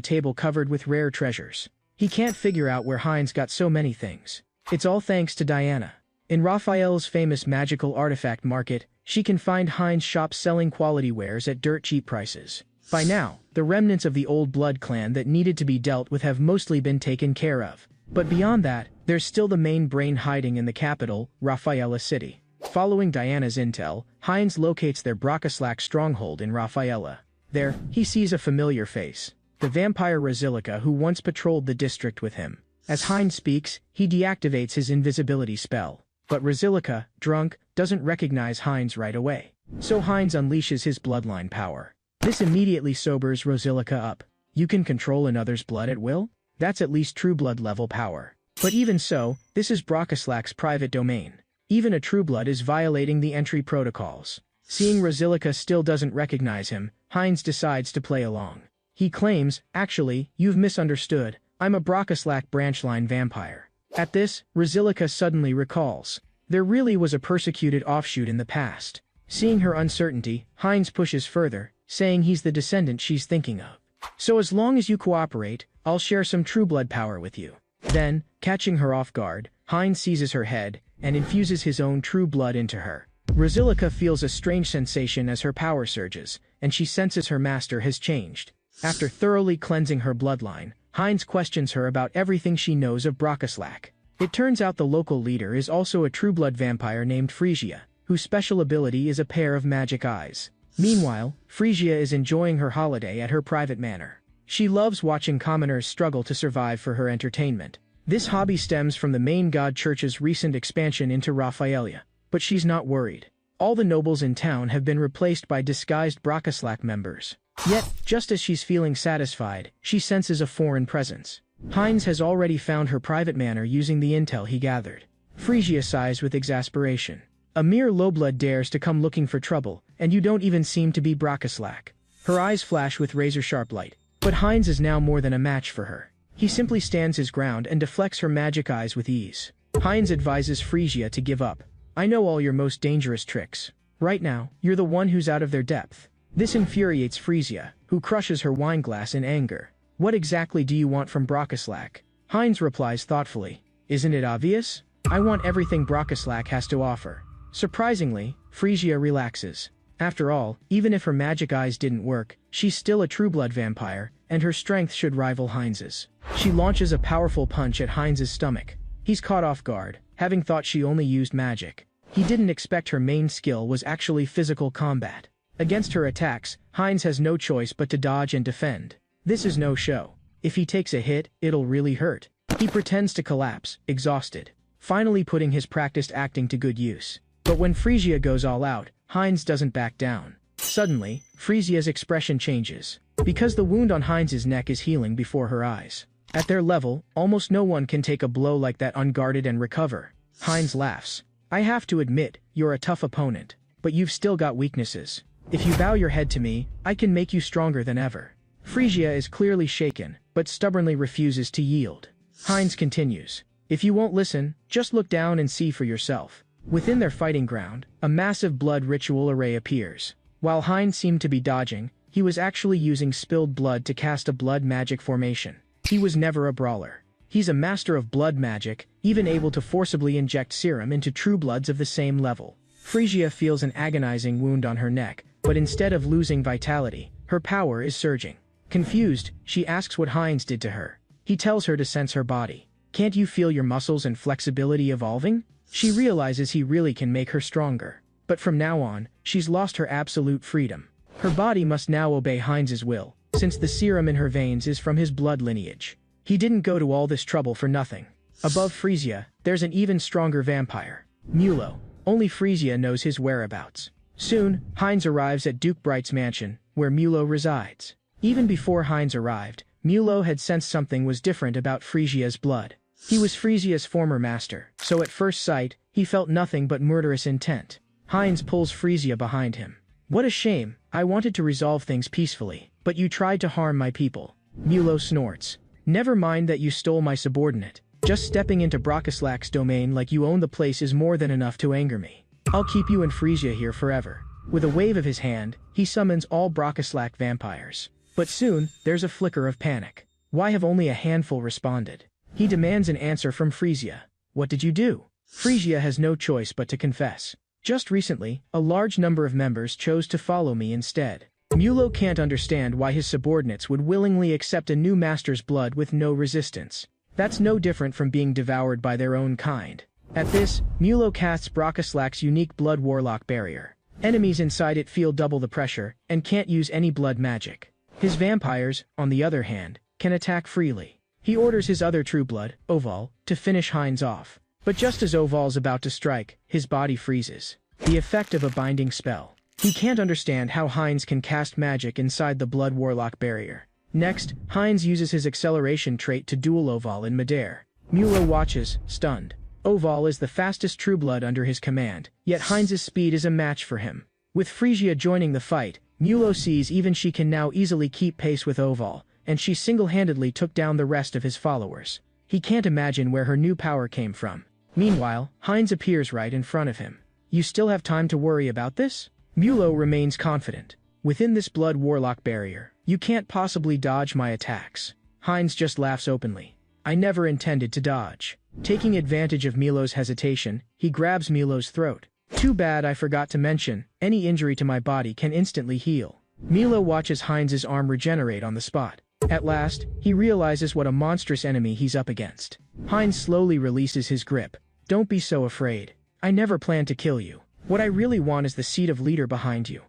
[SPEAKER 1] table covered with rare treasures. He can't figure out where Heinz got so many things. It's all thanks to Diana. In Raphael's famous magical artifact market, she can find Heinz shops selling quality wares at dirt cheap prices. By now, the remnants of the old blood clan that needed to be dealt with have mostly been taken care of. But beyond that, there's still the main brain hiding in the capital, Rafaela City. Following Diana's intel, Heinz locates their Brakaslack stronghold in Rafaela. There, he sees a familiar face. The vampire Razilica who once patrolled the district with him. As Heinz speaks, he deactivates his invisibility spell. But Razilica, drunk, doesn't recognize Heinz right away. So Heinz unleashes his bloodline power. This immediately sobers Razilica up. You can control another's blood at will? That's at least true blood level power. But even so, this is Brakaslack's private domain. Even a true blood is violating the entry protocols. Seeing Razilica still doesn't recognize him, Heinz decides to play along. He claims, actually, you've misunderstood, I'm a Brakaslack branchline vampire. At this, Razilica suddenly recalls. There really was a persecuted offshoot in the past. Seeing her uncertainty, Heinz pushes further, saying he's the descendant she's thinking of. So as long as you cooperate, I'll share some true blood power with you. Then, catching her off guard, Heinz seizes her head and infuses his own true blood into her. Razilica feels a strange sensation as her power surges, and she senses her master has changed. After thoroughly cleansing her bloodline, Heinz questions her about everything she knows of Brakaslack. It turns out the local leader is also a true blood vampire named Phrygia, whose special ability is a pair of magic eyes. Meanwhile, Phrygia is enjoying her holiday at her private manor. She loves watching commoners struggle to survive for her entertainment. This hobby stems from the main god church's recent expansion into Rafaelia. But she's not worried. All the nobles in town have been replaced by disguised Brakaslack members. Yet, just as she's feeling satisfied, she senses a foreign presence. Heinz has already found her private manor using the intel he gathered. Phrygia sighs with exasperation. A mere lowblood dares to come looking for trouble, and you don't even seem to be Brakaslack. Her eyes flash with razor-sharp light. But Heinz is now more than a match for her. He simply stands his ground and deflects her magic eyes with ease. Heinz advises Phrygia to give up. I know all your most dangerous tricks. Right now, you're the one who's out of their depth. This infuriates Phrygia, who crushes her wine glass in anger. What exactly do you want from Brakaslack? Heinz replies thoughtfully. Isn't it obvious? I want everything Brakaslack has to offer. Surprisingly, Phrygia relaxes. After all, even if her magic eyes didn't work, she's still a true blood vampire, and her strength should rival Heinz's. She launches a powerful punch at Heinz's stomach. He's caught off guard, having thought she only used magic. He didn't expect her main skill was actually physical combat. Against her attacks, Heinz has no choice but to dodge and defend. This is no show. If he takes a hit, it'll really hurt. He pretends to collapse, exhausted, finally putting his practiced acting to good use. But when Phrygia goes all out, Heinz doesn't back down. Suddenly, Phrygia's expression changes. Because the wound on Heinz's neck is healing before her eyes. At their level, almost no one can take a blow like that unguarded and recover. Heinz laughs. I have to admit, you're a tough opponent. But you've still got weaknesses. If you bow your head to me, I can make you stronger than ever. Phrygia is clearly shaken, but stubbornly refuses to yield. Heinz continues. If you won't listen, just look down and see for yourself. Within their fighting ground, a massive blood ritual array appears. While Heinz seemed to be dodging, he was actually using spilled blood to cast a blood magic formation. He was never a brawler. He's a master of blood magic, even able to forcibly inject serum into true bloods of the same level. Phrygia feels an agonizing wound on her neck, but instead of losing vitality, her power is surging. Confused, she asks what Heinz did to her. He tells her to sense her body. Can't you feel your muscles and flexibility evolving? She realizes he really can make her stronger. But from now on, she's lost her absolute freedom. Her body must now obey Heinz's will. since the serum in her veins is from his blood lineage. He didn't go to all this trouble for nothing. Above Frisia, there's an even stronger vampire. Mulo. Only Frisia knows his whereabouts. Soon, Heinz arrives at Duke Bright's mansion, where Mulo resides. Even before Heinz arrived, Mulo had sensed something was different about Frisia's blood. He was Frisia's former master, so at first sight, he felt nothing but murderous intent. Heinz pulls Frisia behind him. What a shame, I wanted to resolve things peacefully, but you tried to harm my people. Mulo snorts. Never mind that you stole my subordinate. Just stepping into Brockaslak's domain like you own the place is more than enough to anger me. I'll keep you and Frisia here forever. With a wave of his hand, he summons all Brockaslak vampires. But soon, there's a flicker of panic. Why have only a handful responded? He demands an answer from Frisia. What did you do? Frisia has no choice but to confess. Just recently, a large number of members chose to follow me instead. Mulo can't understand why his subordinates would willingly accept a new master's blood with no resistance. That's no different from being devoured by their own kind. At this, Mulo casts Brockaslak's unique blood warlock barrier. Enemies inside it feel double the pressure, and can't use any blood magic. His vampires, on the other hand, can attack freely. He orders his other true blood, Oval, to finish Heinz off. But just as Oval's about to strike, his body freezes. The effect of a binding spell. He can't understand how Heinz can cast magic inside the blood warlock barrier. Next, Heinz uses his acceleration trait to duel Oval in midair. Mulo watches, stunned. Oval is the fastest trueblood under his command, yet Heinz's speed is a match for him. With Frisia joining the fight, Mulo sees even she can now easily keep pace with Oval, and she single-handedly took down the rest of his followers. He can't imagine where her new power came from. Meanwhile, Heinz appears right in front of him. You still have time to worry about this? Mulo remains confident. Within this blood warlock barrier, you can't possibly dodge my attacks. Heinz just laughs openly. I never intended to dodge. Taking advantage of Milo's hesitation, he grabs Milo's throat. Too bad I forgot to mention, any injury to my body can instantly heal. Milo watches Heinz's arm regenerate on the spot. At last, he realizes what a monstrous enemy he's up against. Heinz slowly releases his grip. Don't be so afraid. I never planned to kill you. What I really want is the seat of leader behind you.